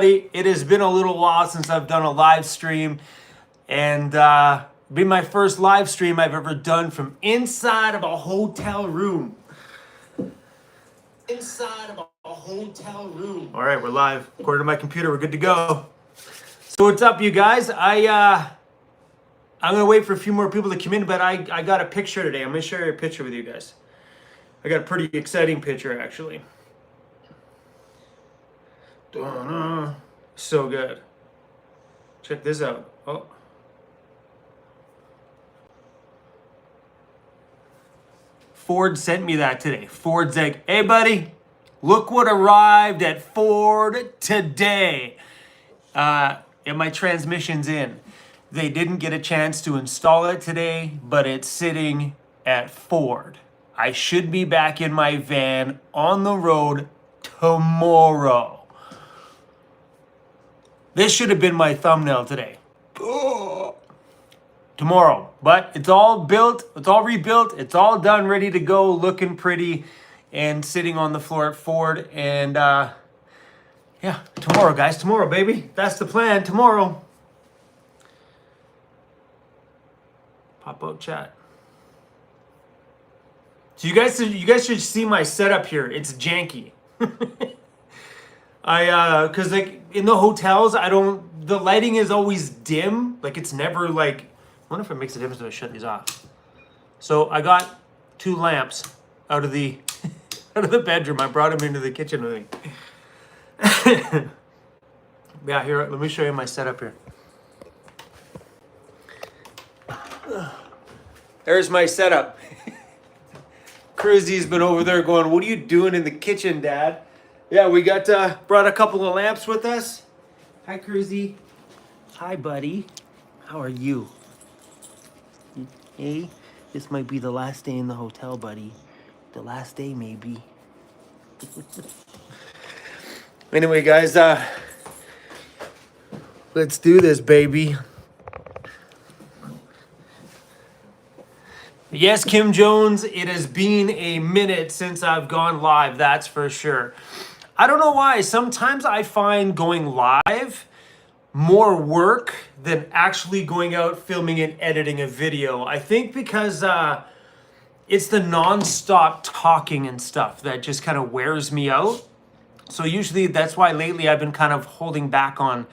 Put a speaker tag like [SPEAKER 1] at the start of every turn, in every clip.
[SPEAKER 1] It has been a little while since I've done a live stream, and be my first live stream I've ever done from inside of a hotel room. Inside of a hotel room. All right, we're live. According to my computer, we're good to go. So what's up, you guys? I'm gonna wait for a few more people to come in, but I got a picture today. I'm gonna share a picture with you guys. I got a pretty exciting picture, actually. So good. Check this out. Oh. Ford sent me that today. Ford's like, hey buddy, look what arrived at Ford today. And my transmission's in. They didn't get a chance to install it today, but it's sitting at Ford. I should be back in my van on the road tomorrow. This should have been my thumbnail today. Tomorrow, but it's all built, it's all rebuilt, it's all done, ready to go, looking pretty, and sitting on the floor at Ford. And yeah, tomorrow, guys, tomorrow, baby. That's the plan, tomorrow. Pop out chat. So you guys should see my setup here. It's janky. Cause like in the hotels, the lighting is always dim. Like it's never like, I wonder if it makes a difference if I shut these off. So I got 2 lamps out of the bedroom. I brought them into the kitchen with me. Yeah, here, let me show you my setup here. There's my setup. Cruisy's been over there going, what are you doing in the kitchen, Dad? Yeah, we got brought a couple of lamps with us. Hi, Cruisy. Hi, buddy. How are you? Hey, this might be the last day in the hotel, buddy. The last day, maybe. Anyway, guys, let's do this, baby. Yes, Kim Jones, it has been a minute since I've gone live, that's for sure. I don't know why. Sometimes I find going live more work than actually going out filming and editing a video. I think because it's the non-stop talking and stuff that just kind of wears me out. So usually that's why lately I've been kind of holding back on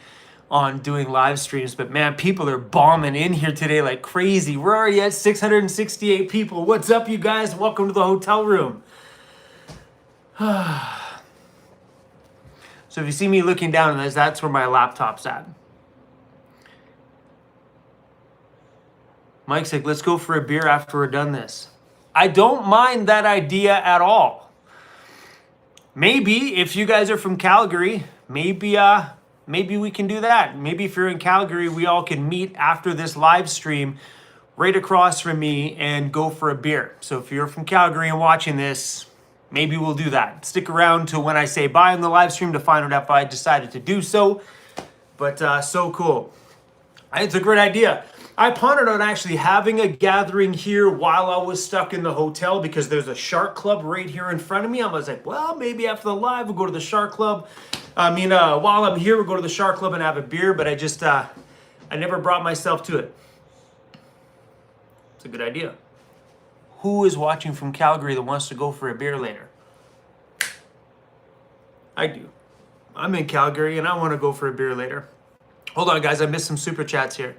[SPEAKER 1] doing live streams. But man, people are bombing in here today like crazy. We're already at 668 people. What's up, you guys? Welcome to the hotel room. So if you see me looking down on this, that's where my laptop's at. Mike's like, let's go for a beer after we're done this. I don't mind that idea at all. Maybe if you guys are from Calgary, maybe we can do that. Maybe if you're in Calgary, we all can meet after this live stream right across from me and go for a beer. So if you're from Calgary and watching this, maybe we'll do that. Stick around to when I say bye on the live stream to find out if I decided to do so. But so cool. It's a great idea. I pondered on actually having a gathering here while I was stuck in the hotel because there's a shark club right here in front of me. I was like, well, maybe after the live we'll go to the shark club. While I'm here, we'll go to the shark club and have a beer, but I never brought myself to it. It's a good idea. Who is watching from Calgary that wants to go for a beer later? I do. I'm in Calgary and I want to go for a beer later. Hold on, guys. I missed some super chats here.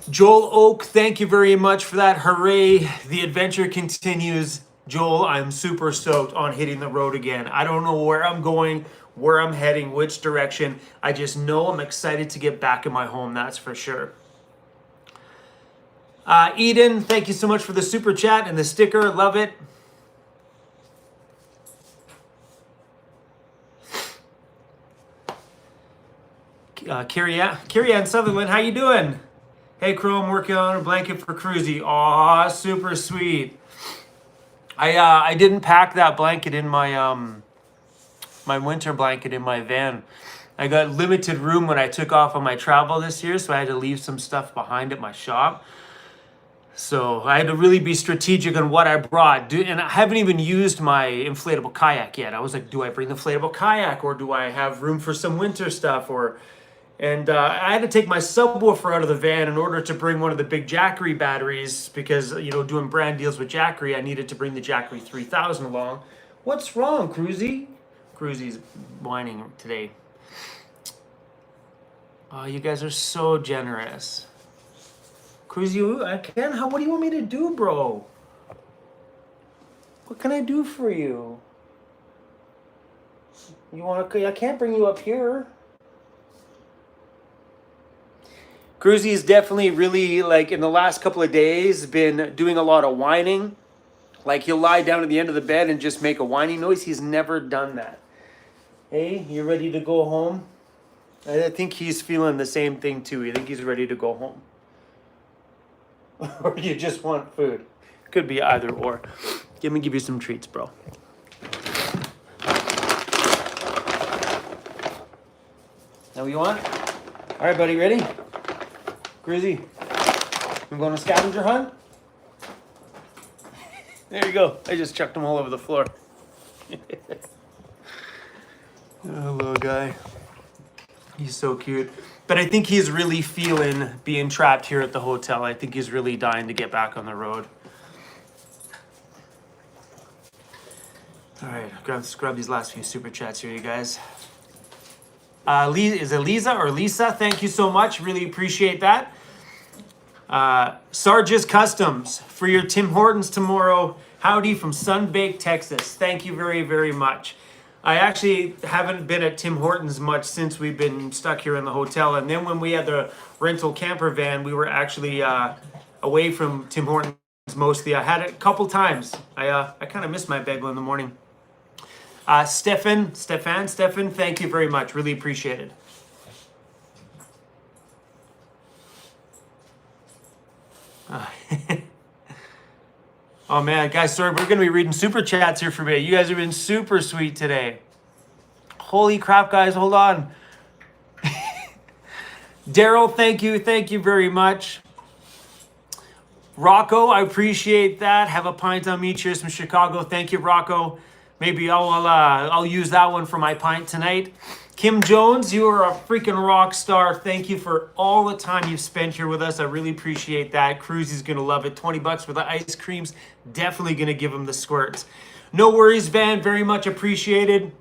[SPEAKER 1] Joel Oak, thank you very much for that. Hooray. The adventure continues. Joel, I'm super stoked on hitting the road again. I don't know where I'm going, where I'm heading, which direction. I just know I'm excited to get back in my home, that's for sure. Eden, thank you so much for the super chat and the sticker. Love it. Carrie Ann Sutherland, how you doing? Hey, Crow, I'm working on a blanket for Cruisy. Aw, super sweet. I didn't pack that blanket in my my winter blanket in my van. I got limited room when I took off on my travel this year, so I had to leave some stuff behind at my shop. So I had to really be strategic on what I brought. And I haven't even used my inflatable kayak yet. I was like, do I bring the inflatable kayak, or do I have room for some winter stuff? And I had to take my subwoofer out of the van in order to bring one of the big Jackery batteries, because, you know, doing brand deals with Jackery, I needed to bring the Jackery 3000 along. What's wrong, Cruisy? Cruisy's whining today. Oh, you guys are so generous. Cruisy, I can't. What do you want me to do, bro? What can I do for you? You want to? I can't bring you up here. Cruisy is definitely really, like, in the last couple of days, been doing a lot of whining. Like, he'll lie down at the end of the bed and just make a whining noise. He's never done that. Hey, you ready to go home? I think he's feeling the same thing too. I think he's ready to go home. Or you just want food. Could be either or. Let me give you some treats, bro. Now you want? All right, buddy, ready? Cruisy, I'm going on a scavenger hunt? There you go. I just chucked them all over the floor. Oh, little guy. He's so cute. But I think he's really feeling being trapped here at the hotel. I think he's really dying to get back on the road. All right, let's grab these last few super chats here, you guys. Is it Lisa or Lisa? Thank you so much. Really appreciate that. Sarge's Customs for your Tim Hortons tomorrow. Howdy from Sunbaked, Texas. Thank you very, very much. I actually haven't been at Tim Hortons much since we've been stuck here in the hotel. And then when we had the rental camper van, we were actually away from Tim Hortons mostly. I had it a couple times. I kind of miss my bagel in the morning. Stefan, thank you very much. Really appreciate it. Oh man, guys, sorry, we're gonna be reading super chats here for a bit. You guys have been super sweet today. Holy crap, guys, hold on. Daryl, thank you very much. Rocco, I appreciate that. Have a pint on me. Cheers from Chicago. Thank you, Rocco. Maybe I'll use that one for my pint tonight. Kim Jones, you are a freaking rock star. Thank you for all the time you've spent here with us. I really appreciate that. Cruisy's gonna love it. $20 for the ice creams. Definitely gonna give him the squirts. No worries, Van. Very much appreciated.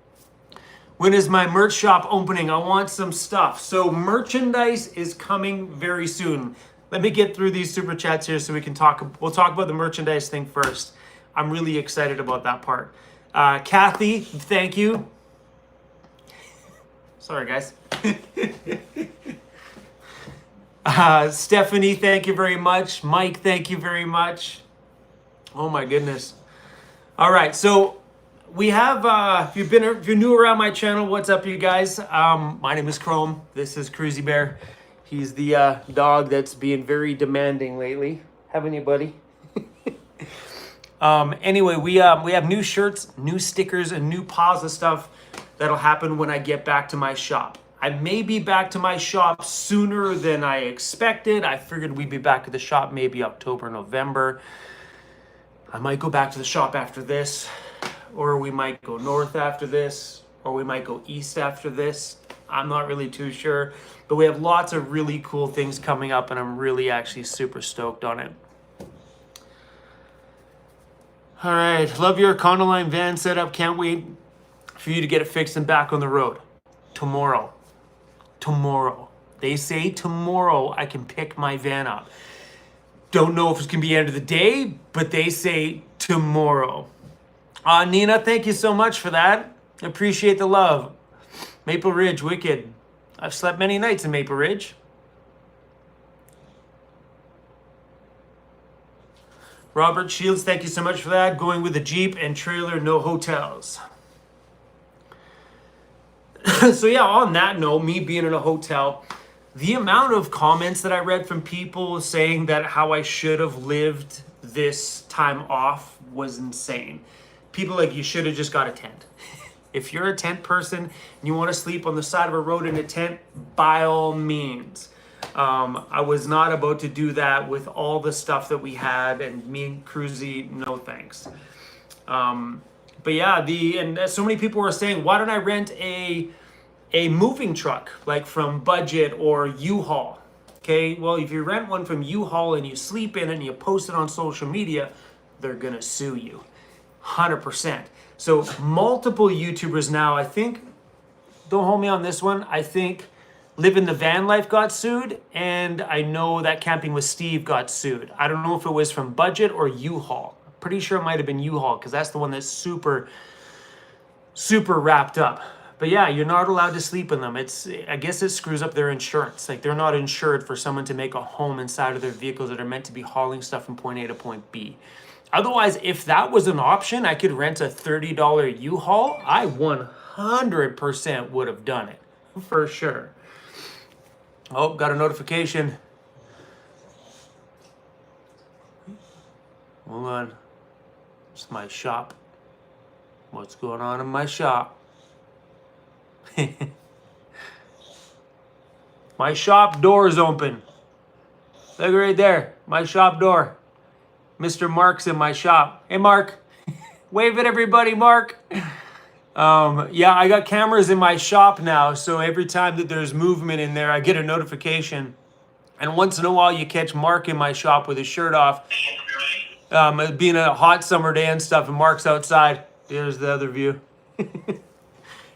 [SPEAKER 1] When is my merch shop opening? I want some stuff. So merchandise is coming very soon. Let me get through these super chats here so we can talk. We'll talk about the merchandise thing first. I'm really excited about that part. Kathy, thank you. Sorry, guys. Stephanie, thank you very much. Mike, thank you very much. Oh my goodness. All right, so we have, if you're new around my channel, what's up, you guys? My name is Chrome. This is Cruisy Bear. He's the dog that's being very demanding lately. Haven't you, buddy? Anyway, we have new shirts, new stickers, and new piles of stuff that'll happen when I get back to my shop. I may be back to my shop sooner than I expected. I figured we'd be back at the shop maybe October, November. I might go back to the shop after this, or we might go north after this, or we might go east after this. I'm not really too sure, but we have lots of really cool things coming up, and I'm really actually super stoked on it. All right, love your Econoline van setup. Can't wait for you to get it fixed and back on the road. Tomorrow. They say tomorrow I can pick my van up. Don't know if it's gonna be the end of the day, but they say tomorrow. Nina, thank you so much for that. Appreciate the love. Maple Ridge, wicked. I've slept many nights in Maple Ridge. Robert Shields, thank you so much for that. Going with a Jeep and trailer, no hotels. So yeah, on that note, me being in a hotel, the amount of comments that I read from people saying that how I should have lived this time off was insane. People like, you should have just got a tent. If you're a tent person and you want to sleep on the side of a road in a tent, by all means. I was not about to do that with all the stuff that we had, and me and Cruisy, no thanks. But yeah, and so many people were saying, why don't I rent a moving truck, like from Budget or U-Haul? Okay, well, if you rent one from U-Haul and you sleep in it and you post it on social media, they're gonna sue you, 100%. So multiple YouTubers now, I think, don't hold me on this one, I think Living the Van Life got sued, and I know that Camping with Steve got sued. I don't know if it was from Budget or U-Haul. Pretty sure it might have been U-Haul, because that's the one that's super wrapped up. But yeah, you're not allowed to sleep in them. I guess it screws up their insurance. Like, they're not insured for someone to make a home inside of their vehicles that are meant to be hauling stuff from point A to point B. Otherwise, if that was an option, I could rent a $30 U-Haul. I 100% would have done it, for sure. Oh, got a notification. Hold on. It's my shop. What's going on in my shop? My shop door is open. Look right there. My shop door. Mr. Mark's in my shop. Hey, Mark. Wave at everybody, Mark. Yeah, I got cameras in my shop now, so every time that there's movement in there, I get a notification. And once in a while, you catch Mark in my shop with his shirt off. It being a hot summer day and stuff, and Mark's outside. There's the other view.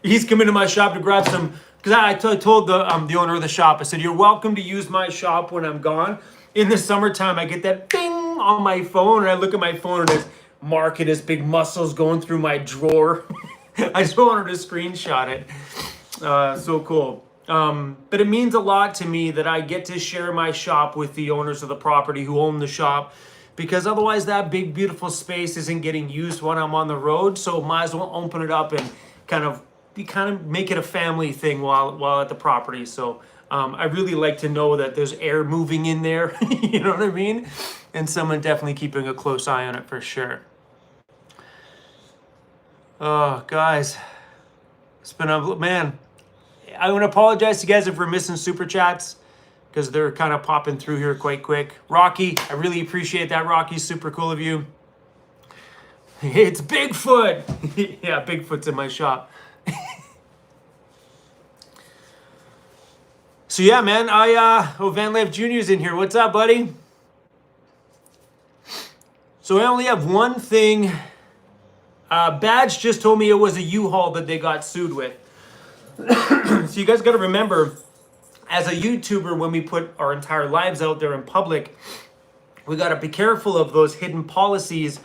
[SPEAKER 1] He's coming to my shop to grab some, because I told the owner of the shop, I said, you're welcome to use my shop when I'm gone. In the summertime, I get that bing on my phone, and I look at my phone, and there's Mark and his big muscles going through my drawer. I just wanted to screenshot it. So cool. But it means a lot to me that I get to share my shop with the owners of the property who own the shop, because otherwise that big, beautiful space isn't getting used when I'm on the road. So might as well open it up and kind of make it a family thing while at the property. So I really like to know that there's air moving in there, you know what I mean? And someone definitely keeping a close eye on it for sure. Oh, guys, it's been a, man, I want to apologize to you guys if we're missing super chats, because they're kind of popping through here quite quick. Rocky, I really appreciate that, Rocky. Super cool of you. It's Bigfoot. Yeah, Bigfoot's in my shop. So yeah, man, Van Life Jr.'s in here. What's up, buddy? So I only have one thing. Badge just told me it was a U-Haul that they got sued with. So you guys got to remember, as a YouTuber, when we put our entire lives out there in public, we got to be careful of those hidden policies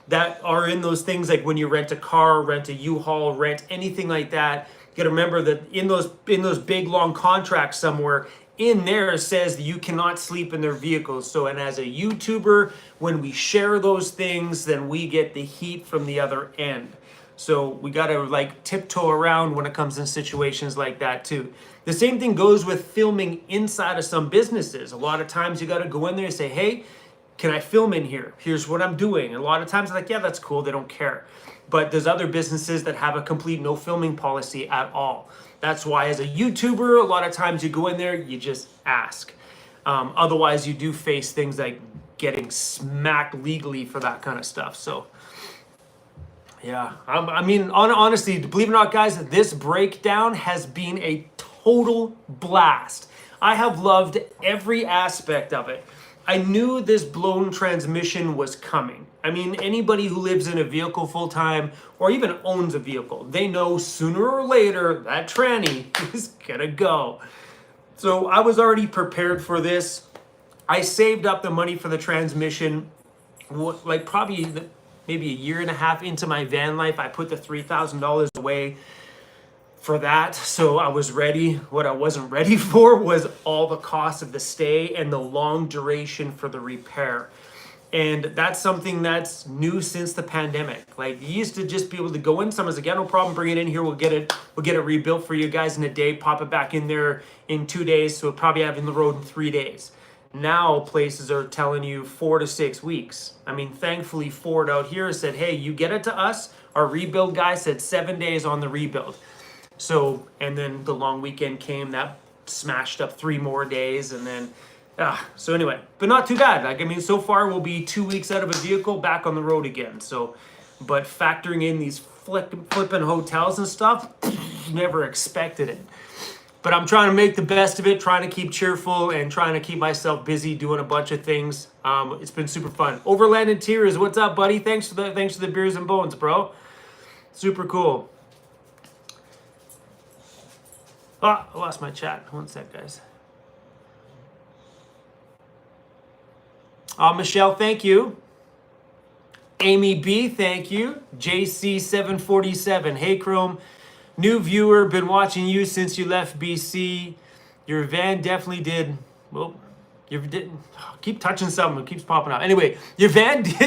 [SPEAKER 1] that are in those things, like when you rent a car, rent a U-Haul, rent anything like that. You got to remember that in those big long contracts somewhere in there, it says that you cannot sleep in their vehicles. So, and as a YouTuber, when we share those things, then we get the heat from the other end. So we got to like tiptoe around when it comes in situations like that too. The same thing goes with filming inside of some businesses. A lot of times you got to go in there and say, hey, can I film in here? Here's what I'm doing. And a lot of times like, yeah, that's cool. They don't care. But there's other businesses that have a complete no filming policy at all. That's why as a YouTuber, a lot of times you go in there, you just ask. Otherwise, you do face things like getting smacked legally for that kind of stuff. So, yeah. I mean, honestly, believe it or not, guys, this breakdown has been a total blast. I have loved every aspect of it. I knew this blown transmission was coming. I mean, anybody who lives in a vehicle full time or even owns a vehicle, they know sooner or later that tranny is gonna go. So I was already prepared for this. I saved up the money for the transmission, like probably maybe a year and a half into my van life. I put the $3,000 away for that, so I was ready. What I wasn't ready for was all the cost of the stay and the long duration for the repair. And that's something that's new since the pandemic. Like, you used to just be able to go in, someone's like, yeah, no problem, bring it in here, we'll get it rebuilt for you guys in a day, pop it back in there in 2 days, so we'll probably have it in the road in 3 days. Now places are telling you 4 to 6 weeks. I mean, thankfully Ford out here said, hey, you get it to us. Our rebuild guy said 7 days on the rebuild. So, and then the long weekend came, that smashed up 3 more days, and then so anyway, but not too bad. Like, I mean, so far we'll be 2 weeks out of a vehicle, back on the road again. So, but factoring in these flipping hotels and stuff, never expected it. But I'm trying to make the best of it, trying to keep cheerful and trying to keep myself busy doing a bunch of things. It's been super fun. Overland Interiors, what's up, buddy? Thanks for the beers and bones, bro. Super cool. I lost my chat. One sec, guys. Michelle, thank you. Amy B, thank you. JC747, hey Chrome. New viewer, been watching you since you left BC. Your van definitely did, well, keep touching something, it keeps popping up. Anyway, your van did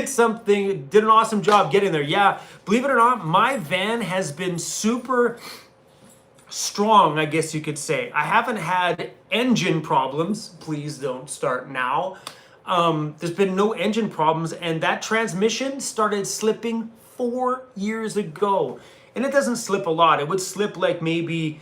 [SPEAKER 1] an awesome job getting there. Yeah, believe it or not, my van has been super strong, I guess you could say. I haven't had engine problems. Please don't start now. There's been no engine problems, and that transmission started slipping 4 years ago. And it doesn't slip a lot. It would slip like maybe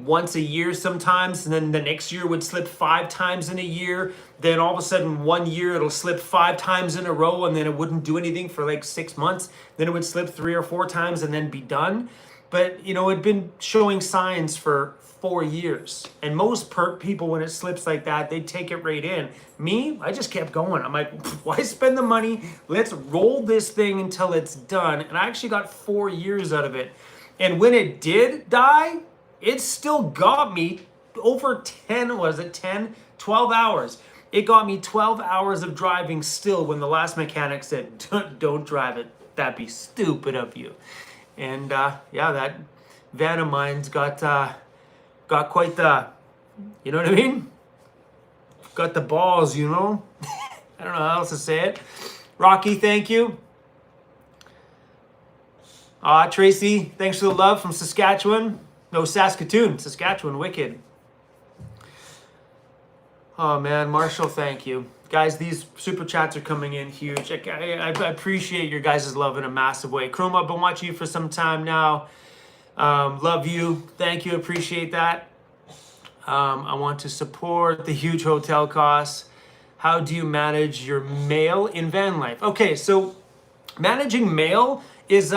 [SPEAKER 1] once a year sometimes, and then the next year would slip 5 times in a year. Then all of a sudden 1 year it'll slip 5 times in a row, and then it wouldn't do anything for like 6 months. Then it would slip 3 or 4 times and then be done. But you know, it'd been showing signs for 4 years. And most people, when it slips like that, they take it right in. Me, I just kept going. I'm like, why spend the money? Let's roll this thing until it's done. And I actually got 4 years out of it. And when it did die, it still got me over 12 hours. It got me 12 hours of driving still when the last mechanic said, don't drive it. That'd be stupid of you. And yeah, that van of mine's got quite the, you know what I mean? Got the balls, you know? I don't know how else to say it. Rocky, thank you. Tracy, thanks for the love from Saskatchewan. No, Saskatoon. Saskatchewan, wicked. Oh, man. Marshall, thank you. Guys, these super chats are coming in huge. I appreciate your guys' love in a massive way. Chrome, I've been watching you for some time now. Love you. Thank you. Appreciate that. I want to support the huge hotel costs. How do you manage your mail in van life? Okay, so managing mail is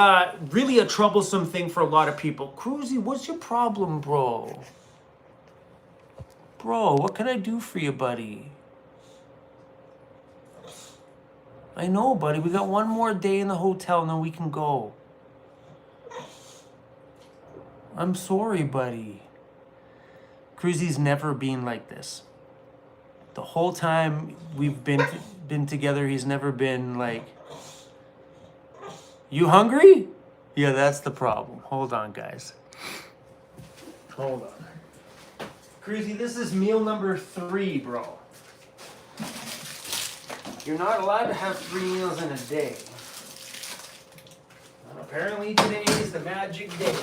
[SPEAKER 1] really a troublesome thing for a lot of people. Cruisy, what's your problem, bro? Bro, what can I do for you, buddy? I know, buddy. We got 1 more day in the hotel and then we can go. I'm sorry, buddy. Cruisy's never been like this. The whole time we've been together, he's never been like, you hungry? Yeah, that's the problem. Hold on, guys. Hold on. Cruisy, this is meal number 3, bro. You're not allowed to have 3 meals in a day. And apparently today is the magic day.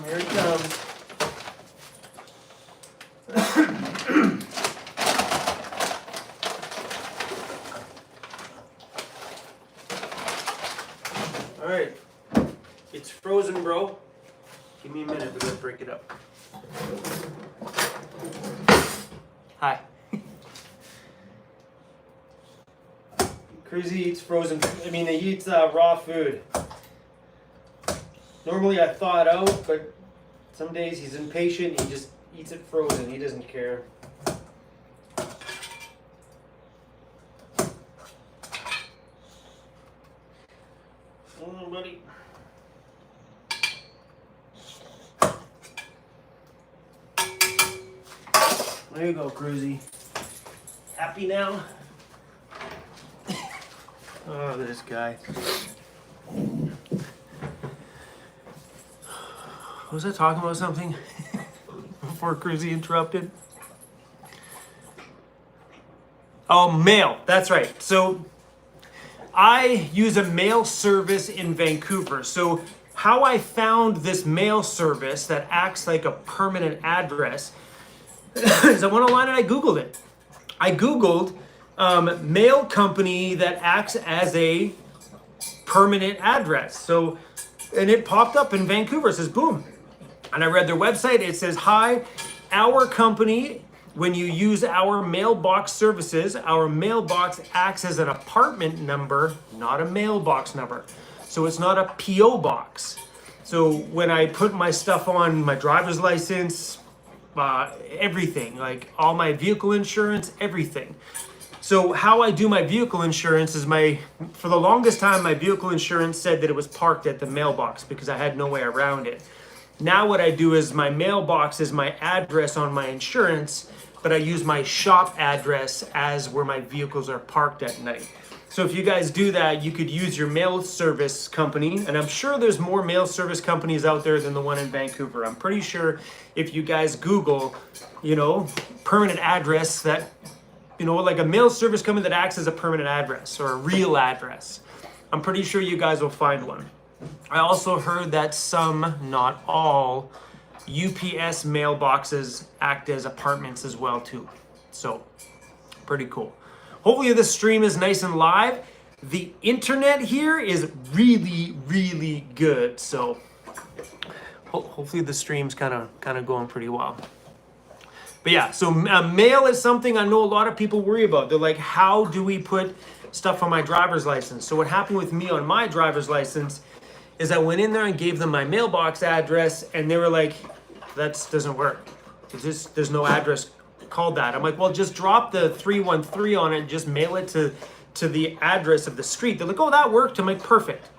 [SPEAKER 1] Here it comes. All right, it's frozen, bro. Give me a minute, we gotta break it up. Hi. Cruisy eats frozen. He eats raw food. Normally I thaw it out, but some days he's impatient. He just eats it frozen. He doesn't care. Oh, buddy. There you go, Cruisy. Happy now? Oh, this guy. Was I talking about something before Cruisy interrupted? Oh, mail. That's right. So I use a mail service in Vancouver. So how I found this mail service that acts like a permanent address is I went online and I Googled it. I Googled mail company that acts as a permanent address. So And it popped up in Vancouver. It says, boom. And I read their website. It says, hi, our company, when you use our mailbox services, our mailbox acts as an apartment number, not a mailbox number. So it's not a P.O. box. So when I put my stuff on, my driver's license, everything, like all my vehicle insurance, everything. So how I do my vehicle insurance is for the longest time, my vehicle insurance said that it was parked at the mailbox because I had no way around it. Now what I do is my mailbox is my address on my insurance, but I use my shop address as where my vehicles are parked at night. So if you guys do that, you could use your mail service company, and I'm sure there's more mail service companies out there than the one in Vancouver. I'm pretty sure if you guys Google, permanent address, that, like a mail service company that acts as a permanent address or a real address, I'm pretty sure you guys will find one. I also heard that some, not all, UPS mailboxes act as apartments as well too. So, pretty cool. Hopefully this stream is nice and live. The internet here is really, really good. So, hopefully the stream's kind of going pretty well. But yeah, so mail is something I know a lot of people worry about. They're like, how do we put stuff on my driver's license? So what happened with me on my driver's license is I went in there and gave them my mailbox address, and they were like, that doesn't work. There's no address called that. I'm like, well, just drop the 313 on it and just mail it to the address of the street. They're like, oh, that worked. I'm like, perfect.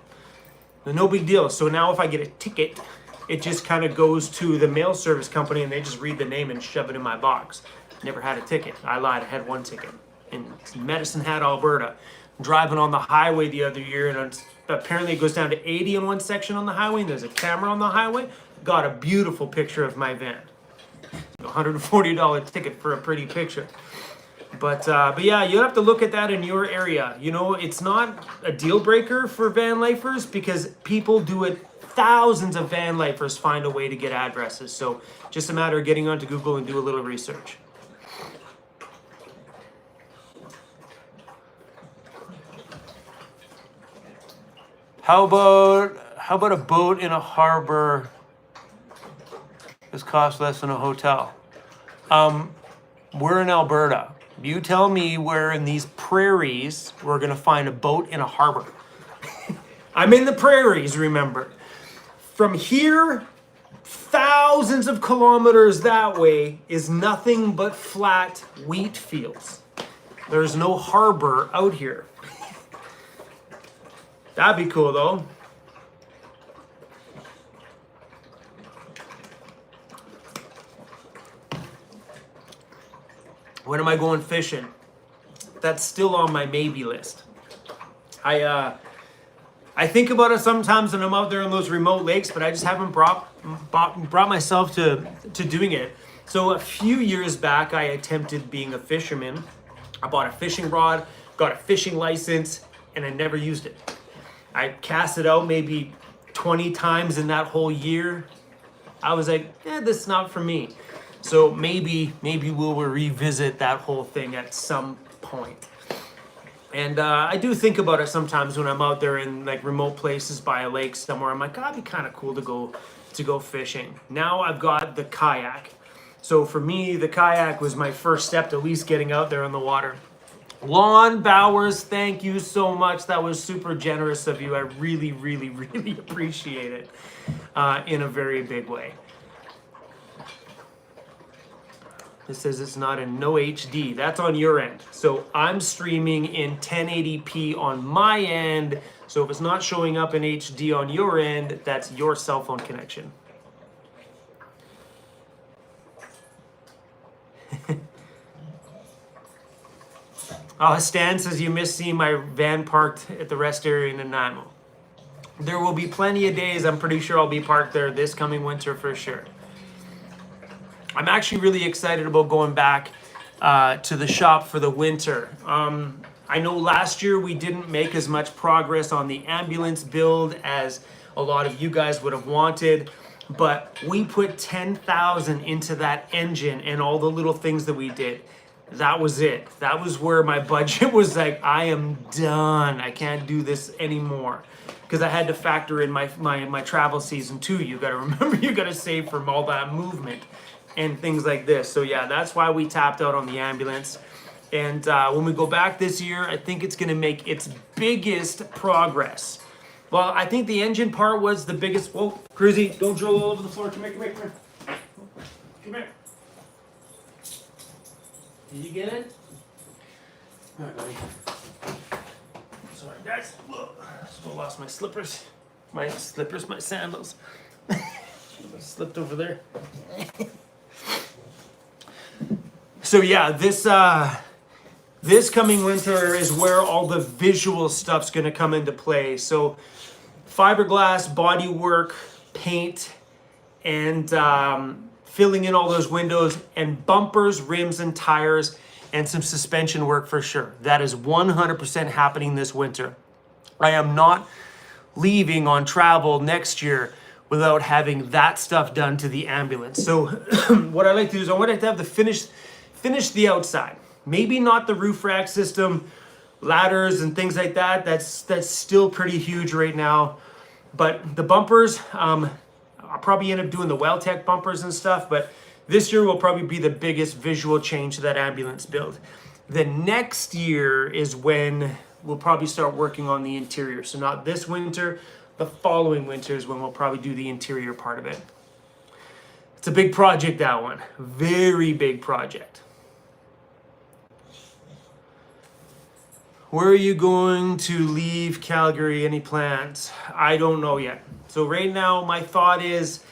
[SPEAKER 1] No big deal. So now if I get a ticket, it just kind of goes to the mail service company and they just read the name and shove it in my box. Never had a ticket. I lied. I had one ticket in Medicine Hat, Alberta. Driving on the highway the other year, and apparently it goes down to 80 in one section on the highway, and there's a camera on the highway. Got a beautiful picture of my van. $140 ticket for a pretty picture. But yeah, you'll have to look at that in your area. It's not a deal breaker for van lifers because people do it. Thousands of van lifers find a way to get addresses. So just a matter of getting onto Google and do a little research. How about a boat in a harbor? This costs less than a hotel. We're in Alberta. You tell me where in these prairies we're gonna find a boat in a harbor. I'm in the prairies, remember. From here, thousands of kilometers that way is nothing but flat wheat fields. There's no harbor out here. That'd be cool though. When am I going fishing? That's still on my maybe list. I think about it sometimes when I'm out there on those remote lakes, but I just haven't brought myself to doing it. So a few years back, I attempted being a fisherman. I bought a fishing rod, got a fishing license, and I never used it. I cast it out maybe 20 times in that whole year. I was like, this is not for me. So maybe we'll revisit that whole thing at some point. And I do think about it sometimes when I'm out there in like remote places by a lake somewhere. I'm like, it'd be kind of cool to go fishing. Now I've got the kayak. So for me, the kayak was my first step to at least getting out there on the water. Lon Bowers, thank you so much. That was super generous of you. I really, really, really appreciate it in a very big way. It says it's not in no HD. That's on your end. So I'm streaming in 1080p on my end. So if it's not showing up in HD on your end, that's your cell phone connection. Stan says you miss seeing my van parked at the rest area in Nanaimo. There will be plenty of days. I'm pretty sure I'll be parked there this coming winter for sure. I'm actually really excited about going back to the shop for the winter. I know last year we didn't make as much progress on the ambulance build as a lot of you guys would have wanted, but we put 10,000 into that engine and all the little things that we did. That was it. That was where my budget was like, I am done. I can't do this anymore. because I had to factor in my travel season too. You got to remember, you got to save from all that movement and things like this. So yeah, that's why we tapped out on the ambulance. And when we go back this year, I think it's going to make its biggest progress. Well, I think the engine part was the biggest. Whoa, Cruisy, don't drill all over the floor. Come here, come here, come here. Come here. Did you get it? All right, buddy. Sorry, guys. I lost my slippers. My sandals. Slipped over there. So yeah, this coming winter is where all the visual stuff's going to come into play. So fiberglass, bodywork, paint, and filling in all those windows, and bumpers, rims, and tires, and some suspension work for sure. That is 100% happening this winter. I am not leaving on travel next year without having that stuff done to the ambulance. So what I like to do is I want to have the finish the outside. Maybe not the roof rack system, ladders and things like that. That's still pretty huge right now. But the bumpers, I'll probably end up doing the Welltec bumpers and stuff, but this year will probably be the biggest visual change to that ambulance build. The next year is when we'll probably start working on the interior. So not this winter, the following winter is when we'll probably do the interior part of it. It's a big project, that one. Very big project. Where are you going to leave Calgary? Any plans? I don't know yet. So right now my thought is,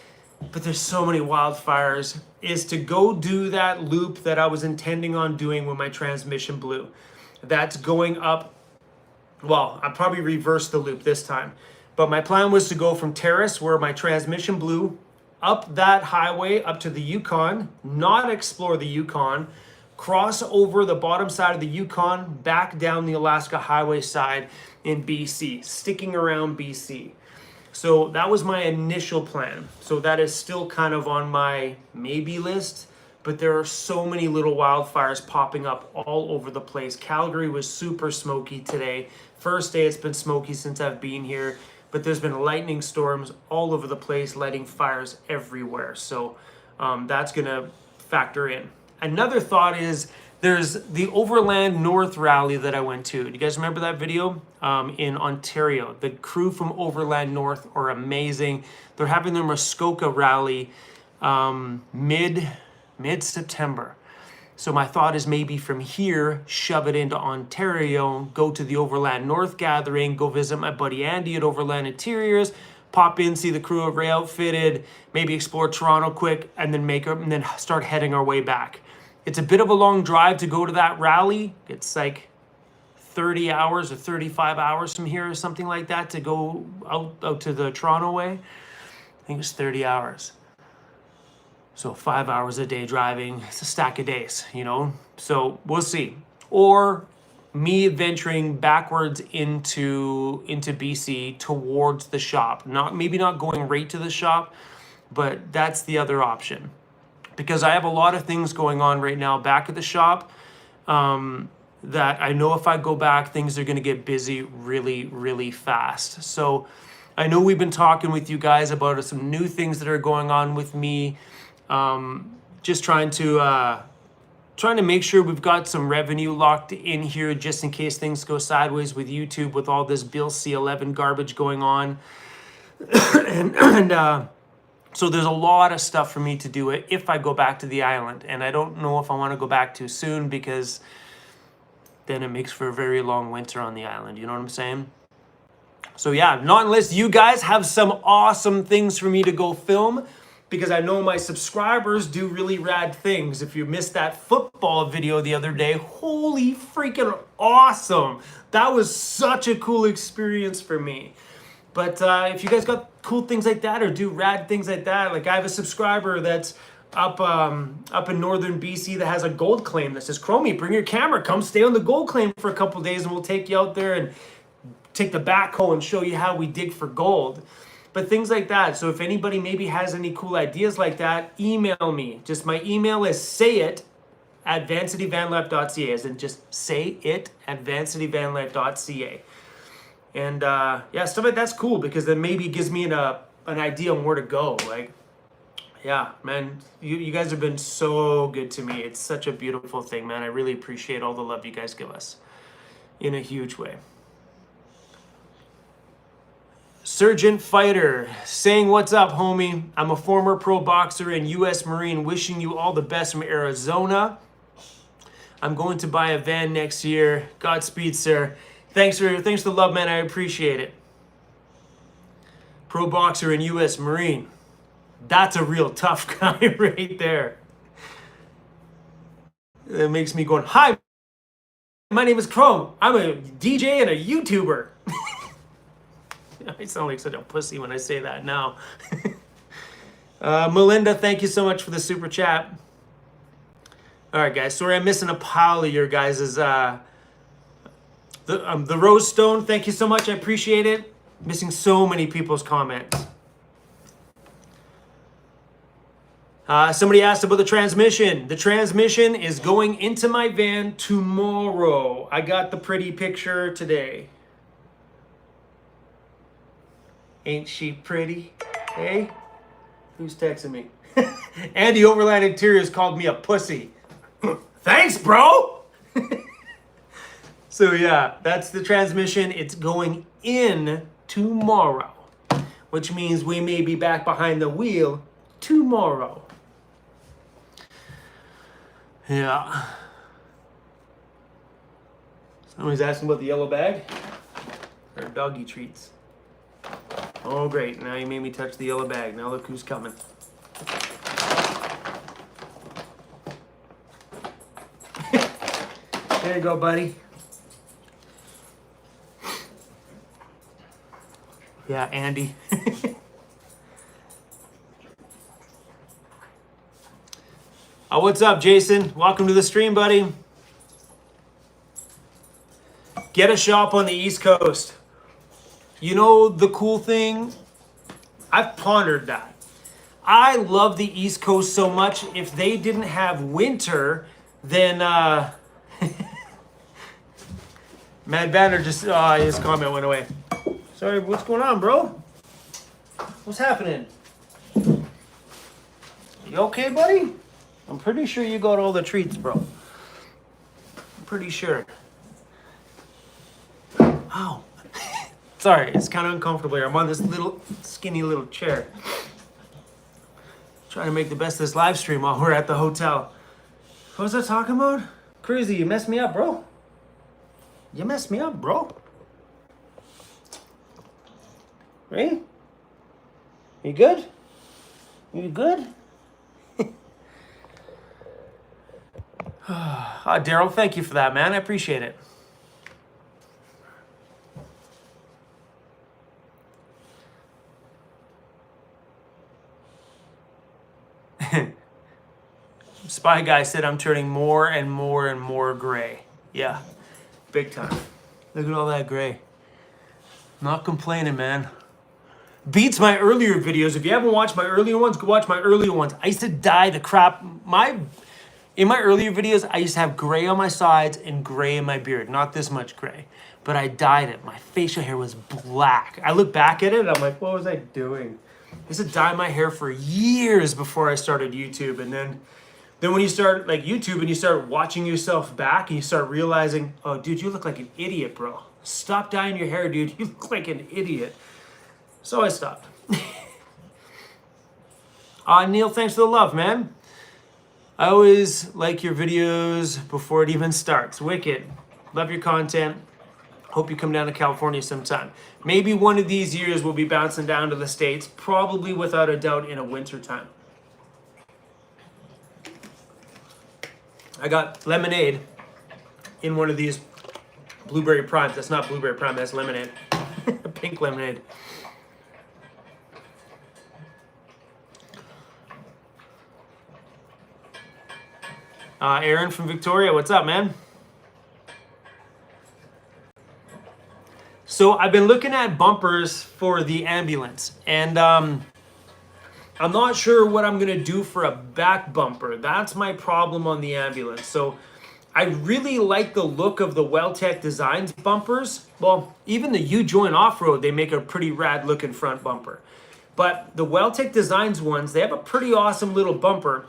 [SPEAKER 1] but there's so many wildfires, is to go do that loop that I was intending on doing when my transmission blew. That's going up, well, I'll probably reverse the loop this time. But my plan was to go from Terrace, where my transmission blew, up that highway, up to the Yukon, not explore the Yukon, cross over the bottom side of the Yukon, back down the Alaska Highway side in BC, sticking around BC. So that was my initial plan. So that is still kind of on my maybe list, but there are so many little wildfires popping up all over the place. Calgary was super smoky today. First day it's been smoky since I've been here, but there's been lightning storms all over the place, lighting fires everywhere. So that's gonna factor in. Another thought is there's the Overland North rally that I went to. Do you guys remember that video? In Ontario. The crew from Overland North are amazing. They're having their Muskoka rally mid-September. So my thought is maybe from here, shove it into Ontario, go to the Overland North gathering, go visit my buddy Andy at Overland Interiors, pop in, see the crew of Ray Outfitted, maybe explore Toronto quick, and then start heading our way back. It's a bit of a long drive to go to that rally. It's like 30 hours or 35 hours from here or something like that to go out to the Toronto way. I think it's 30 hours. So 5 hours a day driving. It's a stack of days, you know? So we'll see. Or me venturing backwards into BC towards the shop. Maybe not going right to the shop, but that's the other option. Because I have a lot of things going on right now back at the shop that I know if I go back, things are going to get busy really, really fast. So I know we've been talking with you guys about some new things that are going on with me. Just trying to make sure we've got some revenue locked in here just in case things go sideways with YouTube with all this Bill C-11 garbage going on. So there's a lot of stuff for me to do if I go back to the island. And I don't know if I want to go back too soon because then it makes for a very long winter on the island. You know what I'm saying? So yeah, not unless you guys have some awesome things for me to go film, because I know my subscribers do really rad things. If you missed that football video the other day, holy freaking awesome. That was such a cool experience for me. But if you guys got cool things like that or do rad things like that, like I have a subscriber that's up in northern BC that has a gold claim that says, Chromie, bring your camera, come stay on the gold claim for a couple days and we'll take you out there and take the backhoe and show you how we dig for gold. But things like that. So if anybody maybe has any cool ideas like that, email me. Just my email is sayit@vancityvanlife.ca, as in just say it at vancityvanlife.ca. And yeah, stuff like that's cool because then maybe it gives me an idea on where to go. Like, yeah, man, you guys have been so good to me. It's such a beautiful thing, man. I really appreciate all the love you guys give us in a huge way. Sergeant Fighter saying, what's up, homie? I'm a former pro boxer and U.S. Marine, wishing you all the best from Arizona. I'm going to buy a van next year. Godspeed, sir. Thanks for the love, man. I appreciate it. Pro boxer and U.S. Marine. That's a real tough guy right there. It makes me going, hi, my name is Chrome. I'm a DJ and a YouTuber. I sound like such a pussy when I say that now. Melinda, thank you so much for the super chat. All right, guys. Sorry, I'm missing a pile of your guys'. The Rose Stone, thank you so much. I appreciate it. Missing so many people's comments. Somebody asked about the transmission. The transmission is going into my van tomorrow. I got the pretty picture today. Ain't she pretty? Hey? Who's texting me? Andy Overland Interiors called me a pussy. Thanks, bro! So yeah, that's the transmission. It's going in tomorrow, which means we may be back behind the wheel tomorrow. Yeah. Somebody's asking about the yellow bag or doggy treats. Oh, great. Now you made me touch the yellow bag. Now look who's coming. There you go, buddy. Yeah, Andy. What's up, Jason? Welcome to the stream, buddy. Get a shop on the East Coast. You know the cool thing? I've pondered that. I love the East Coast so much. If they didn't have winter, then Mad Banner just his comment went away. Sorry, what's going on, bro? What's happening? You okay, buddy? I'm pretty sure you got all the treats, bro. I'm pretty sure. Ow. Sorry, it's kind of uncomfortable here. I'm on this little skinny little chair. Trying to make the best of this live stream while we're at the hotel. What was I talking about? Cruisy, you messed me up, bro. You messed me up, bro. Right? You good? You good? Daryl, thank you for that, man. I appreciate it. Spy Guy said I'm turning more and more and more gray. Yeah, big time. Look at all that gray. Not complaining, man. Beats my earlier videos. If you haven't watched my earlier ones, go watch my earlier ones. I used to dye the crap. In my earlier videos, I used to have gray on my sides and gray in my beard. Not this much gray, but I dyed it. My facial hair was black. I look back at it and I'm like, what was I doing? I used to dye my hair for years before I started YouTube. And then when you start like YouTube and you start watching yourself back and you start realizing, oh, dude, you look like an idiot, bro. Stop dyeing your hair, dude. You look like an idiot. So I stopped. Neil, thanks for the love, man. I always like your videos before it even starts. Wicked. Love your content. Hope you come down to California sometime. Maybe one of these years we'll be bouncing down to the States, probably without a doubt in a winter time. I got lemonade in one of these blueberry primes. That's not blueberry prime, that's lemonade. Pink lemonade. Aaron from Victoria, what's up, man? So I've been looking at bumpers for the ambulance, and I'm not sure what I'm gonna do for a back bumper. That's my problem on the ambulance. So I really like the look of the Welltec Designs bumpers. Well, even the U-Joint Off-Road, they make a pretty rad looking front bumper. But the Welltec Designs ones, they have a pretty awesome little bumper.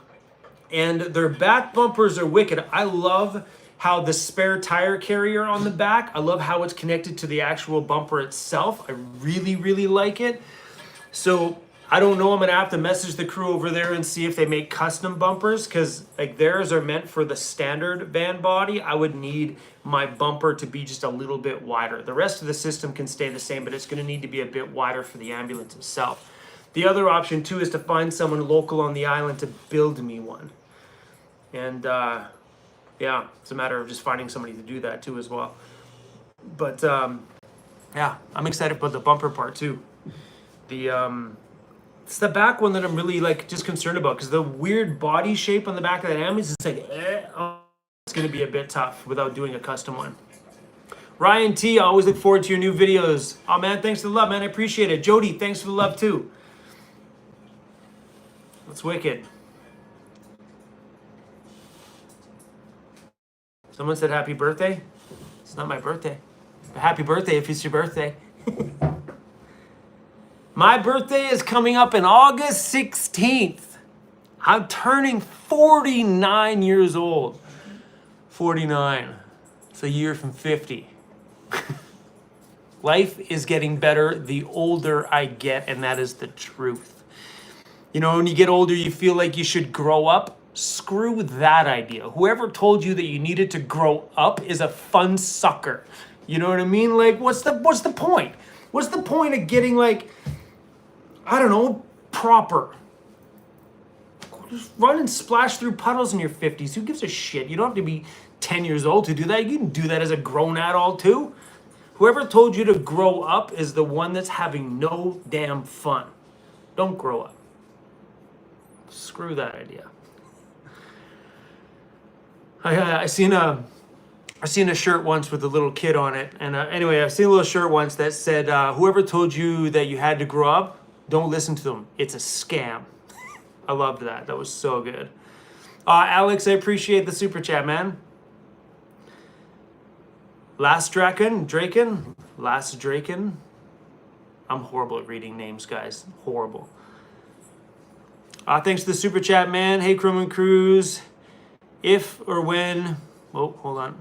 [SPEAKER 1] And their back bumpers are wicked. I love how the spare tire carrier on the back, I love how it's connected to the actual bumper itself. I really, really like it. So I don't know, I'm gonna have to message the crew over there and see if they make custom bumpers, because like theirs are meant for the standard van body. I would need my bumper to be just a little bit wider. The rest of the system can stay the same, but it's gonna need to be a bit wider for the ambulance itself. The other option too is to find someone local on the island to build me one. And yeah, it's a matter of just finding somebody to do that too as well. But yeah, I'm excited about the bumper part too. It's the back one that I'm really like just concerned about, because the weird body shape on the back of that ambulance, it's like, it's gonna be a bit tough without doing a custom one. Ryan T, I always look forward to your new videos. Oh man, thanks for the love, man, I appreciate it. Jody, thanks for the love too. That's wicked. Someone said happy birthday. It's not my birthday. But happy birthday if it's your birthday. My birthday is coming up in August 16th. I'm turning 49 years old. 49. It's a year from 50. Life is getting better the older I get, and that is the truth. You know, when you get older, you feel like you should grow up. Screw that idea. Whoever told you that you needed to grow up is a fun sucker. You know what I mean? Like, what's the point? What's the point of getting like, I don't know, proper? Just run and splash through puddles in your 50s. Who gives a shit? You don't have to be 10 years old to do that. You can do that as a grown adult too. Whoever told you to grow up is the one that's having no damn fun. Don't grow up. Screw that idea. I seen a shirt once with a little kid on it, and anyway, I've seen a little shirt once that said, "Whoever told you that you had to grow up, don't listen to them. It's a scam." I loved that. That was so good. Alex, I appreciate the super chat, man. Last Draken. I'm horrible at reading names, guys. Horrible. Thanks for the super chat, man. Hey, Crewman Cruise. If or when, oh, hold on.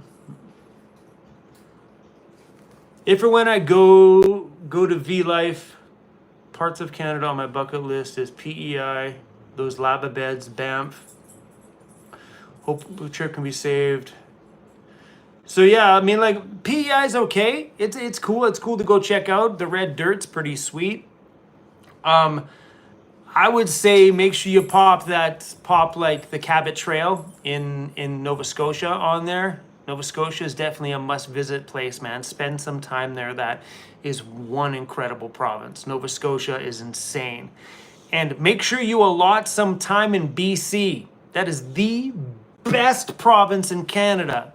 [SPEAKER 1] If or when I go to V-Life, parts of Canada on my bucket list is PEI, those lava beds, Banff. Hope the trip can be saved. So yeah, I mean, like, PEI is okay. It's cool. It's cool to go check out. The red dirt's pretty sweet. I would say make sure you pop like the Cabot Trail in Nova Scotia on there. Nova Scotia is definitely a must-visit place, man. Spend some time there. That is one incredible province. Nova Scotia is insane. And make sure you allot some time in BC. That is the best province in Canada.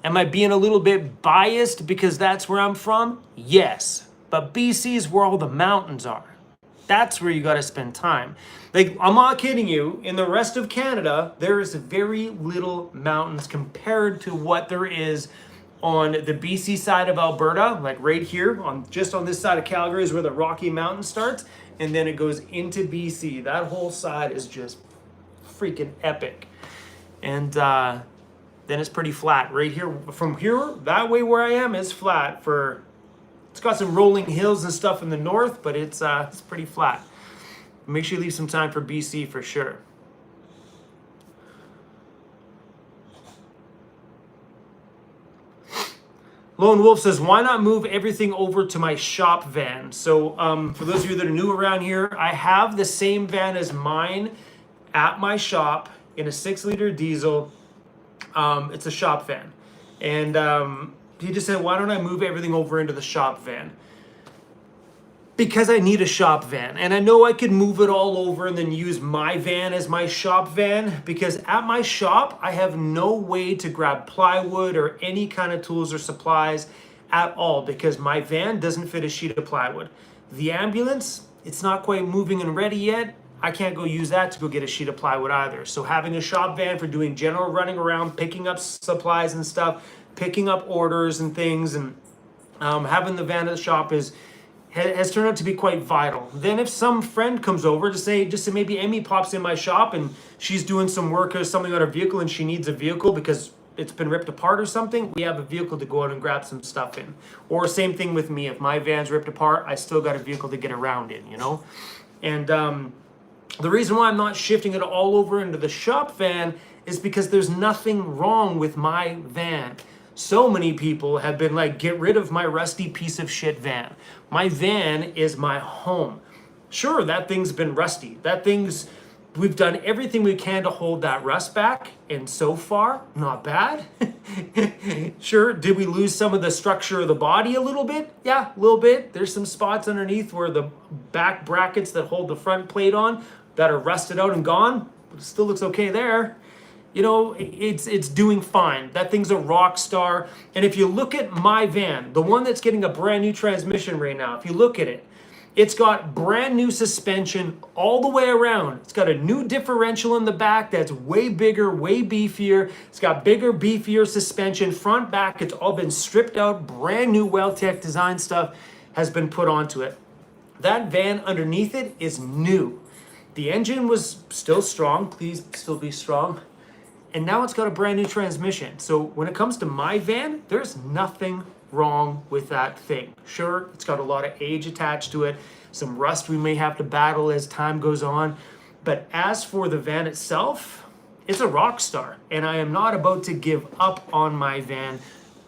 [SPEAKER 1] Am I being a little bit biased because that's where I'm from? Yes. But BC is where all the mountains are. That's where you got to spend time. Like, I'm not kidding you. In the rest of Canada, there is very little mountains compared to what there is on the BC side of Alberta. Like right here, just on this side of Calgary is where the Rocky Mountain starts, and then it goes into BC. That whole side is just freaking epic. And then it's pretty flat. Right here, from here, that way where I am is flat for... It's got some rolling hills and stuff in the north, but it's pretty flat. Make sure you leave some time for BC for sure. Lone Wolf says, why not move everything over to my shop van? So for those of you that are new around here, I have the same van as mine at my shop in a 6-liter diesel. It's a shop van. And he just said, why don't I move everything over into the shop van? Because I need a shop van. And I know I could move it all over and then use my van as my shop van, because at my shop, I have no way to grab plywood or any kind of tools or supplies at all, because my van doesn't fit a sheet of plywood. The ambulance, it's not quite moving and ready yet. I can't go use that to go get a sheet of plywood either. So having a shop van for doing general running around, picking up supplies and stuff, picking up orders and things, and having the van at the shop has turned out to be quite vital. Then if some friend comes over to say maybe Amy pops in my shop and she's doing some work or something on her vehicle and she needs a vehicle because it's been ripped apart or something, we have a vehicle to go out and grab some stuff in. Or same thing with me. If my van's ripped apart, I still got a vehicle to get around in, you know? And the reason why I'm not shifting it all over into the shop van is because there's nothing wrong with my van. So many people have been like, get rid of my rusty piece of shit van. My van is my home. Sure, that thing's been rusty. We've done everything we can to hold that rust back, and so far, not bad. Sure, did we lose some of the structure of the body a little bit? Yeah, a little bit. There's some spots underneath where the back brackets that hold the front plate on that are rusted out and gone, but it still looks okay there. You know, it's doing fine. That thing's a rock star. And if you look at my van, the one that's getting a brand new transmission right now, if you look at it, it's got brand new suspension all the way around. It's got a new differential in the back that's way bigger, way beefier. It's got bigger, beefier suspension, front, back. It's all been stripped out. Brand new Well-Tech design stuff has been put onto it. That van underneath it is new. The engine was still strong. Please still be strong. And now it's got a brand new transmission. So when it comes to my van, there's nothing wrong with that thing. Sure, it's got a lot of age attached to it, some rust we may have to battle as time goes on. But as for the van itself, it's a rock star. And I am not about to give up on my van.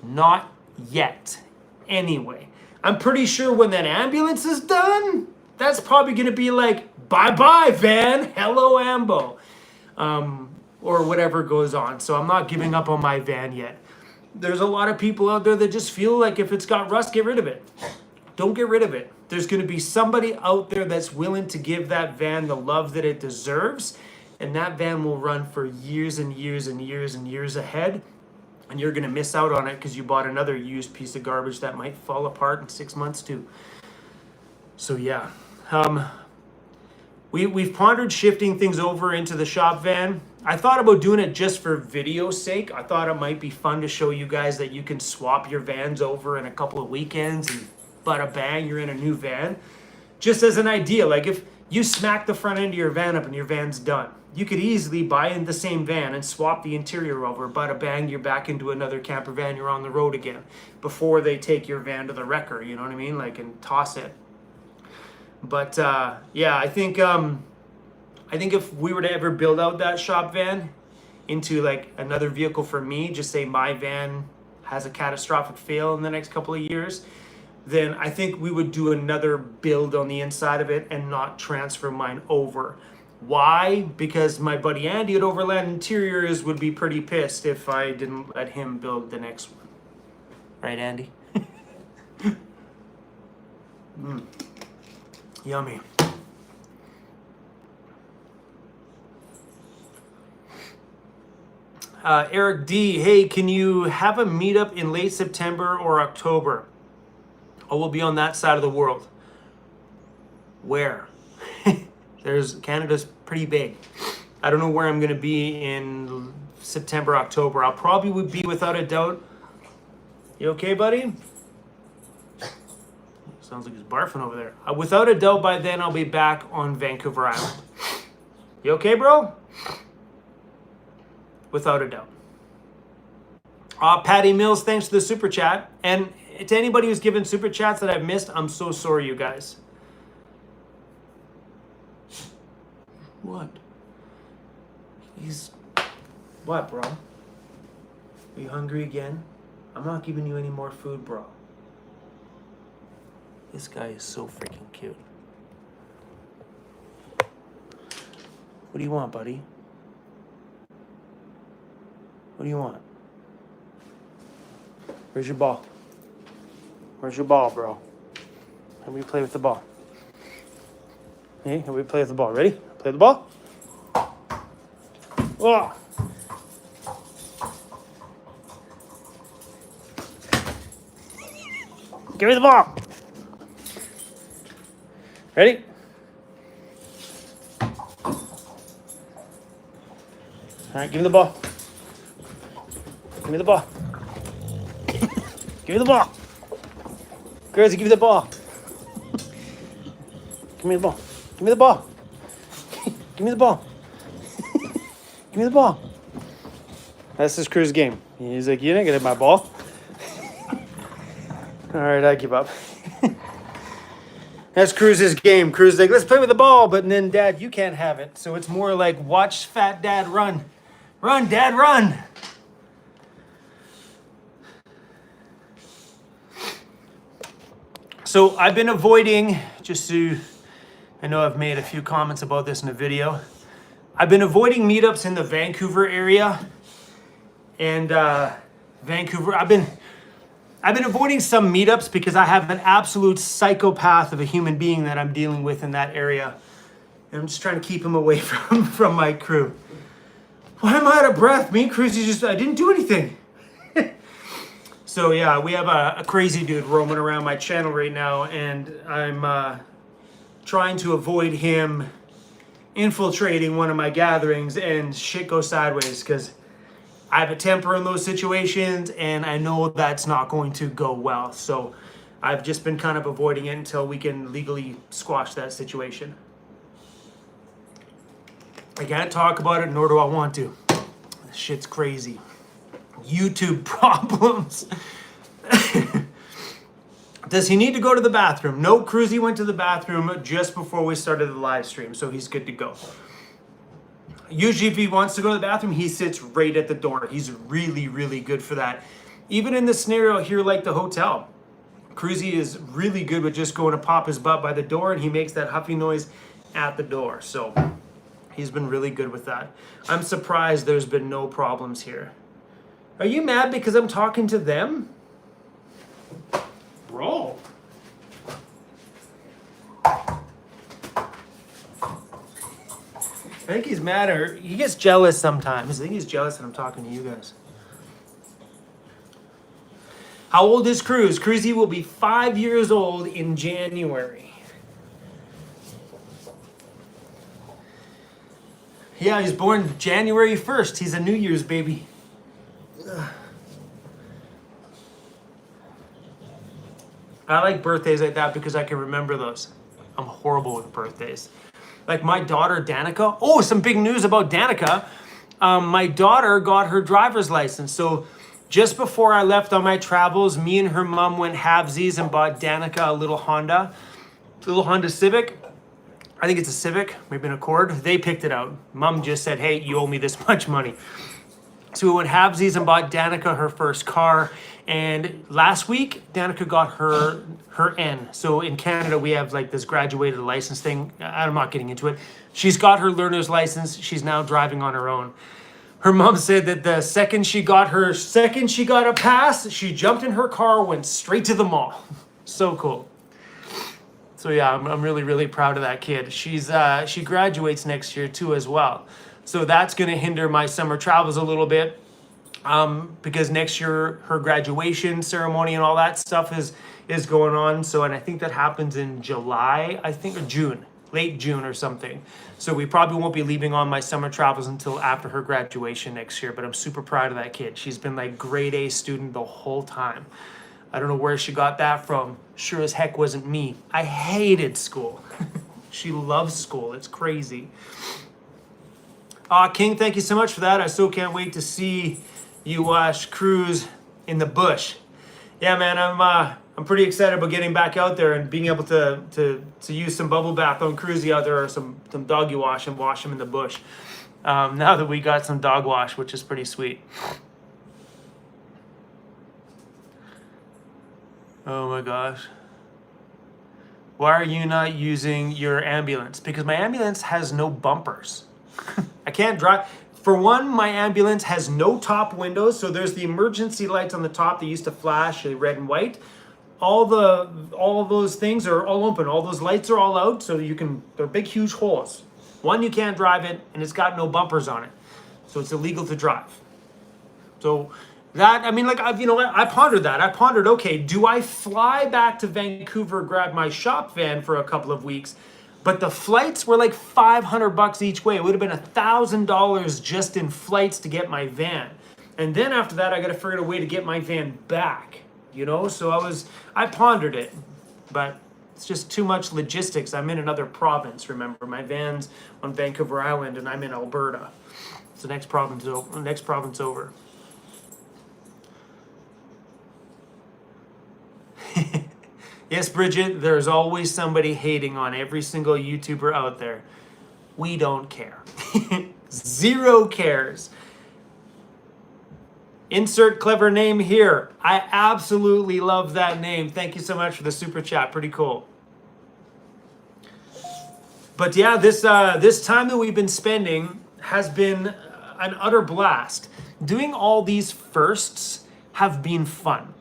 [SPEAKER 1] Not yet. Anyway, I'm pretty sure when that ambulance is done, that's probably going to be like, bye-bye, van. Hello, Ambo. Or whatever goes on. So I'm not giving up on my van yet. There's a lot of people out there that just feel like if it's got rust, get rid of it. Don't get rid of it. There's going to be somebody out there that's willing to give that van the love that it deserves. And that van will run for years and years and years and years ahead. And you're going to miss out on it because you bought another used piece of garbage that might fall apart in 6 months too. So yeah. We've pondered shifting things over into the shop van. I thought about doing it just for video's sake. I thought it might be fun to show you guys that you can swap your vans over in a couple of weekends and bada bang, you're in a new van. Just as an idea, like if you smack the front end of your van up and your van's done, you could easily buy in the same van and swap the interior over. Bada bang, you're back into another camper van, you're on the road again before they take your van to the wrecker, you know what I mean? Like, and toss it. But yeah, I think if we were to ever build out that shop van into like another vehicle for me, just say my van has a catastrophic fail in the next couple of years, then I think we would do another build on the inside of it and not transfer mine over. Why? Because my buddy Andy at Overland Interiors would be pretty pissed if I didn't let him build the next one. Right, Andy? Yummy. Eric D, hey, can you have a meetup in late September or October? Oh, we'll be on that side of the world. Where? Canada's pretty big. I don't know where I'm going to be in September, October. I'll probably would be without a doubt. You okay, buddy? Sounds like he's barfing over there. Without a doubt, by then I'll be back on Vancouver Island. You okay, bro? Without a doubt. Patty Mills, thanks for the super chat. And to anybody who's given super chats that I've missed, I'm so sorry, you guys. What? What, bro? Are you hungry again? I'm not giving you any more food, bro. This guy is so freaking cute. What do you want, buddy? What do you want? Where's your ball? Where's your ball, bro? How do we play with the ball? Hey, how do we play with the ball? Ready? Play the ball? Oh. Give me the ball. Ready? All right, give me the ball. Give me the ball. Give me the ball. Cruisy, give me the ball. Give me the ball. Give me the ball. Give me the ball. Give me the ball. That's his Cruise game. He's like, you didn't get my ball. All right, I give up. That's Cruise's game. Cruise is like, let's play with the ball, but then Dad, you can't have it. So it's more like, watch Fat Dad run. Run, Dad, run. So I've been avoiding, I know I've made a few comments about this in a video. I've been avoiding meetups in the Vancouver area. And Vancouver, I've been avoiding some meetups because I have an absolute psychopath of a human being that I'm dealing with in that area. And I'm just trying to keep him away from my crew. Why am I out of breath? Me and Cruisy I didn't do anything. So yeah, we have a crazy dude roaming around my channel right now, and I'm trying to avoid him infiltrating one of my gatherings and shit goes sideways because I have a temper in those situations and I know that's not going to go well. So I've just been kind of avoiding it until we can legally squash that situation. I can't talk about it, nor do I want to. This shit's crazy. YouTube problems. Does he need to go to the bathroom? No, Cruisy went to the bathroom just before we started the live stream, so he's good to go. Usually if he wants to go to the bathroom, he sits right at the door. He's really, really good for that. Even in the scenario here like the hotel, Cruisy is really good with just going to pop his butt by the door, and he makes that huffy noise at the door. So he's been really good with that. I'm surprised there's been no problems here. Are you mad because I'm talking to them? Bro. I think he's mad, or he gets jealous sometimes. I think he's jealous that I'm talking to you guys. How old is Cruz? Cruisy will be 5 years old in January. Yeah, he's born January 1st. He's a New Year's baby. I like birthdays like that because I can remember those. I'm horrible with birthdays. Like my daughter, Danica. Oh, some big news about Danica. My daughter got her driver's license. So just before I left on my travels, me and her mom went halvesies and bought Danica a little Honda Civic. I think it's a Civic, maybe an Accord. They picked it out. Mom just said, hey, you owe me this much money. So we went halvesies and bought Danica her first car. And last week, Danica got her N. So in Canada, we have like this graduated license thing. I'm not getting into it. She's got her learner's license. She's now driving on her own. Her mom said that the second she got a pass, she jumped in her car, went straight to the mall. So cool. So yeah, I'm really, really proud of that kid. She graduates next year too as well. So that's going to hinder my summer travels a little bit. Because next year her graduation ceremony and all that stuff is going on. So, and I think that happens in July, I think, or June, late June or something. So we probably won't be leaving on my summer travels until after her graduation next year, but I'm super proud of that kid. She's been like grade A student the whole time. I don't know where she got that from. Sure as heck wasn't me. I hated school. She loves school. It's crazy. King, thank you so much for that. I so can't wait to see you cruise in the bush. Yeah, man, I'm pretty excited about getting back out there and being able to use some bubble bath on Cruisy out there, or some doggy wash and wash him in the bush. Now that we got some dog wash, which is pretty sweet. Oh my gosh. Why are you not using your ambulance? Because my ambulance has no bumpers. I can't drive. For one, my ambulance has no top windows, so there's the emergency lights on the top that used to flash red and white. All of those things are all open. All those lights are all out, so they're big, huge holes. One, you can't drive it, and it's got no bumpers on it, so it's illegal to drive. So that, I mean, like, I pondered that. I pondered, okay, do I fly back to Vancouver, grab my shop van for a couple of weeks, But the flights were like $500 each way. It would have been $1,000 just in flights to get my van. And then after that, I got to figure out a way to get my van back, you know? So I pondered it, but it's just too much logistics. I'm in another province, remember? My van's on Vancouver Island and I'm in Alberta. It's the next province over. Yes, Bridget, there's always somebody hating on every single YouTuber out there. We don't care. Zero cares. Insert clever name here. I absolutely love that name. Thank you so much for the super chat. Pretty cool. But yeah, this time that we've been spending has been an utter blast. Doing all these firsts have been fun.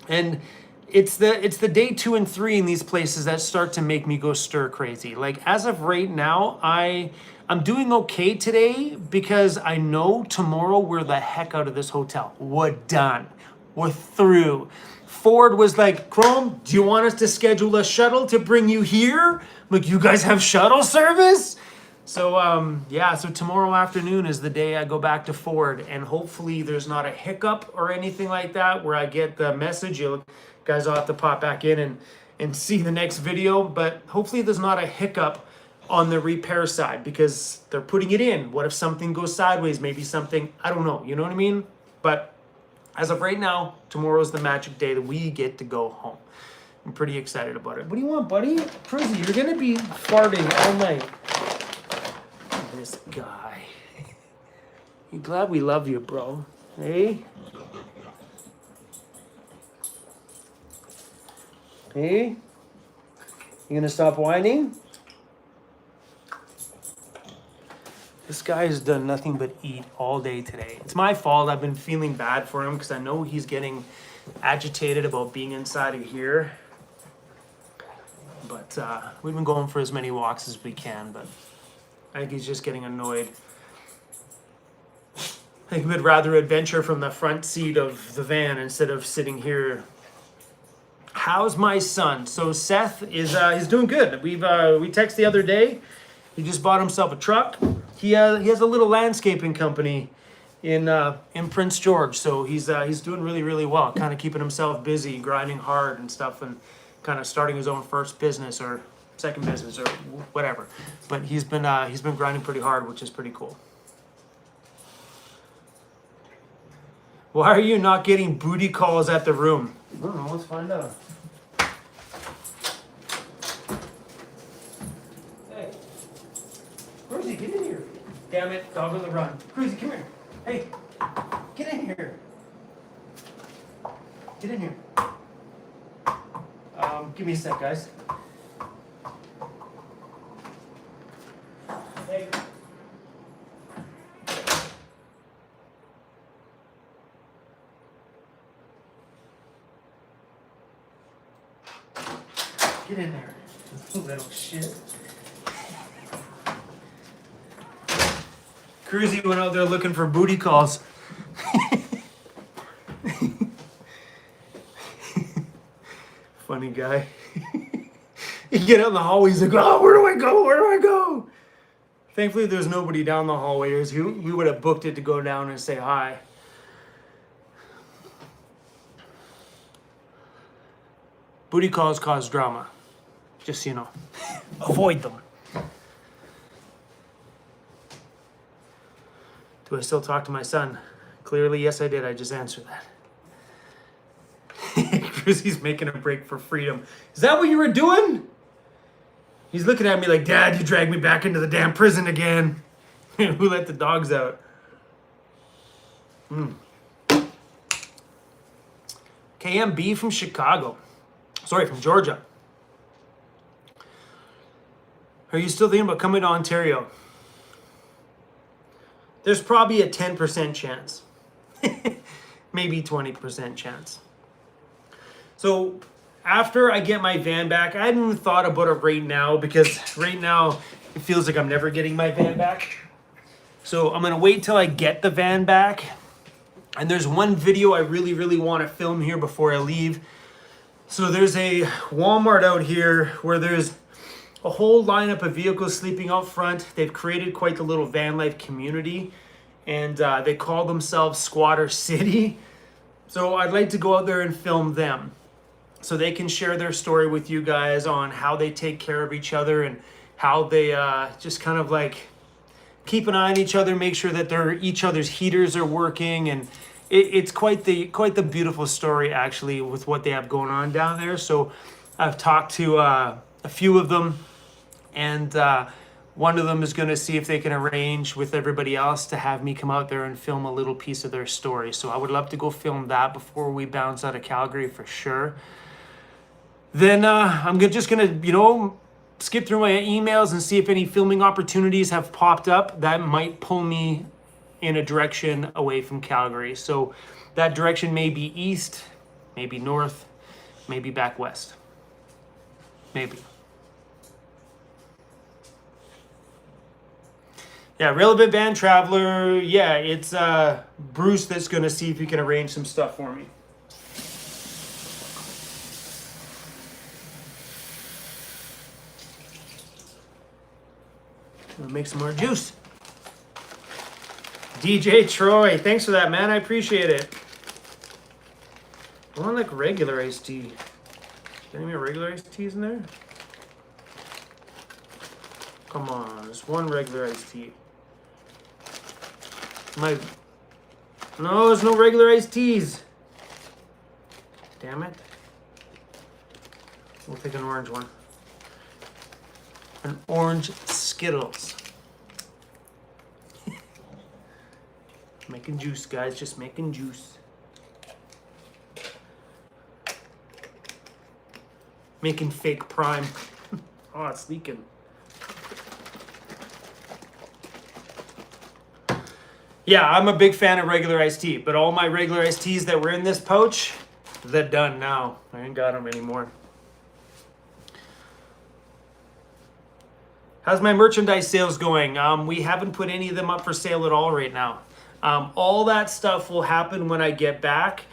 [SPEAKER 1] And it's the day 2 and 3 in these places that start to make me go stir crazy. Like as of right now, I'm doing okay today because I know tomorrow we're the heck out of this hotel. We're done. We're through. Ford was like, Chrome, do you want us to schedule a shuttle to bring you here? I'm like, you guys have shuttle service? So yeah, so tomorrow afternoon is the day I go back to Ford, and hopefully there's not a hiccup or anything like that where I get the message. You guys will have to pop back in and see the next video, but hopefully there's not a hiccup on the repair side because they're putting it in. What if something goes sideways? Maybe something, I don't know, you know what I mean? But as of right now, tomorrow's the magic day that we get to go home. I'm pretty excited about it. What do you want, buddy? Cruisy, you're gonna be farting all night. This guy. You glad we love you, bro? Hey? Hey? You gonna stop whining? This guy has done nothing but eat all day today. It's my fault. I've been feeling bad for him because I know he's getting agitated about being inside of here. But we've been going for as many walks as we can, but I think he's just getting annoyed. I think we'd rather adventure from the front seat of the van instead of sitting here. How's my son? So Seth is he's doing good. We texted the other day. He just bought himself a truck. He has a little landscaping company in Prince George. So he's doing really, really well. Kind of keeping himself busy, grinding hard and stuff, and kind of starting his own first business or second business or whatever. But he's been grinding pretty hard, which is pretty cool. Why are you not getting booty calls at the room? I don't know. Let's find out. Hey, Cruisy, get in here. Damn it, dog on the run. Cruisy, come here. Hey, get in here. Get in here. Give me a sec, guys. Hey. Get in there, little shit. Cruisy went out there looking for booty calls. Funny guy. You get out in the hallway, he's like, oh, where do I go? Where do I go? Thankfully, there's nobody down the hallway. We would have booked it to go down and say hi. Booty calls cause drama. Just so you know. Avoid them. Do I still talk to my son? Clearly, yes, I did. I just answered that. Cruisy's making a break for freedom. Is that what you were doing? He's looking at me like, Dad, you dragged me back into the damn prison again. Who let the dogs out? KMB from Chicago. Sorry, from Georgia. Are you still thinking about coming to Ontario? There's probably a 10% chance. Maybe 20% chance. So after I get my van back, I hadn't even thought about it right now because right now it feels like I'm never getting my van back. So I'm gonna wait till I get the van back. And there's one video I really, really want to film here before I leave. So there's a Walmart out here where there's a whole lineup of vehicles sleeping out front. They've created quite the little van life community, and they call themselves Squatter City. So I'd like to go out there and film them so they can share their story with you guys on how they take care of each other and how they just kind of like keep an eye on each other, make sure that each other's heaters are working, and it's quite the beautiful story actually with what they have going on down there. So I've talked to a few of them, and one of them is going to see if they can arrange with everybody else to have me come out there and film a little piece of their story. So I would love to go film that before we bounce out of Calgary for sure. Then I'm just going to, skip through my emails and see if any filming opportunities have popped up that might pull me in a direction away from Calgary. So that direction may be east, maybe north, maybe back west. Maybe. Yeah, Relevant Van Traveler. Yeah, it's Bruce that's going to see if he can arrange some stuff for me. We'll make some more juice. DJ Troy, thanks for that, man. I appreciate it. I want like regular iced tea. Any more regular iced teas in there? Come on, there's one regular iced tea. No, there's no regular iced teas. Damn it. We'll take an orange one. An orange Skittles. Making juice, guys. Just making juice. Making fake prime. Oh, it's leaking. Yeah, I'm a big fan of regular iced tea, but all my regular iced teas that were in this pouch, they're done now. I ain't got them anymore. How's my merchandise sales going? We haven't put any of them up for sale at all right now. All that stuff will happen when I get back.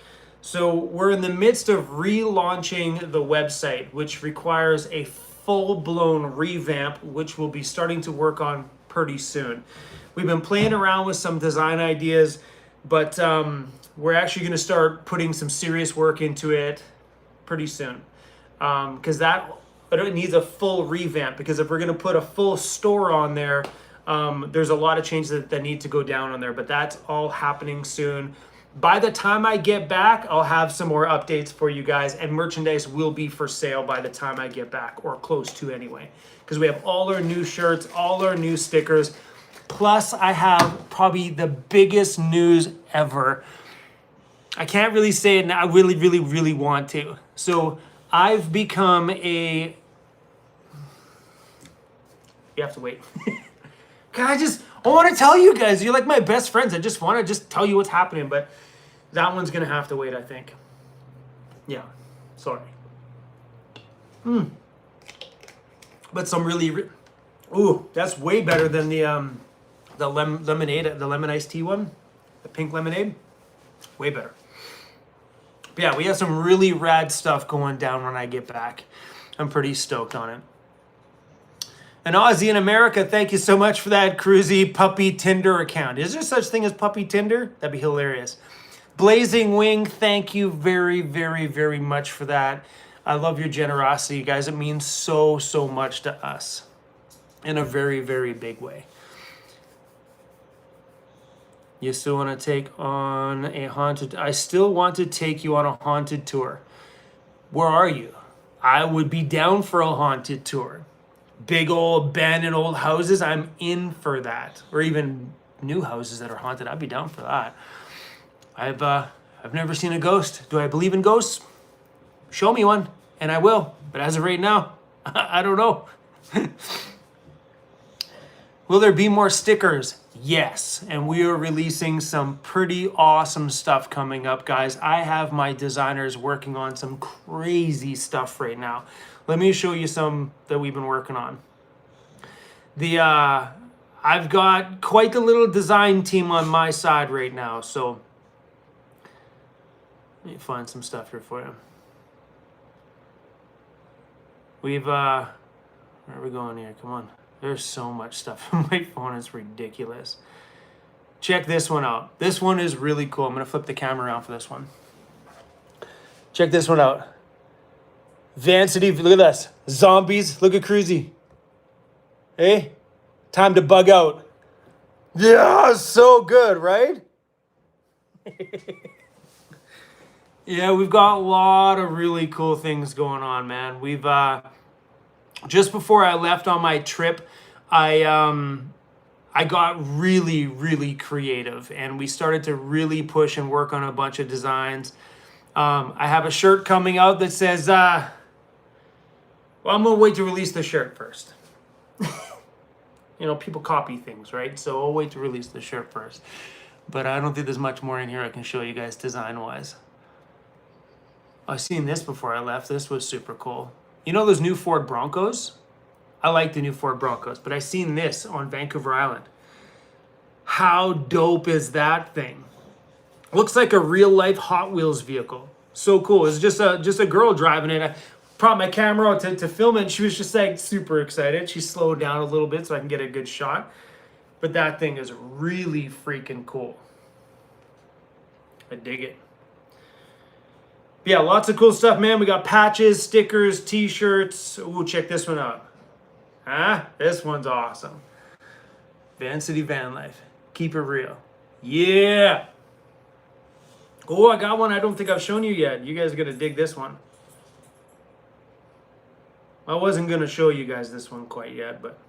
[SPEAKER 1] So we're in the midst of relaunching the website, which requires a full-blown revamp, which we'll be starting to work on pretty soon. We've been playing around with some design ideas, but we're actually going to start putting some serious work into it pretty soon. Because it needs a full revamp, because if we're going to put a full store on there, there's a lot of changes that need to go down on there, but that's all happening soon. By the time I get back, I'll have some more updates for you guys, and merchandise will be for sale by the time I get back, or close to anyway, because we have all our new shirts, all our new stickers, plus I have probably the biggest news ever. I can't really say it now. I really, really, really want to. So I've become a... You have to wait. I want to tell you guys. You're like my best friends. I just want to tell you what's happening. But that one's going to have to wait, I think. Yeah. Sorry. But some really... Ooh, that's way better than the lemonade, the lemon iced tea one. The pink lemonade. Way better. But yeah, we have some really rad stuff going down when I get back. I'm pretty stoked on it. And Aussie in America, thank you so much for that Cruisy Puppy Tinder account. Is there such thing as Puppy Tinder? That'd be hilarious. Blazing Wing, thank you very, very, very much for that. I love your generosity, guys. It means so, so much to us in a very, very big way. You still want to take on a haunted... I still want to take you on a haunted tour. Where are you? I would be down for a haunted tour. Big old abandoned old houses, I'm in for that. Or even new houses that are haunted, I'd be down for that. I've never seen a ghost. Do I believe in ghosts? Show me one, and I will. But as of right now, I don't know. Will there be more stickers? Yes, and we are releasing some pretty awesome stuff coming up, guys. I have my designers working on some crazy stuff right now. Let me show you some that we've been working on. I've got quite the little design team on my side right now, so let me find some stuff here for you. We've Where are we going here? Come on. There's so much stuff on my phone. It's ridiculous. Check this one out. This one is really cool. I'm going to flip the camera around for this one. Check this one out. Vancity, look at this. Zombies, look at Cruisy. Hey, time to bug out. Yeah, so good, right? Yeah, we've got a lot of really cool things going on, man. We've, just before I left on my trip, I got really, really creative, and we started to really push and work on a bunch of designs. I have a shirt coming out that says, well, I'm going to wait to release the shirt first. You know, people copy things, right? So I'll wait to release the shirt first. But I don't think there's much more in here I can show you guys design-wise. I've seen this before I left. This was super cool. You know those new Ford Broncos? I like the new Ford Broncos, but I seen this on Vancouver Island. How dope is that thing? Looks like a real-life Hot Wheels vehicle. So cool. It's just a girl driving it. I brought my camera out to film it, and she was just like super excited. She slowed down a little bit so I can get a good shot. But that thing is really freaking cool. I dig it. Yeah, lots of cool stuff, man. We got patches, stickers, t-shirts. Ooh, check this one out. Huh? This one's awesome. Vancity Vanlife. Keep it real. Yeah. Oh, I got one I don't think I've shown you yet. You guys are going to dig this one. I wasn't going to show you guys this one quite yet, but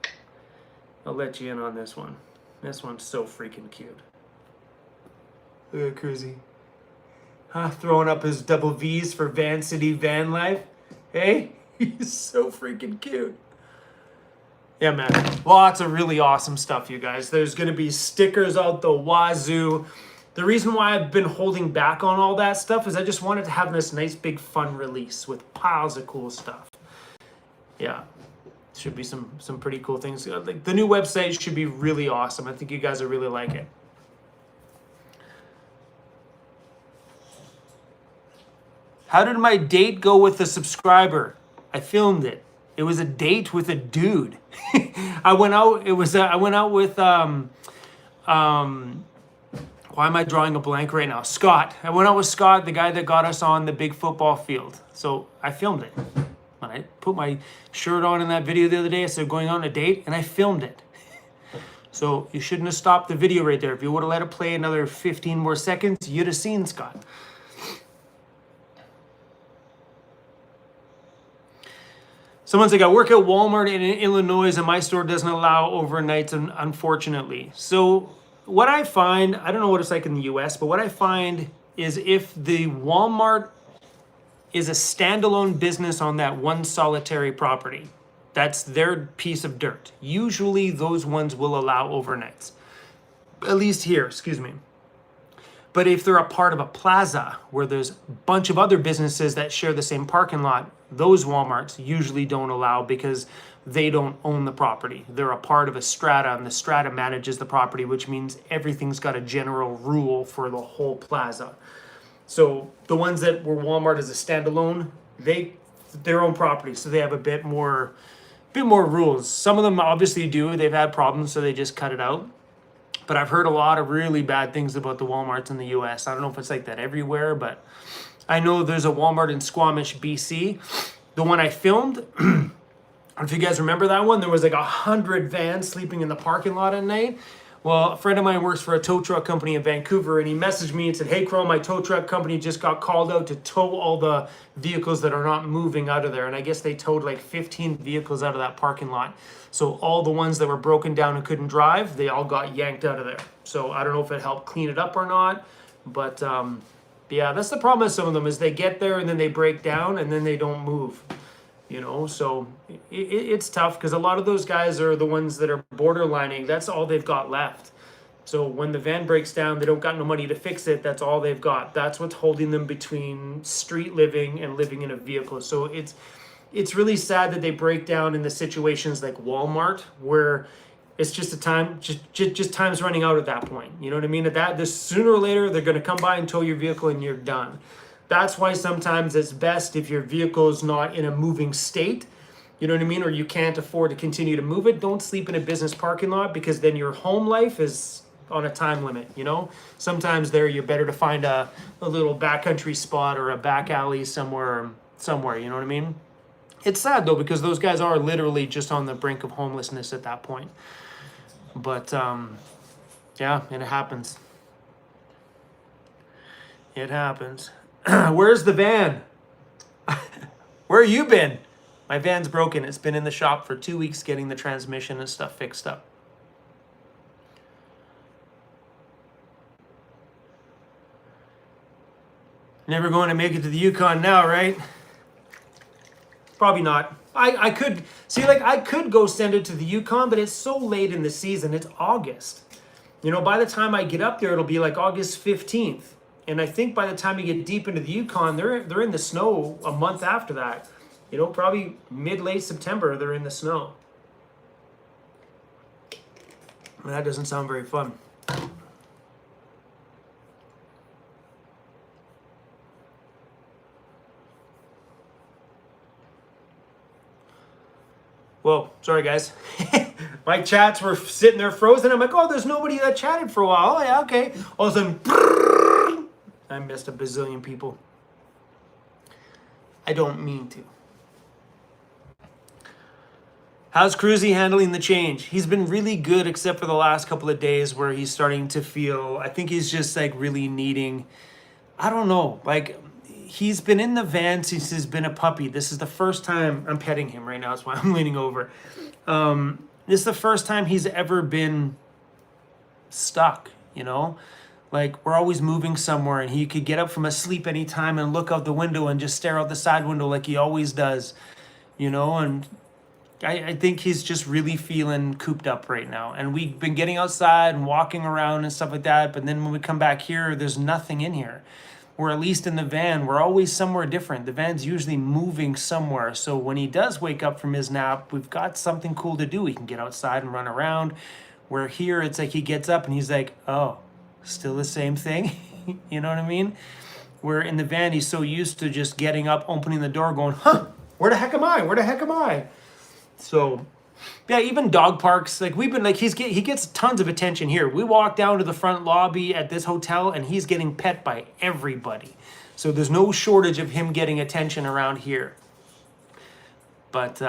[SPEAKER 1] I'll let you in on this one. This one's so freaking cute. Look at Cruisy. Huh? Throwing up his double V's for Vancity Vanlife. Hey? He's so freaking cute. Yeah, man. Lots of really awesome stuff, you guys. There's going to be stickers out the wazoo. The reason why I've been holding back on all that stuff is I just wanted to have this nice big fun release with piles of cool stuff. Yeah. Should be some pretty cool things. Like the new website should be really awesome. I think you guys will really like it. How did my date go with the subscriber? I filmed it. It was a date with a dude. I went out with why am I drawing a blank right now? Scott. I went out with Scott, the guy that got us on the big football field. So I filmed it. When I put my shirt on in that video the other day, I said going on a date, and I filmed it. So you shouldn't have stopped the video right there. If you would have let it play another 15 more seconds, you'd have seen Scott. Someone's like, I work at Walmart in Illinois, and my store doesn't allow overnights, unfortunately. So what I find, I don't know what it's like in the US, but what I find is if the Walmart is a standalone business on that one solitary property, that's their piece of dirt. Usually those ones will allow overnights. At least here, excuse me. But if they're a part of a plaza where there's a bunch of other businesses that share the same parking lot, those Walmarts usually don't allow because they don't own the property. They're a part of a strata, and the strata manages the property, which means everything's got a general rule for the whole plaza. So the ones that were Walmart as a standalone, their own property, so they have a bit more rules. Some of them obviously do. They've had problems, so they just cut it out. But I've heard a lot of really bad things about the Walmarts in the US. I don't know if it's like that everywhere, but I know there's a Walmart in Squamish, BC. The one I filmed, I don't know if you guys remember that one. There was like 100 vans sleeping in the parking lot at night. Well, a friend of mine works for a tow truck company in Vancouver, and he messaged me and said, hey, Crow, my tow truck company just got called out to tow all the vehicles that are not moving out of there. And I guess they towed like 15 vehicles out of that parking lot. So all the ones that were broken down and couldn't drive, they all got yanked out of there. So I don't know if it helped clean it up or not. But yeah, that's the problem with some of them is they get there and then they break down and then they don't move. You know, so it's tough because a lot of those guys are the ones that are borderlining. That's all they've got left. So when the van breaks down, they don't got no money to fix it. That's all they've got. That's what's holding them between street living and living in a vehicle. So it's really sad that they break down in the situations like Walmart where it's just just time's running out at that point. You know what I mean? This sooner or later, they're going to come by and tow your vehicle and you're done. That's why sometimes it's best if your vehicle is not in a moving state you know what I mean, or you can't afford to continue to move it, don't sleep in a business parking lot, because then your home life is on a time limit, you know? Sometimes there you're better to find a little backcountry spot or a back alley somewhere, you know what I mean? It's sad though, because those guys are literally just on the brink of homelessness at that point. But yeah, it happens. It happens. Where's the van? Where you been? My van's broken. It's been in the shop for 2 weeks getting the transmission and stuff fixed up. Never going to make it to the Yukon now, right? Probably not. I could, see, like, I could go send it to the Yukon, but it's so late in the season. It's August. You know, by the time I get up there, it'll be like August 15th. And I think by the time you get deep into the Yukon, they're in the snow a month after that. You know, probably mid-late September, they're in the snow. That doesn't sound very fun. Whoa, sorry guys. My chats were sitting there frozen. I'm like, oh, there's nobody that chatted for a while. Oh yeah, okay. All of a sudden, I missed a bazillion people. I don't mean to. How's Cruisy handling the change? He's been really good, except for the last couple of days where he's starting to feel, I think he's just like really needing, I don't know, like he's been in the van since he's been a puppy. This is the first time, I'm petting him right now, that's why I'm leaning over. This is the first time he's ever been stuck, you know? Like, we're always moving somewhere, and he could get up from asleep anytime and look out the window and just stare out the side window like he always does, you know? And I think he's just really feeling cooped up right now. And we've been getting outside and walking around and stuff like that, but then when we come back here, there's nothing in here. Or at least in the van, we're always somewhere different. The van's usually moving somewhere. So when he does wake up from his nap, we've got something cool to do. He can get outside and run around. Where here, it's like he gets up and he's like, oh, still the same thing? You know what I mean? Where in the van, he's so used to just getting up, opening the door, going, huh, where the heck am I? Where the heck am I? So, yeah, even dog parks, like we've been, like he gets tons of attention here. We walk down to the front lobby at this hotel and he's getting pet by everybody. So there's no shortage of him getting attention around here. But,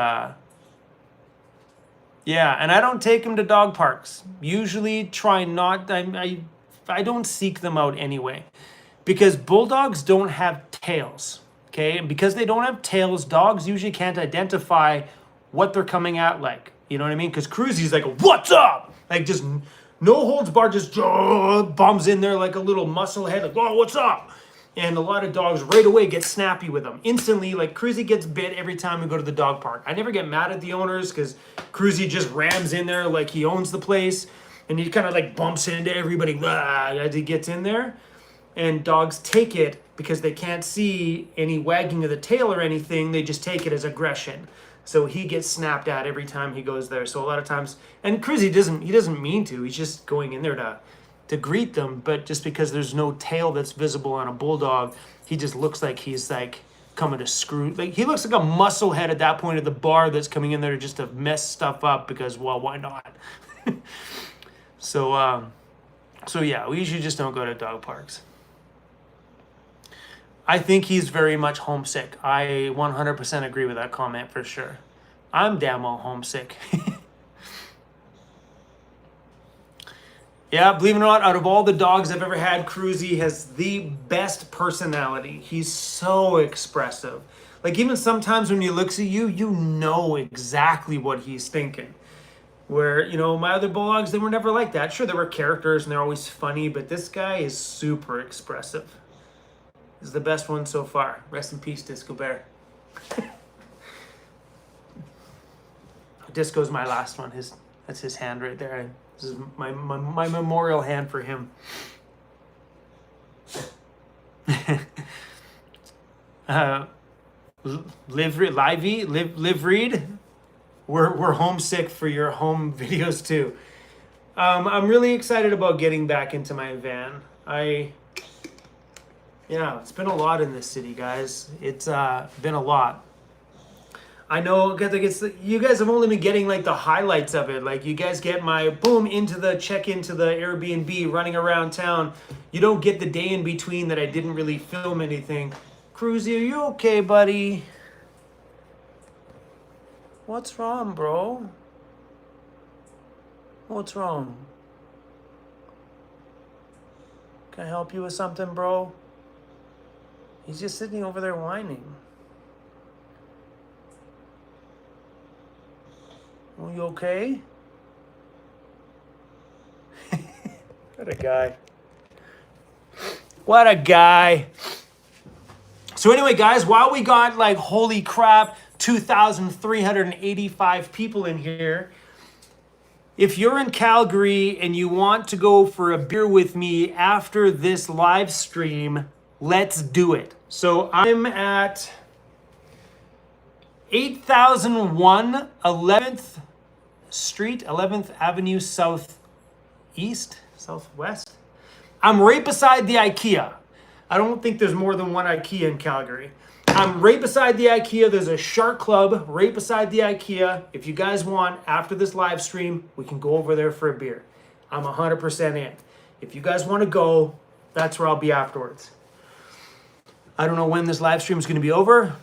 [SPEAKER 1] yeah, and I don't take him to dog parks. Usually try not, I don't seek them out anyway. Because bulldogs don't have tails, okay? And because they don't have tails, dogs usually can't identify what they're coming at like. You know what I mean? Because Cruisy's like, what's up? Like, just no holds barred, just bombs in there like a little muscle head, like, oh, what's up? And a lot of dogs right away get snappy with them. Instantly, like, Cruisy gets bit every time we go to the dog park. I never get mad at the owners because Cruisy just rams in there like he owns the place. And he kind of like bumps into everybody as he gets in there. And dogs take it because they can't see any wagging of the tail or anything. They just take it as aggression. So he gets snapped at every time he goes there. So a lot of times, and Cruisy doesn't mean to. He's just going in there to greet them. But just because there's no tail that's visible on a bulldog, he just looks like he's like coming to screw. Like he looks like a muscle head at that point at the bar that's coming in there just to mess stuff up because, well, why not? So yeah, we usually just don't go to dog parks. I think he's very much homesick. I 100% agree with that comment for sure. I'm damn well homesick. Yeah, believe it or not, out of all the dogs I've ever had, Cruisy has the best personality. He's so expressive. Like even sometimes when he looks at you, you know exactly what he's thinking. Where, you know, my other bulldogs, they were never like that. Sure, there were characters and they're always funny, but this guy is super expressive. This is the best one so far. Rest in peace, Disco Bear. Disco's my last one. That's his hand right there. This is my memorial hand for him. Live read. We're homesick for your home videos too. I'm really excited about getting back into my van. Yeah, it's been a lot in this city, guys. It's been a lot. I know, because you guys have only been getting like the highlights of it. Like you guys get my boom check into the Airbnb, running around town. You don't get the day in between that I didn't really film anything. Cruisy, are you okay, buddy? What's wrong, bro? What's wrong? Can I help you with something, bro? He's just sitting over there whining. Are you okay? What a guy. What a guy. So anyway, guys, while we got like, holy crap, 2,385 people in here, if you're in Calgary and you want to go for a beer with me after this live stream, let's do it. So I'm at 8001 11th Street, 11th Avenue Southwest. I'm right beside the IKEA. I don't think there's more than one IKEA in Calgary. I'm right beside the IKEA. There's a Shark Club right beside the IKEA. If you guys want, after this live stream, we can go over there for a beer. I'm 100% in. If you guys want to go, that's where I'll be afterwards. I don't know when this live stream is going to be over.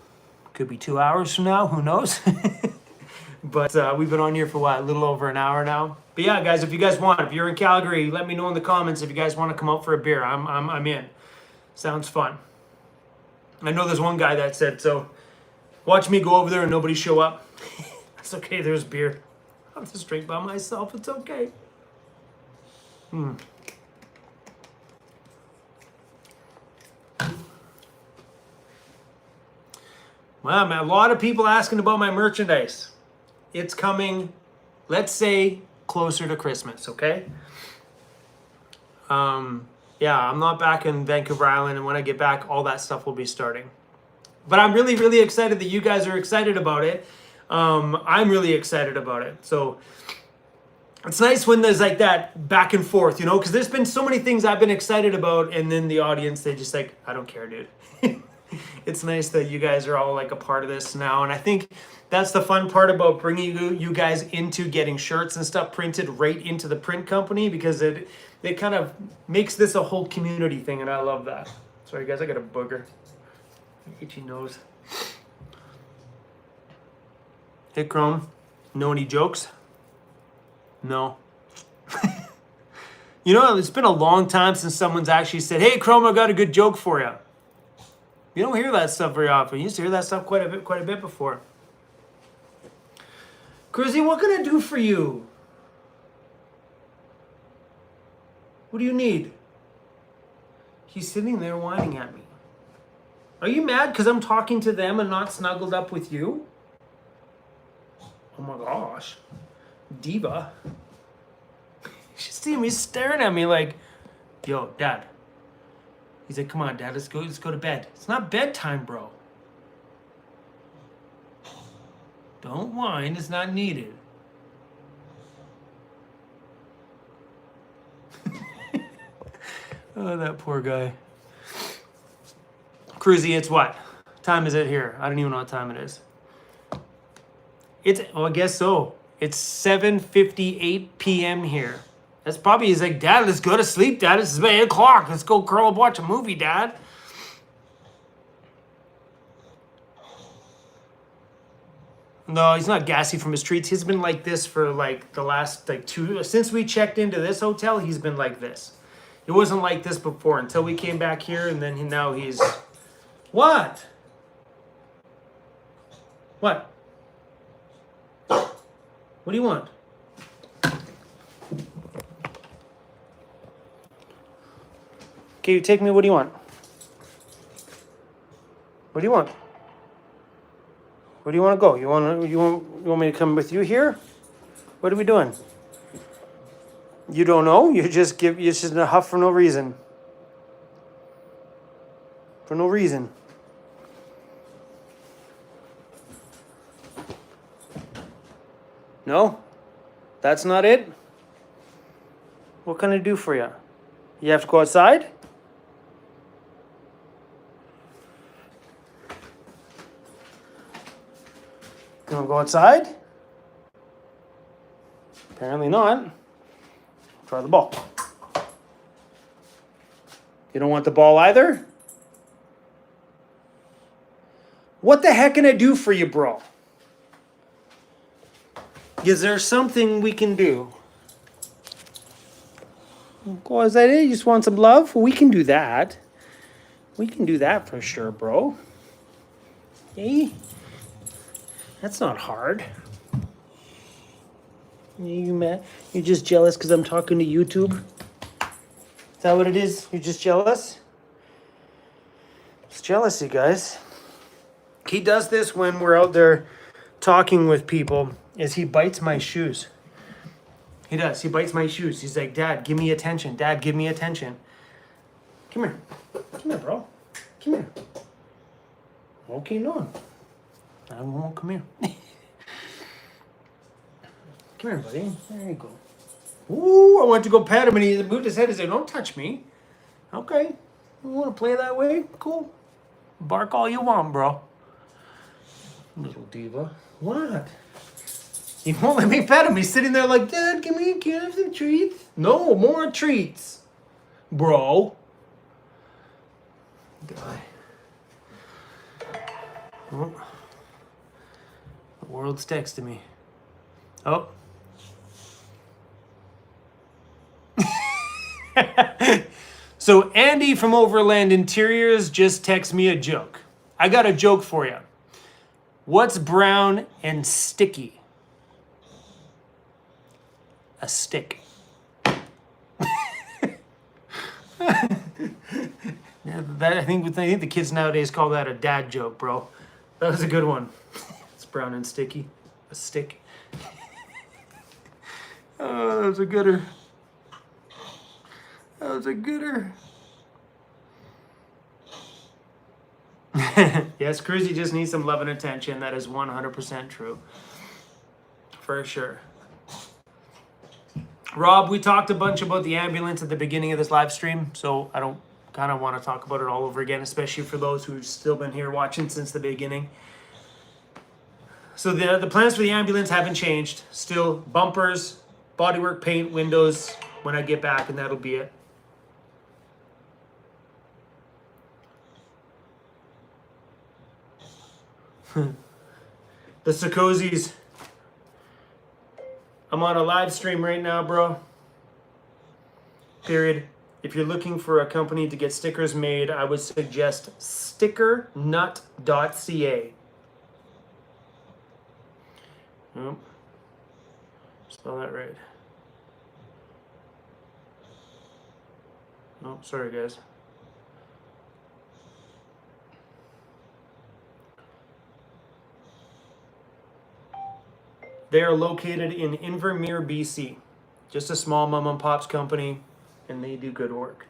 [SPEAKER 1] Could be 2 hours from now. Who knows? But we've been on here for what, a little over an hour now. But yeah, guys, if you guys want, if you're in Calgary, let me know in the comments if you guys want to come out for a beer. I'm in. Sounds fun. I know there's one guy that said, so watch me go over there and nobody show up. That's okay, there's beer. I'll just drink by myself, it's okay. Wow, man, a lot of people asking about my merchandise. It's coming, let's say, closer to Christmas, okay? Yeah, I'm not back in Vancouver Island, and when I get back, all that stuff will be starting. But I'm really, really excited that you guys are excited about it. I'm really excited about it. So it's nice when there's like that back and forth, you know, because there's been so many things I've been excited about, and then the audience, they just like, I don't care, dude. It's nice that you guys are all like a part of this now, and I think that's the fun part about bringing you guys into getting shirts and stuff printed right into the print company, because it kind of makes this a whole community thing, and I love that. Sorry guys, I got a booger. Itchy nose. Hey Chrome, know any jokes? No. You know, it's been a long time since someone's actually said, hey Chrome, I got a good joke for you. You don't hear that stuff very often. You used to hear that stuff quite a bit before. Cruisy, what can I do for you? What do you need? He's sitting there whining at me. Are you mad because I'm talking to them and not snuggled up with you? Oh my gosh. Diva. You should see him. He's staring at me like, yo, Dad. He's like, come on, Dad, let's go to bed. It's not bedtime, bro. Don't whine, it's not needed. Oh, that poor guy. Cruisy, it's what? Time is it here? I don't even know what time it is. Oh, I guess so. It's 7:58 p.m. here. That's probably, he's like, Dad, let's go to sleep, Dad. It's 8 o'clock. Let's go curl up, watch a movie, Dad. No, he's not gassy from his treats. He's been like this for like the last since we checked into this hotel, he's been like this. He wasn't like this before until we came back here, and then now he's... What? What? What do you want? Okay, you take me. What do you want? What do you want? Where do you want to go? You want me to come with you here? What are we doing? You don't know? You're just in a huff for no reason. For no reason. No? That's not it? What can I do for you? You have to go outside? want to go outside? Apparently not. Try the ball. You don't want the ball either? What the heck can I do for you, bro? Is there something we can do? Oh, is that it? You just want some love? We can do that. We can do that for sure, bro. Hey? That's not hard. You mad? You're just jealous because I'm talking to YouTube? Is that what it is? You're just jealous? It's jealousy, guys. He does this when we're out there talking with people, is he bites my shoes. He does. He bites my shoes. He's like, Dad, give me attention. Dad, give me attention. Come here. Come here, bro. Come here. Okay, no. I won't come here. Come here, buddy. There you go. Ooh, I went to go pet him and he moved his head and said, don't touch me. Okay. You want to play that way? Cool. Bark all you want, bro. Little diva. What? He won't let me pet him. He's sitting there like, Dad, can I have some treats? No, more treats. Bro. Guy. Oh. The world's texting me. Oh. So Andy from Overland Interiors just texted me a joke. I got a joke for you. What's brown and sticky? A stick. I think the kids nowadays call that a dad joke, bro. That was a good one. It's brown and sticky. A stick. Oh, that was a gooder. That was a gooder. Yes, Cruisy just needs some love and attention. That is 100% true. For sure. Rob, we talked a bunch about the ambulance at the beginning of this live stream, so I don't kind of want to talk about it all over again, especially for those who've still been here watching since the beginning. So the plans for the ambulance haven't changed. Still bumpers, bodywork, paint, windows when I get back, and that'll be it. The Sikosies. I'm on a live stream right now, bro. Period. If you're looking for a company to get stickers made, I would suggest stickernut.ca. Oh, spell that right. Oh, sorry, guys. They are located in Invermere, BC. Just a small mom and pop's company, and they do good work.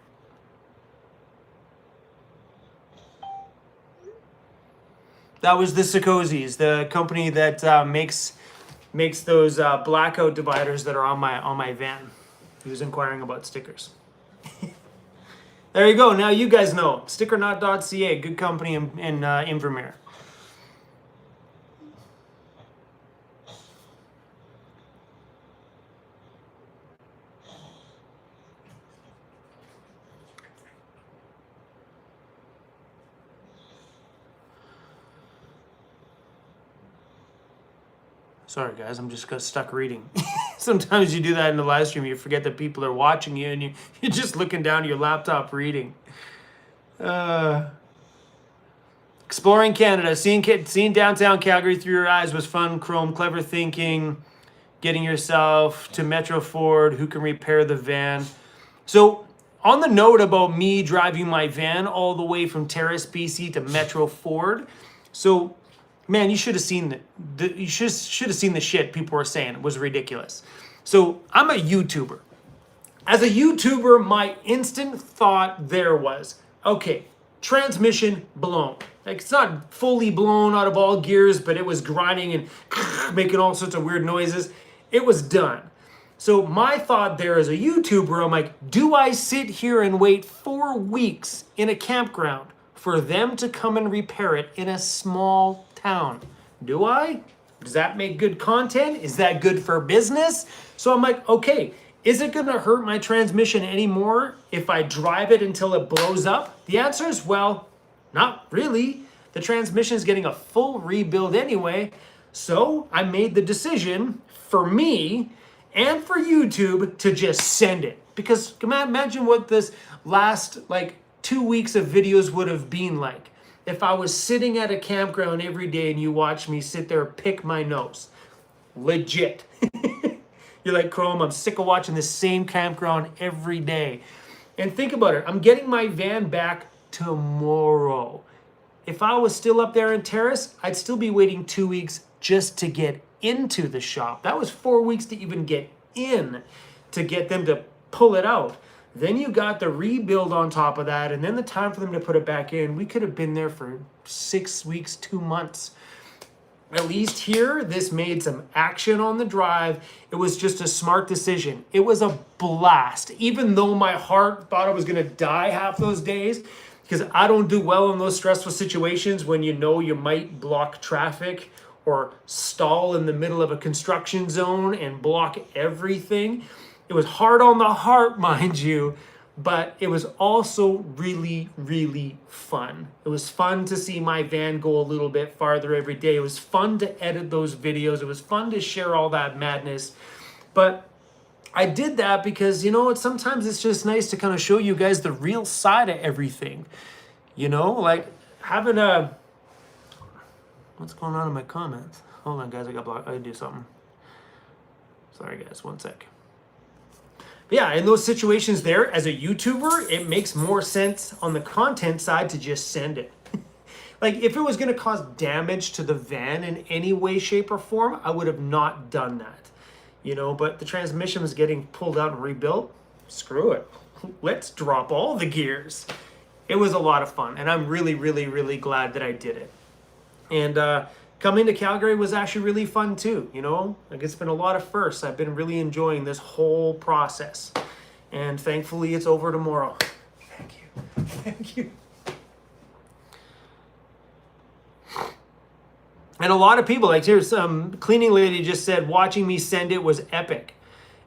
[SPEAKER 1] That was the Sikosies, the company that makes those blackout dividers that are on my van. He was inquiring about stickers. There you go. Now you guys know. Stickernut.ca, good company in Invermere. Sorry, guys, I'm just stuck reading. Sometimes you do that in the live stream. You forget that people are watching you, and you're just looking down at your laptop reading. Exploring Canada. Seeing downtown Calgary through your eyes was fun. Chrome, clever thinking. Getting yourself to Metro Ford. Who can repair the van? So, on the note about me driving my van all the way from Terrace, BC to Metro Ford. So, man, you should have seen you should have seen the shit people were saying. It was ridiculous. So I'm a YouTuber. As a YouTuber, my instant thought there was, okay, transmission blown. Like, it's not fully blown out of all gears, but it was grinding and making all sorts of weird noises. It was done. So my thought there as a YouTuber, I'm like, do I sit here and wait 4 weeks in a campground for them to come and repair it in a small town? Do I? Does that make good content? Is that good for business? So I'm like, okay, is it gonna hurt my transmission anymore if I drive it until it blows up? The answer is, well, not really. The transmission is getting a full rebuild anyway. So I made the decision for me and for YouTube to just send it. Because imagine what this last like 2 weeks of videos would have been like if I was sitting at a campground every day and you watch me sit there pick my nose. Legit. You're like, Chrome, I'm sick of watching the same campground every day. And think about it. I'm getting my van back tomorrow. If I was still up there in Terrace, I'd still be waiting 2 weeks just to get into the shop. That was 4 weeks to even get in, to get them to pull it out. Then you got the rebuild on top of that, and then the time for them to put it back in. We could have been there for 6 weeks, 2 months. At least here, this made some action on the drive. It was just a smart decision. It was a blast. Even though my heart thought I was gonna die half those days, because I don't do well in those stressful situations when you know you might block traffic or stall in the middle of a construction zone and block everything. It was hard on the heart, mind you, but it was also really, really fun. It was fun to see my van go a little bit farther every day. It was fun to edit those videos. It was fun to share all that madness. But I did that because, you know, sometimes it's just nice to kind of show you guys the real side of everything. You know, like having a... What's going on in my comments? Hold on, guys. I got blocked. I gotta do something. Sorry, guys. 1 sec. But yeah, in those situations there, as a YouTuber, it makes more sense on the content side to just send it. Like, if it was going to cause damage to the van in any way, shape, or form, I would have not done that. You know, but the transmission was getting pulled out and rebuilt. Screw it. Let's drop all the gears. It was a lot of fun, and I'm really, really, really glad that I did it. And coming to Calgary was actually really fun too, you know? Like, it's been a lot of firsts. I've been really enjoying this whole process. And thankfully it's over tomorrow. Thank you. Thank you. And a lot of people, like here's some cleaning lady just said, watching me send it was epic.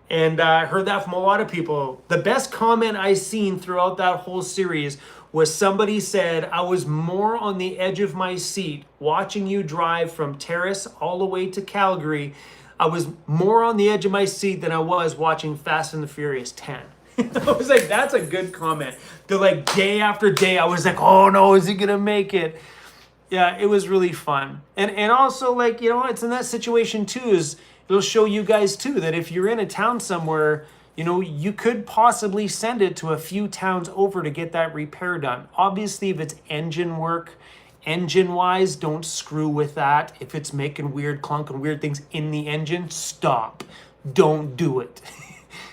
[SPEAKER 1] And I heard that from a lot of people. The best comment I seen throughout that whole series was somebody said, I was more on the edge of my seat watching you drive from Terrace all the way to Calgary. I was more on the edge of my seat than I was watching Fast and the Furious 10. I was like, that's a good comment. They're like, day after day, I was like, oh no, is he gonna make it? Yeah, it was really fun. And also, like, you know, it's in that situation too, is it'll show you guys too that if you're in a town somewhere, you know, you could possibly send it to a few towns over to get that repair done. Obviously, if it's engine work, engine-wise, don't screw with that. If it's making weird clunk and weird things in the engine, stop. Don't do it.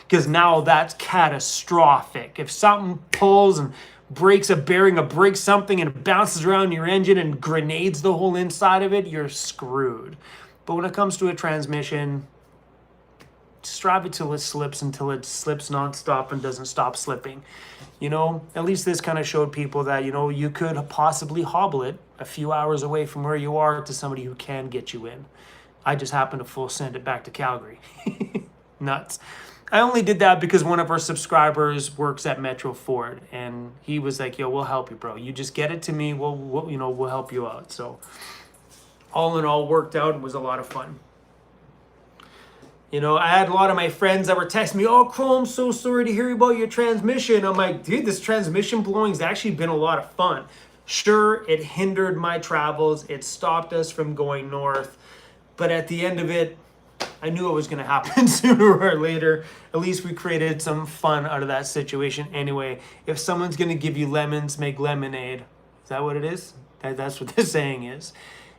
[SPEAKER 1] Because now that's catastrophic. If something pulls and breaks a bearing or breaks something and it bounces around your engine and grenades the whole inside of it, you're screwed. But when it comes to a transmission, just drive it till it slips until it slips nonstop and doesn't stop slipping. You know, at least this kind of showed people that, you know, you could possibly hobble it a few hours away from where you are to somebody who can get you in. I just happened to full send it back to Calgary. Nuts. I only did that because one of our subscribers works at Metro Ford, and he was like, yo, we'll help you, bro. You just get it to me. We'll help you out. So all in all, worked out and was a lot of fun. You know, I had a lot of my friends that were texting me, oh, Chrome, so sorry to hear about your transmission. I'm like, dude, this transmission blowing's actually been a lot of fun. Sure, it hindered my travels. It stopped us from going north. But at the end of it, I knew it was going to happen sooner or later. At least we created some fun out of that situation anyway. If someone's going to give you lemons, make lemonade. Is that what it is? That's what this saying is.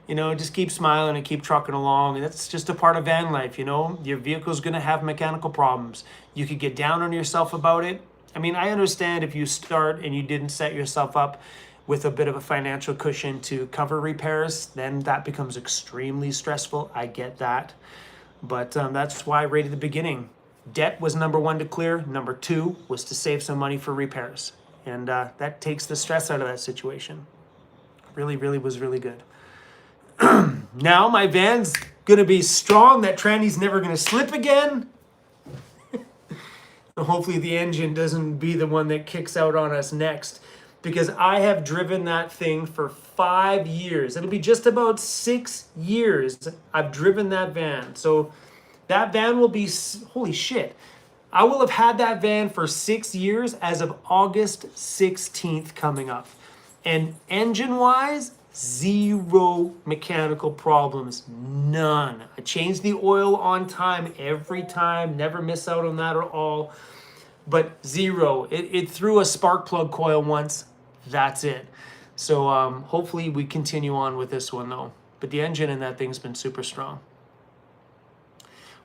[SPEAKER 1] You know, just keep smiling and keep trucking along. And that's just a part of van life, you know. Your vehicle's going to have mechanical problems. You could get down on yourself about it. I mean, I understand if you start and you didn't set yourself up with a bit of a financial cushion to cover repairs, then that becomes extremely stressful. I get that. But that's why right at the beginning, debt was number one to clear. Number two was to save some money for repairs. And that takes the stress out of that situation. Really, really was really good. Now my van's gonna be strong. That tranny's never gonna slip again. Hopefully the engine doesn't be the one that kicks out on us next, because I have driven that thing for 5 years. It'll be just about 6 years I've driven that van. So that van will be, holy shit, I will have had that van for 6 years as of August 16th coming up. And engine-wise, zero mechanical problems, none. I change the oil on time every time, never miss out on that at all. But zero. It threw a spark plug coil once, that's it. So hopefully we continue on with this one though. But the engine in that thing's been super strong.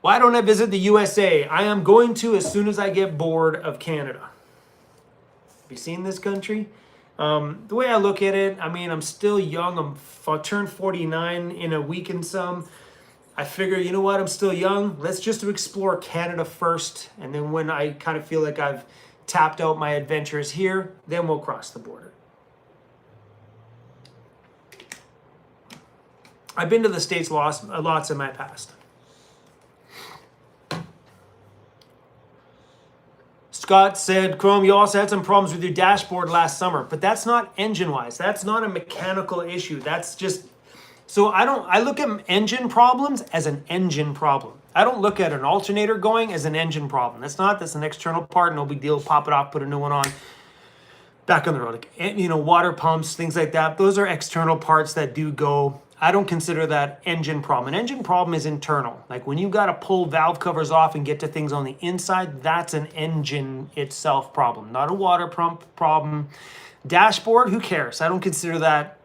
[SPEAKER 1] Why don't I visit the USA? I am going to as soon as I get bored of Canada. Have you seen this country? The way I look at it, I mean, I'm still young. I'll turn 49 in a week and some. I figure, you know what, I'm still young. Let's just explore Canada first. And then when I kind of feel like I've tapped out my adventures here, then we'll cross the border. I've been to the States lots in my past. Scott said, Chrome, you also had some problems with your dashboard last summer, but that's not engine-wise. That's not a mechanical issue. That's just, so I look at engine problems as an engine problem. I don't look at an alternator going as an engine problem. That's an external part, no big deal. Pop it off, put a new one on, back on the road. Like, you know, water pumps, things like that. Those are external parts that do go. I don't consider that engine problem. An engine problem is internal. Like when you got to pull valve covers off and get to things on the inside, that's an engine itself problem, not a water pump problem. Dashboard, who cares? I don't consider that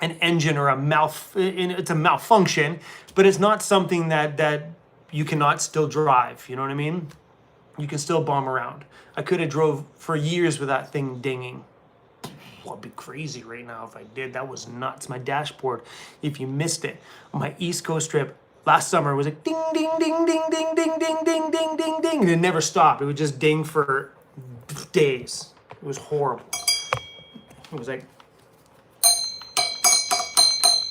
[SPEAKER 1] an engine or it's a malfunction, but it's not something that you cannot still drive. You know what I mean? You can still bomb around. I could have drove for years with that thing dinging. Well, I'd be crazy right now if I did. That was nuts. My dashboard, if you missed it, on my East Coast trip last summer, it was like ding, ding, ding, ding, ding, ding, ding, ding, ding, ding, ding. And it never stopped. It would just ding for days. It was horrible. It was like,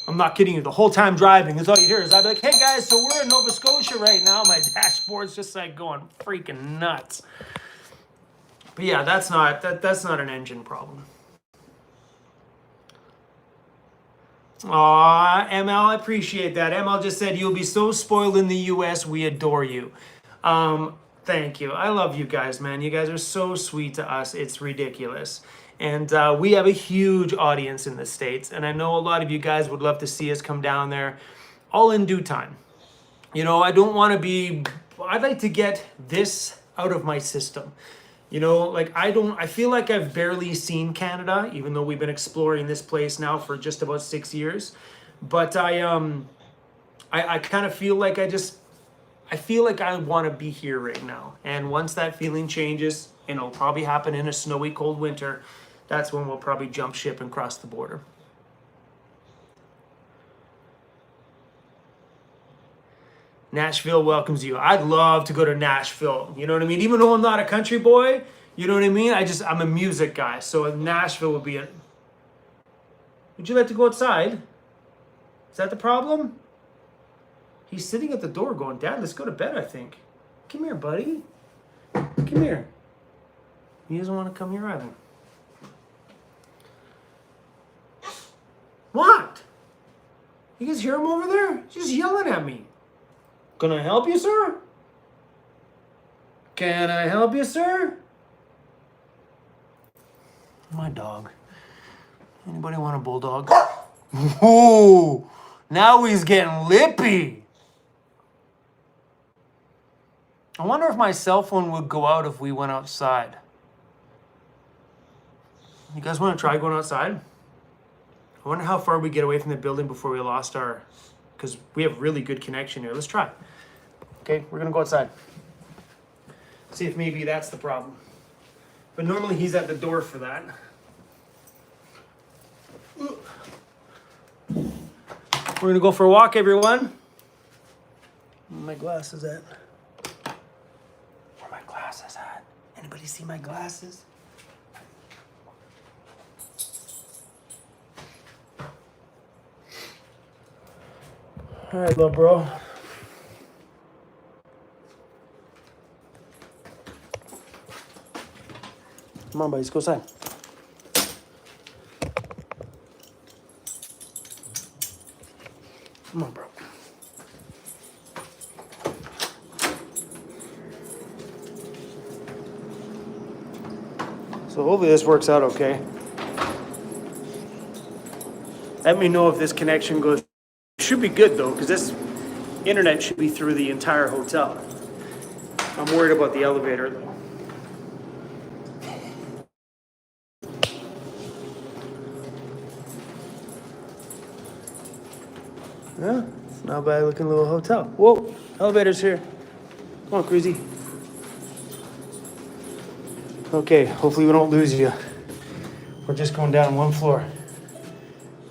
[SPEAKER 1] I'm not kidding you. The whole time driving, that's all you hear is I'd be like, hey guys, so we're in Nova Scotia right now. My dashboard's just like going freaking nuts. But yeah, that's not an engine problem. Aw, ML, I appreciate that. ML just said, you'll be so spoiled in the US. We adore you. Thank you. I love you guys, man. You guys are so sweet to us. It's ridiculous. And we have a huge audience in the States. And I know a lot of you guys would love to see us come down there all in due time. You know, I'd like to get this out of my system. You know, like I feel like I've barely seen Canada, even though we've been exploring this place now for just about 6 years. But I kind of feel like I feel like I want to be here right now. And once that feeling changes, and it'll probably happen in a snowy, cold winter, that's when we'll probably jump ship and cross the border. Nashville welcomes you. I'd love to go to Nashville. You know what I mean? Even though I'm not a country boy, you know what I mean? I'm a music guy. So Nashville would be Would you like to go outside? Is that the problem? He's sitting at the door going, Dad, let's go to bed, I think. Come here, buddy. Come here. He doesn't want to come here either. What? You guys hear him over there? He's just yelling at me. Can I help you, sir? Can I help you, sir? My dog. Anybody want a bulldog? Whoa! Now he's getting lippy. I wonder if my cell phone would go out if we went outside. You guys want to try going outside? I wonder how far we get away from the building before we lost our... Because we have really good connection here. Let's try. Okay, we're going to go outside. See if maybe that's the problem. But normally he's at the door for that. We're going to go for a walk, everyone. Where are my glasses at? Where are my glasses at? Anybody see my glasses? All right, little bro. Come on, buddies, go inside. Come on, bro. So hopefully this works out okay. Let me know if this connection goes. Should be good though, because this internet should be through the entire hotel. I'm worried about the elevator though. Yeah, it's not a bad looking little hotel. Whoa, elevator's here. Come on, Cruisy. Okay, hopefully we don't lose you. We're just going down one floor.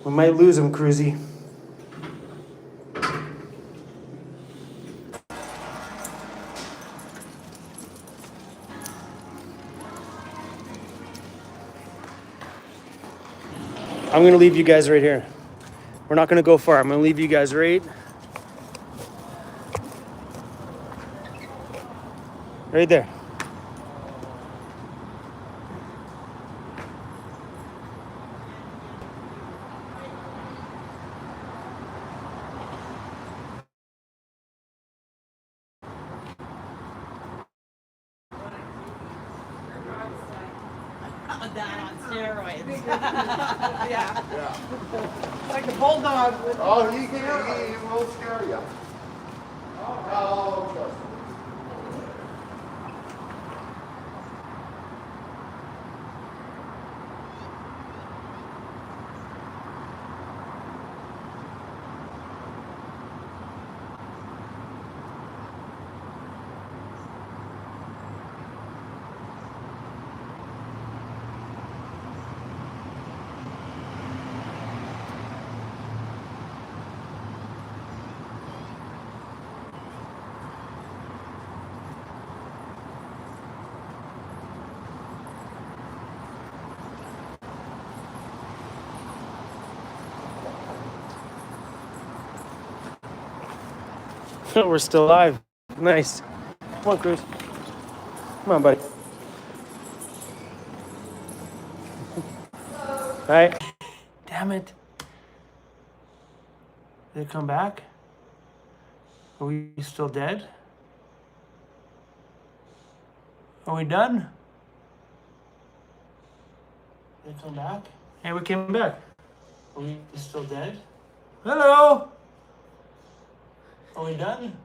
[SPEAKER 1] We might lose him, Cruisy. I'm gonna leave you guys right here. We're not gonna go far. I'm gonna leave you guys right there.
[SPEAKER 2] That on steroids. Yeah. Like the bulldog.
[SPEAKER 3] Oh, he will scare you. Oh, trust me.
[SPEAKER 1] We're still alive. Nice. Come on, Cruz. Come on, buddy. All right. Damn it. Did it come back? Are we still dead? Are we done? Did it come back? Hey, we came back. Are we still dead? Hello? Are we done?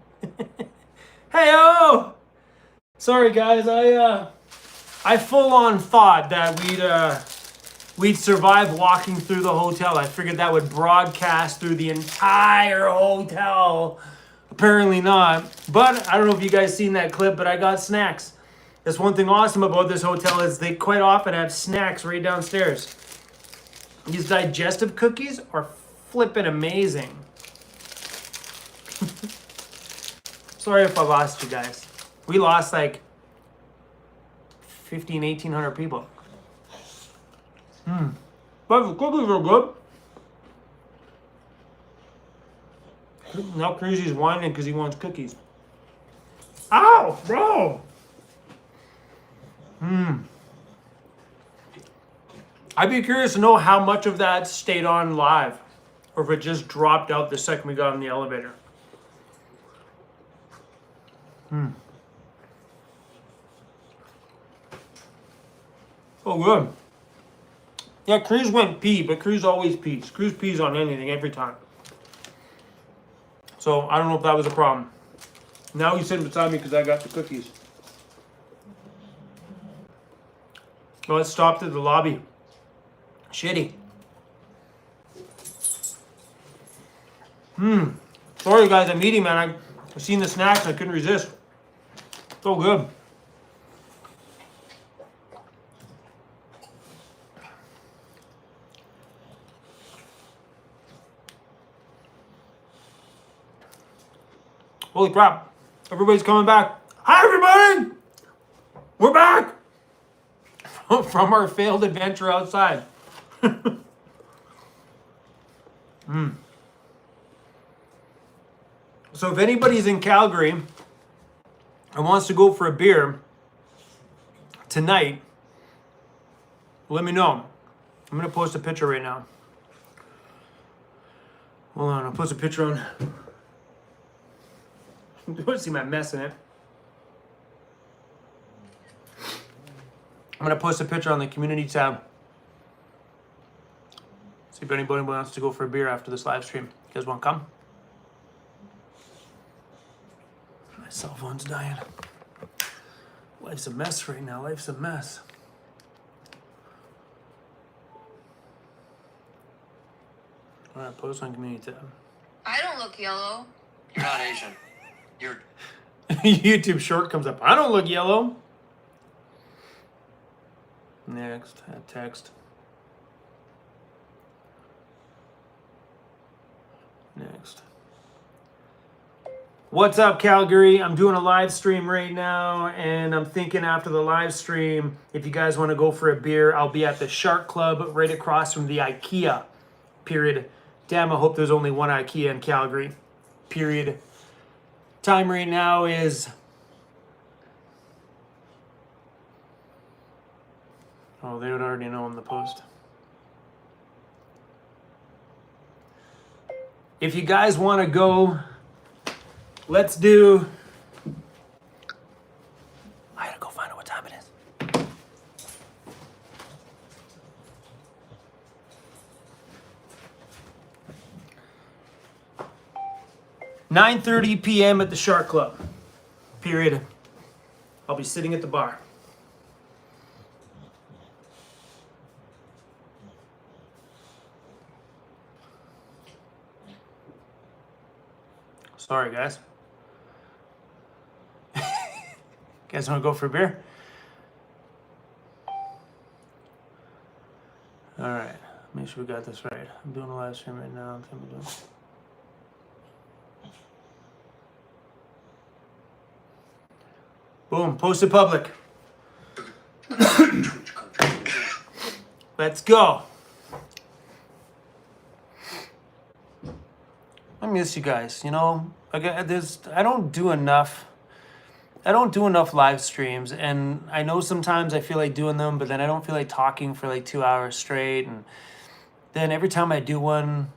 [SPEAKER 1] Hey-o! Sorry guys, I full on thought that we'd survive walking through the hotel. I figured that would broadcast through the entire hotel. Apparently not. But I don't know if you guys seen that clip, but I got snacks. That's one thing awesome about this hotel is they quite often have snacks right downstairs. These digestive cookies are flippin' amazing. Sorry if I lost you guys. We lost like 1,800 people. But the cookies are good. Now Cruisy's whining because he wants cookies. Ow, bro! I'd be curious to know how much of that stayed on live, or if it just dropped out the second we got in the elevator. Oh, good. Yeah, Cruz went pee, but Cruz always pees. Cruz pees on anything every time. So I don't know if that was a problem. Now he's sitting beside me because I got the cookies. Oh, it stopped at the lobby. Shitty. Sorry guys, I'm eating, man. I seen the snacks, I couldn't resist. So good. Holy crap. Everybody's coming back. Hi everybody! We're back! From our failed adventure outside. So if anybody's in Calgary and wants to go for a beer tonight, let me know. I'm gonna post a picture right now. Hold on, I'll post a picture on. You want to see my mess in it? I'm gonna post a picture on the community tab. See if anybody wants to go for a beer after this live stream. You guys want to come? My cell phone's dying. Life's a mess right now. Life's a mess. All right, post on community tab.
[SPEAKER 4] I don't look yellow.
[SPEAKER 5] You're not Asian. You're...
[SPEAKER 1] YouTube short comes up. I don't look yellow. Next, add text. Next. What's up, Calgary? I'm doing a live stream right now, and I'm thinking after the live stream, if you guys want to go for a beer, I'll be at the Shark Club right across from the IKEA. Period. Damn, I hope there's only one IKEA in Calgary. Period. Time right now is... Oh, they would already know in the post. If you guys want to go, let's do... I gotta go find out what time it is. 9:30 p.m. at the Shark Club. Period. I'll be sitting at the bar. Sorry, guys. You guys want to go for a beer? All right. Make sure we got this right. I'm doing a live stream right now. Boom. Posted public. Let's go. I miss you guys. You know, I don't do enough live streams, and I know sometimes I feel like doing them, but then I don't feel like talking for like 2 hours straight. And then every time I do one,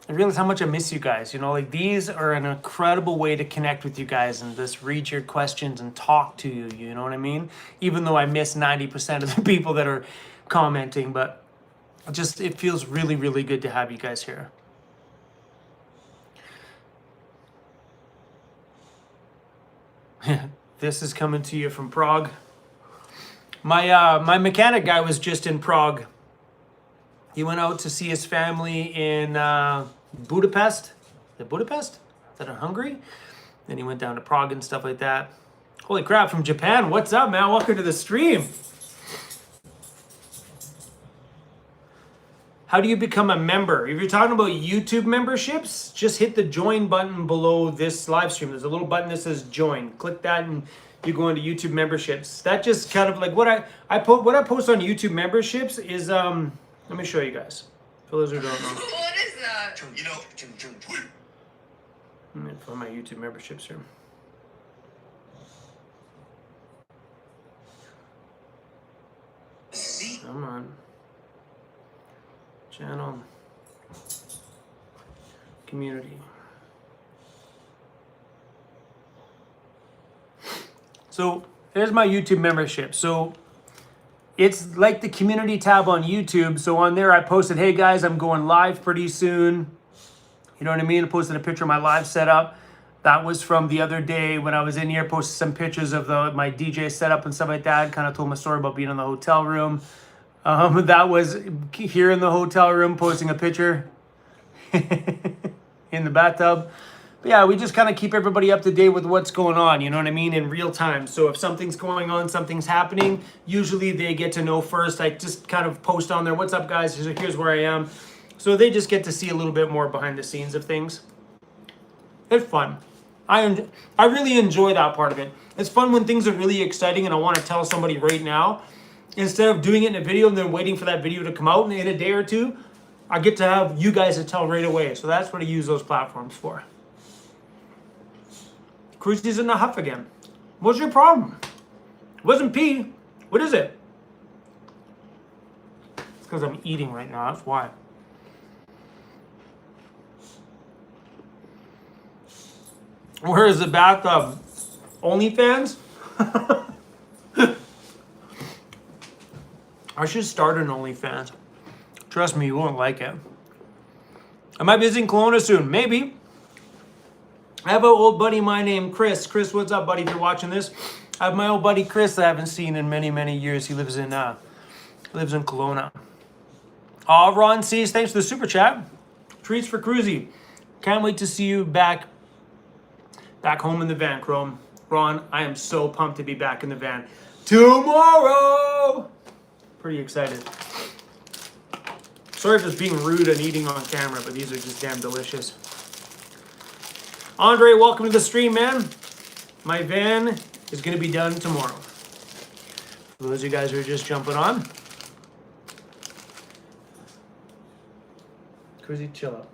[SPEAKER 1] I realize how much I miss you guys. You know, like these are an incredible way to connect with you guys and just read your questions and talk to you. You know what I mean? Even though I miss 90% of the people that are commenting, but it feels really, really good to have you guys here. This is coming to you from Prague. My mechanic guy was just in Prague. He went out to see his family in Budapest. Is it Budapest? Is that in Hungary? Then he went down to Prague and stuff like that. Holy crap, from Japan. What's up, man? Welcome to the stream. How do you become a member? If you're talking about YouTube memberships, just hit the join button below this live stream. There's a little button that says join. Click that and you go into YouTube memberships. That just kind of like what I post on YouTube memberships is let me show you guys. For those who don't know.
[SPEAKER 4] What is that?
[SPEAKER 5] You know...
[SPEAKER 1] Let me find my YouTube memberships here. Come on. Channel. Community. So there's my YouTube membership. So it's like the community tab on YouTube. So on there I posted, hey guys, I'm going live pretty soon. You know what I mean? I posted a picture of my live setup. That was from the other day when I was in here, posted some pictures of my DJ setup and stuff like that. Kind of told my story about being in the hotel room. That was here in the hotel room, posting a picture in the bathtub. But yeah, we just kind of keep everybody up to date with what's going on, you know what I mean, in real time. So if something's going on, something's happening, usually they get to know first. I just kind of post on there, what's up guys, here's where I am. So they just get to see a little bit more behind the scenes of things. It's fun. I really enjoy that part of it. It's fun when things are really exciting and I want to tell somebody right now. Instead of doing it in a video and then waiting for that video to come out in a day or two, I get to have you guys to tell right away. So that's what I use those platforms for. Cruisy's in the huff again. What's your problem? It wasn't pee. What is it? because I'm eating right now. That's why. Where is the bathtub? OnlyFans? I should start an OnlyFans. Trust me, you won't like it. I might be visiting Kelowna soon. Maybe. I have an old buddy of mine named Chris. Chris, what's up, buddy, if you're watching this? I have my old buddy Chris that I haven't seen in many, many years. He lives in Kelowna. Ron C's, thanks for the super chat. Treats for Cruisy. Can't wait to see you back home in the van, Chrome. Ron, I am so pumped to be back in the van tomorrow. Pretty excited. Sorry for just being rude and eating on camera, but these are just damn delicious. Andre, welcome to the stream, man. My van is going to be done tomorrow. For those of you guys who are just jumping on. Cruisy, chill out.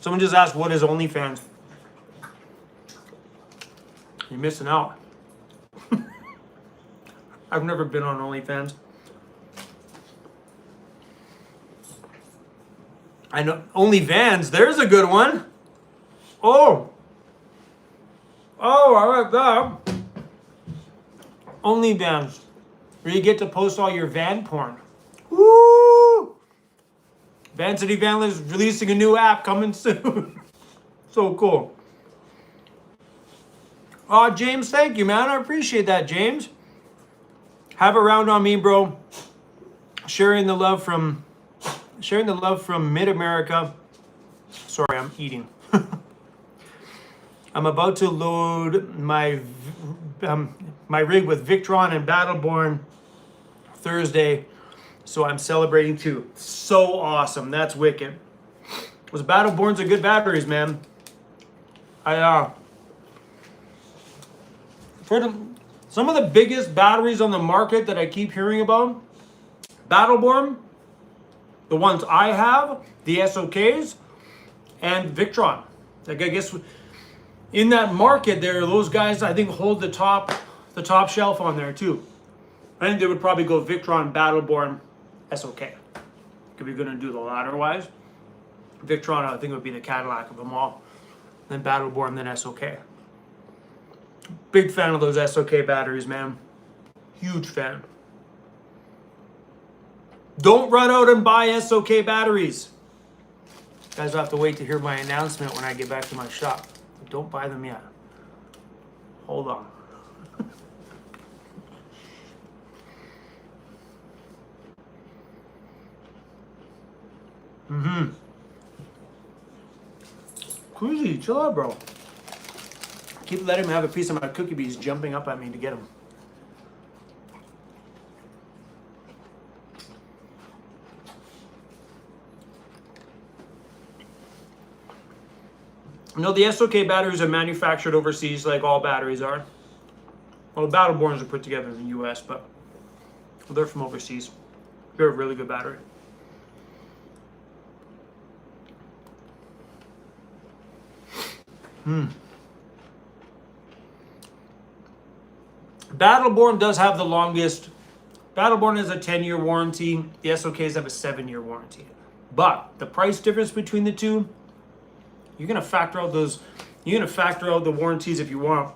[SPEAKER 1] Someone just asked, what is OnlyFans? You're missing out. I've never been on OnlyFans. I know OnlyVans. There's a good one. Oh, I like that. OnlyVans, where you get to post all your van porn. Woo! Vancity Vanlife is releasing a new app coming soon. So cool. Oh, James, thank you, man. I appreciate that, James. Have a round on me, bro. Sharing the love from Mid-America. Sorry, I'm eating. I'm about to load my rig with Victron and Battleborn Thursday, so I'm celebrating too. So awesome. That's wicked. Those Battleborns are good batteries, man. Some of the biggest batteries on the market that I keep hearing about, Battleborn, the ones I have, the SOKs, and Victron. Like, I guess in that market there, those guys I think hold the top shelf on there too. I think they would probably go Victron, Battleborn, SOK. If you're gonna do the latter wise, Victron I think would be the Cadillac of them all. Then Battleborn, then SOK. Big fan of those SOK batteries, man. Huge fan. Don't run out and buy SOK batteries. You guys will have to wait to hear my announcement when I get back to my shop. But don't buy them yet. Hold on. Cruisy, chill out, bro. Keep letting him have a piece of my cookie bees jumping up at me to get him. You know, the SOK batteries are manufactured overseas like all batteries are. Well, the Battleborns are put together in the US, but they're from overseas. They're a really good battery. Battleborn does have the longest. Battleborn has a 10-year warranty. The SOKs have a 7-year warranty. But the price difference between the two, you're gonna factor out those. You're gonna factor out the warranties if you want.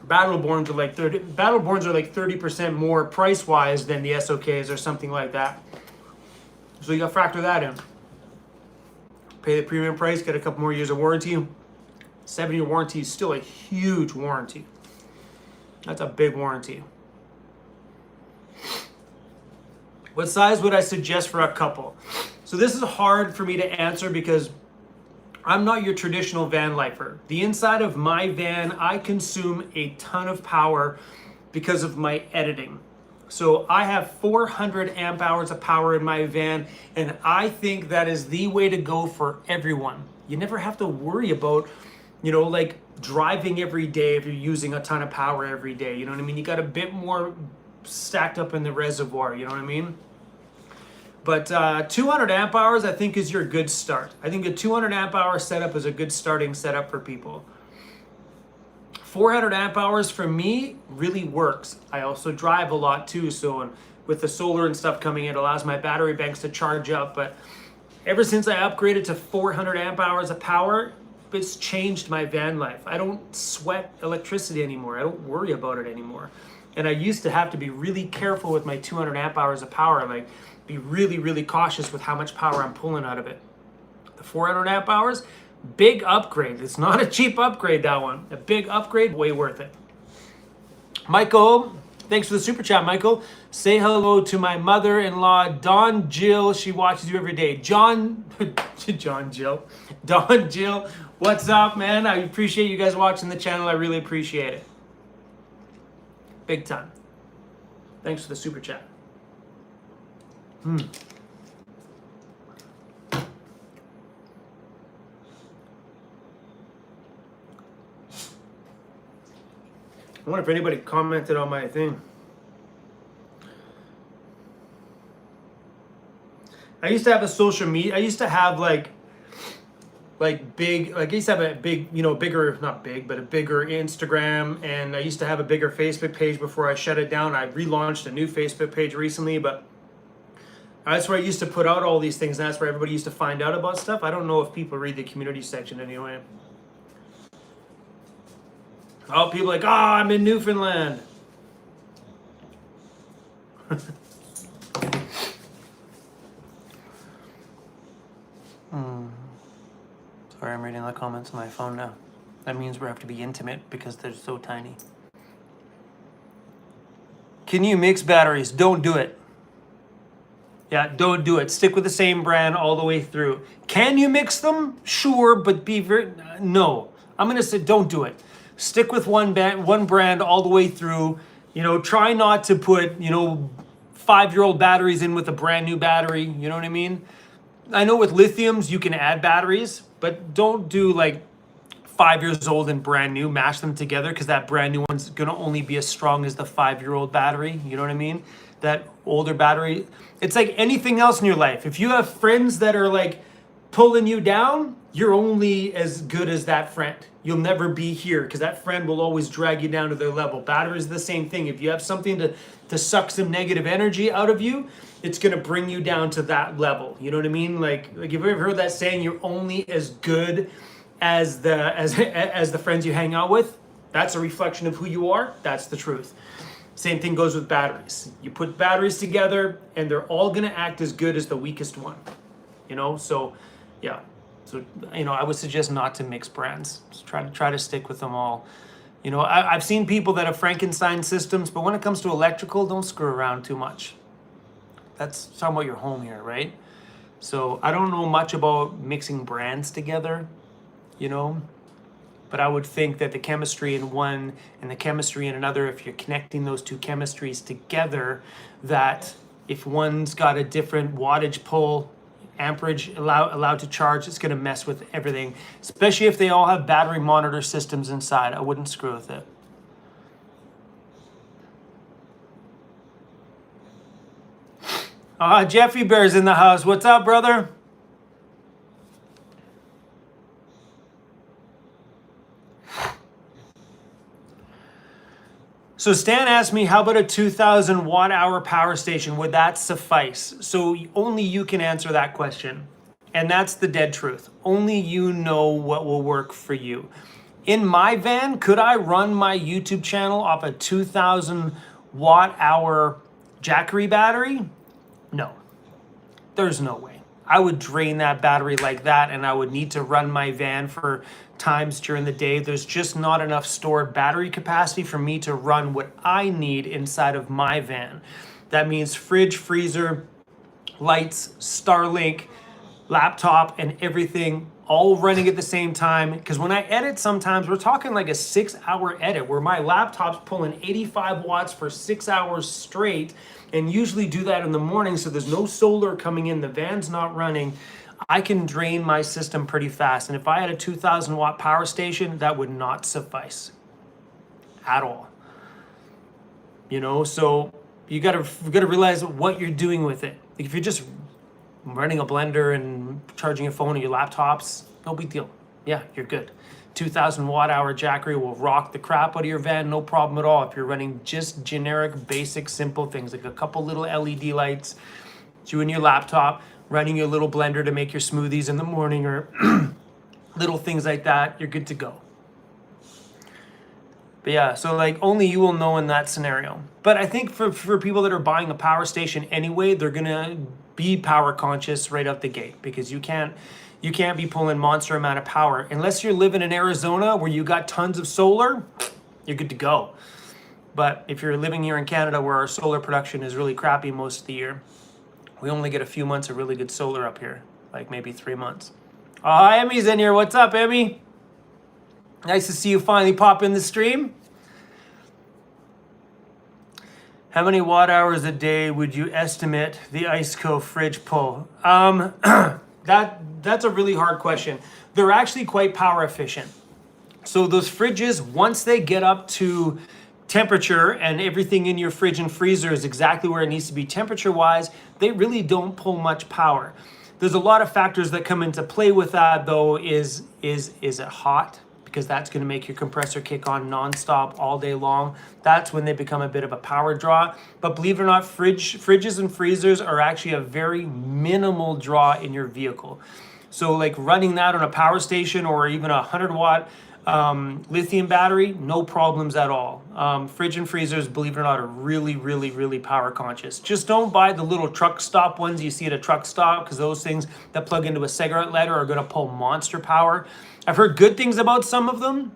[SPEAKER 1] Battleborns are like 30% more price-wise than the SOKs or something like that. So you gotta factor that in. Pay the premium price, get a couple more years of warranty. 7-year warranty is still a huge warranty. That's a big warranty. What size would I suggest for a couple? So this is hard for me to answer because I'm not your traditional van lifer. The inside of my van, I consume a ton of power because of my editing. So I have 400 amp hours of power in my van, and I think that is the way to go for everyone. You never have to worry about, like driving every day if you're using a ton of power every day. You know what I mean? You got a bit more stacked up in the reservoir, you know what I mean? But 200 amp hours, I think, is your good start. I think a 200 amp hour setup is a good starting setup for people. 400 amp hours for me really works. I also drive a lot too, so and with the solar and stuff coming in, it allows my battery banks to charge up. But ever since I upgraded to 400 amp hours of power, it's changed my van life. I don't sweat electricity anymore. I don't worry about it anymore. And I used to have to be really careful with my 200 amp hours of power, like be really, really cautious with how much power I'm pulling out of it. The 400 amp hours, big upgrade. It's not a cheap upgrade, that one. A big upgrade, way worth it. Michael, thanks for the super chat, Michael. Say hello to my mother-in-law, Dawn Jill. She watches you every day. Don Jill, what's up, man? I appreciate you guys watching the channel. I really appreciate it. Big time. Thanks for the super chat. I wonder if anybody commented on my thing. I used to have a social media. I used to have like big, like I used to have a big, you know, bigger, not big, but a bigger Instagram. And I used to have a bigger Facebook page before I shut it down. I relaunched a new Facebook page recently, but that's where I used to put out all these things. And that's where everybody used to find out about stuff. I don't know if people read the community section anyway. Oh, people like, I'm in Newfoundland. Sorry, I'm reading the comments on my phone now. That means we have to be intimate because they're so tiny. Can you mix batteries? Don't do it. Yeah, don't do it. Stick with the same brand all the way through. Can you mix them? Sure, but be very... No. I'm going to say don't do it. Stick with one brand all the way through. You know, try not to put, 5-year-old batteries in with a brand new battery. You know what I mean? I know with lithiums you can add batteries, but don't do like 5 years old and brand new, mash them together, because that brand new one's going to only be as strong as the 5-year-old battery. You know what I mean? That older battery. It's like anything else in your life. If you have friends that are like pulling you down, you're only as good as that friend. You'll never be here because that friend will always drag you down to their level. Batteries are the same thing. If you have something to suck some negative energy out of you, it's going to bring you down to that level. You know what I mean? Like you've ever heard that saying, you're only as good as the friends you hang out with? That's a reflection of who you are. That's the truth. Same thing goes with batteries. You put batteries together and they're all going to act as good as the weakest one. So yeah. So, I would suggest not to mix brands. Just try to stick with them all. I've seen people that have Frankenstein systems, but when it comes to electrical, don't screw around too much. That's talking about your home here, right? So I don't know much about mixing brands together, but I would think that the chemistry in one and the chemistry in another, if you're connecting those two chemistries together, that if one's got a different wattage pull, amperage allowed to charge, it's going to mess with everything, especially if they all have battery monitor systems inside. I wouldn't screw with it. Jeffy Bear's in the house. What's up, brother? So Stan asked me, how about a 2,000 watt hour power station? Would that suffice? So only you can answer that question. And that's the dead truth. Only you know what will work for you. In my van, could I run my YouTube channel off a 2,000 watt hour Jackery battery? No, there's no way. I would drain that battery like that, and I would need to run my van for times during the day. There's just not enough stored battery capacity for me to run what I need inside of my van. That means fridge, freezer, lights, Starlink, laptop, and everything all running at the same time. Because when I edit, sometimes we're talking like a 6-hour edit where my laptop's pulling 85 watts for 6 hours straight, and usually do that in the morning, so there's no solar coming in, the van's not running. I can drain my system pretty fast, and if I had a 2,000 watt power station, that would not suffice at all. So you gotta realize what you're doing with it. If you're just running a blender and charging your phone or your laptops, no big deal. Yeah, you're good. 2,000 watt hour Jackery will rock the crap out of your van, no problem at all. If you're running just generic, basic, simple things like a couple little LED lights, you and your laptop, running your little blender to make your smoothies in the morning or little things like that, you're good to go. But yeah, so like only you will know in that scenario. But I think for people that are buying a power station anyway, they're gonna be power conscious right out the gate, because you can't be pulling monster amount of power unless you're living in Arizona where you got tons of solar. You're good to go. But if you're living here in Canada where our solar production is really crappy most of the year, we only get a few months of really good solar up here, like maybe 3 months. Oh, Emmy's in here. What's up, Emmy? Nice to see you finally pop in the stream. How many watt hours a day would you estimate the Iceco fridge pull? That's a really hard question. They're actually quite power efficient. So those fridges, once they get up to temperature and everything in your fridge and freezer is exactly where it needs to be temperature-wise, they really don't pull much power. There's a lot of factors that come into play with that, though. Is it hot? Because that's going to make your compressor kick on nonstop all day long. That's when they become a bit of a power draw. But believe it or not, fridges and freezers are actually a very minimal draw in your vehicle. So like running that on a power station or even a 100-watt lithium battery, no problems at all. Fridge and freezers, believe it or not, are really, really, really power conscious. Just don't buy the little truck stop ones you see at a truck stop, because those things that plug into a cigarette lighter are going to pull monster power. I've heard good things about some of them,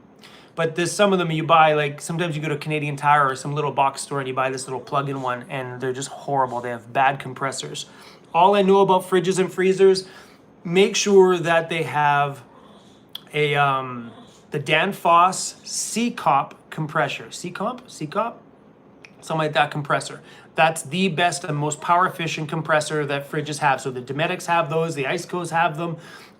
[SPEAKER 1] but there's some of them you buy, like sometimes you go to a Canadian Tire or some little box store and you buy this little plug-in one and they're just horrible. They have bad compressors. All I know about fridges and freezers, make sure that they have a the Danfoss C-Cop compressor. C-Cop? Something like that compressor. That's the best and most power efficient compressor that fridges have. So the Dometics have those, the Icecos have them.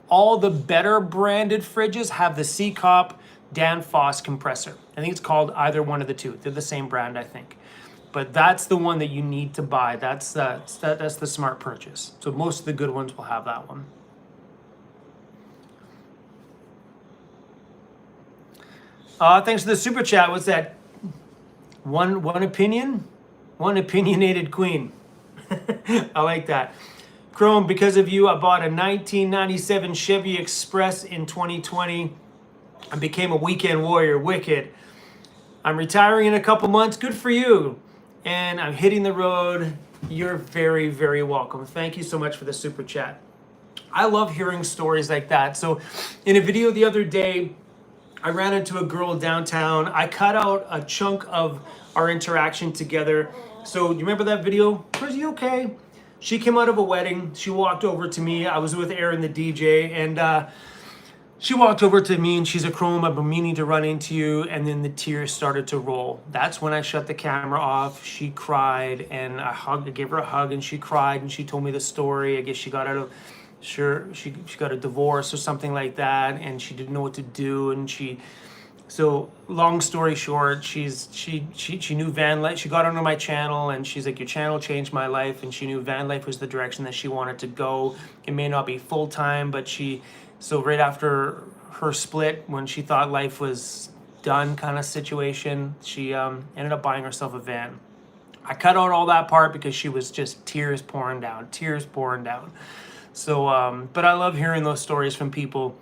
[SPEAKER 1] All the better branded fridges have the C-Cop Danfoss compressor. I think it's called either one of the two. They're the same brand, I think. But that's the one that you need to buy. That's the smart purchase. So most of the good ones will have that one. Thanks for the super chat. What's that? One opinion? One opinionated queen. I like that. Chrome, because of you, I bought a 1997 Chevy Express in 2020 and became a weekend warrior. Wicked. I'm retiring in a couple months. Good for you. And I'm hitting the road. You're very, very welcome. Thank you so much for the super chat. I love hearing stories like that. So in a video the other day, I ran into a girl downtown. I cut out a chunk of our interaction together. So you remember that video? Was you okay? She came out of a wedding. She walked over to me. I was with Aaron, the DJ, and she walked over to me and she's a Chrome, I've been meaning to run into you. And then the tears started to roll. That's when I shut the camera off. She cried and I gave her a hug and she cried and she told me the story. I guess she got out of, she got a divorce or something like that and she didn't know what to do. And so long story short, she knew van life. She got onto my channel and she's like, your channel changed my life. And she knew van life was the direction that she wanted to go. It may not be full time, but so right after her split, when she thought life was done kind of situation, she ended up buying herself a van. I cut out all that part because she was just tears pouring down. So, but I love hearing those stories from people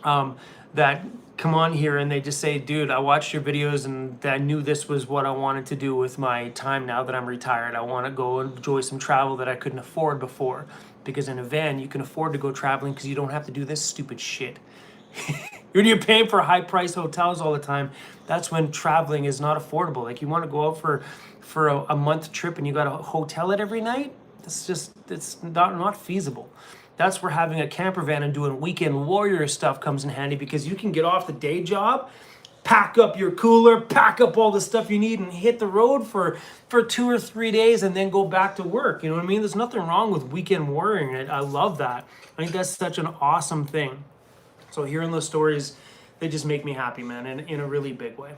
[SPEAKER 1] that come on here and they just say, dude, I watched your videos and I knew this was what I wanted to do with my time now that I'm retired. I want to go and enjoy some travel that I couldn't afford before. Because in a van, you can afford to go traveling because you don't have to do this stupid shit. When you're paying for high-priced hotels all the time, that's when traveling is not affordable. Like you want to go out for a month trip and you got to hotel it every night? It's not feasible. That's where having a camper van and doing weekend warrior stuff comes in handy, because you can get off the day job, pack up your cooler, pack up all the stuff you need and hit the road for 2 or 3 days and then go back to work. You know what I mean? There's nothing wrong with weekend warrioring. I love that. I think that's such an awesome thing. So hearing those stories, they just make me happy, man, in a really big way.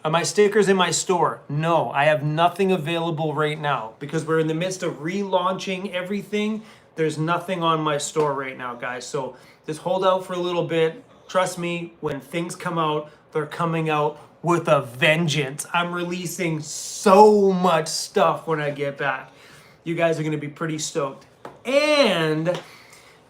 [SPEAKER 1] Are my stickers in my store? No, I have nothing available right now because we're in the midst of relaunching everything. There's nothing on my store right now, guys. So just hold out for a little bit. Trust me, when things come out, they're coming out with a vengeance. I'm releasing so much stuff when I get back. You guys are going to be pretty stoked. And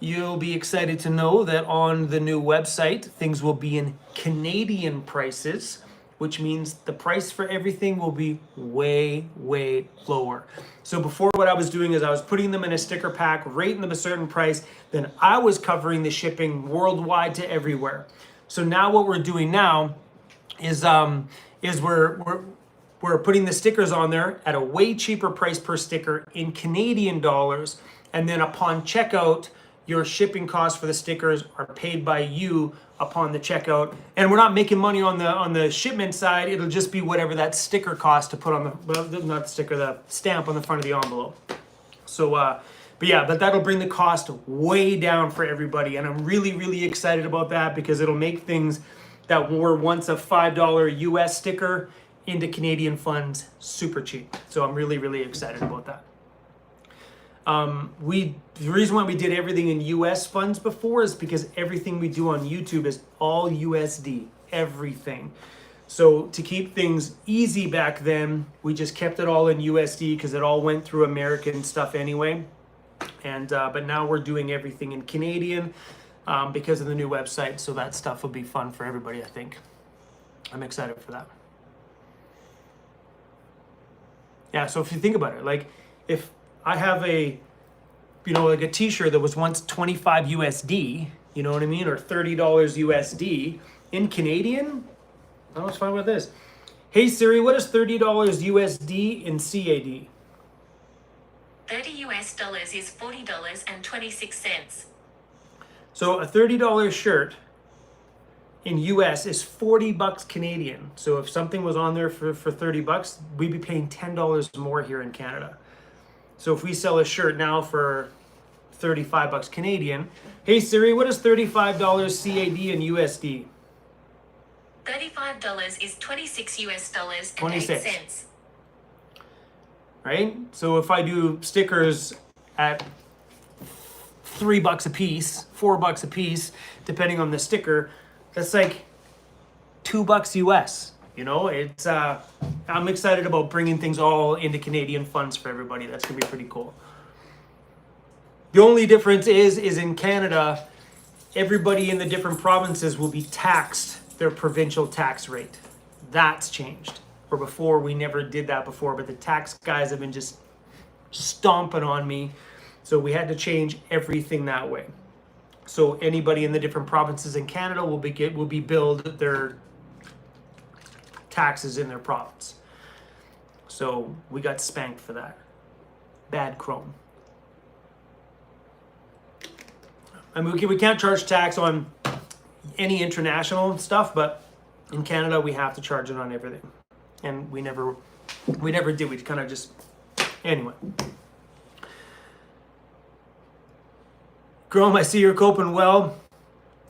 [SPEAKER 1] you'll be excited to know that on the new website, things will be in Canadian prices, which means the price for everything will be way, way lower. So before, what I was doing is I was putting them in a sticker pack, rating them a certain price, then I was covering the shipping worldwide to everywhere. So now what we're doing now is we're putting the stickers on there at a way cheaper price per sticker in Canadian dollars, and then upon checkout, your shipping costs for the stickers are paid by you upon the checkout, and we're not making money on the shipment side. It'll just be whatever that sticker costs to put on the stamp on the front of the envelope. So, but that'll bring the cost way down for everybody, and I'm really, really excited about that because it'll make things that were once a $5 US sticker into Canadian funds super cheap. So I'm really, really excited about that. The reason why we did everything in US funds before is because everything we do on YouTube is all USD, everything. So to keep things easy back then, we just kept it all in USD because it all went through American stuff anyway. And but now we're doing everything in Canadian because of the new website. So that stuff will be fun for everybody, I think. I'm excited for that. Yeah, so if you think about it, like if I have a t-shirt that was once 25 USD, you know what I mean? Or $30 USD in Canadian, I was fine with this. Hey Siri, what is $30 USD in CAD?
[SPEAKER 6] $30 is $40.26.
[SPEAKER 1] So a $30 shirt in US is 40 bucks Canadian. So if something was on there for 30 bucks, we'd be paying $10 more here in Canada. So if we sell a shirt now for 35 bucks Canadian, hey Siri, what is $35 CAD in USD?
[SPEAKER 6] $35 is 26 US dollars and
[SPEAKER 1] 26.
[SPEAKER 6] 8 cents.
[SPEAKER 1] Right? So if I do stickers at $3 a piece, $4 a piece, depending on the sticker, that's like $2 US. You know, it's I'm excited about bringing things all into Canadian funds for everybody. That's gonna be pretty cool. The only difference is in Canada, everybody in the different provinces will be taxed their provincial tax rate. That's changed. Where before we never did that before, but the tax guys have been just stomping on me. So we had to change everything that way. So anybody in the different provinces in Canada will be billed their taxes in their province. So we got spanked for that. Bad Chrome. I mean, we can't charge tax on any international stuff, but in Canada we have to charge it on everything. And we never did. We kind of just, anyway. Grom, I see you're coping well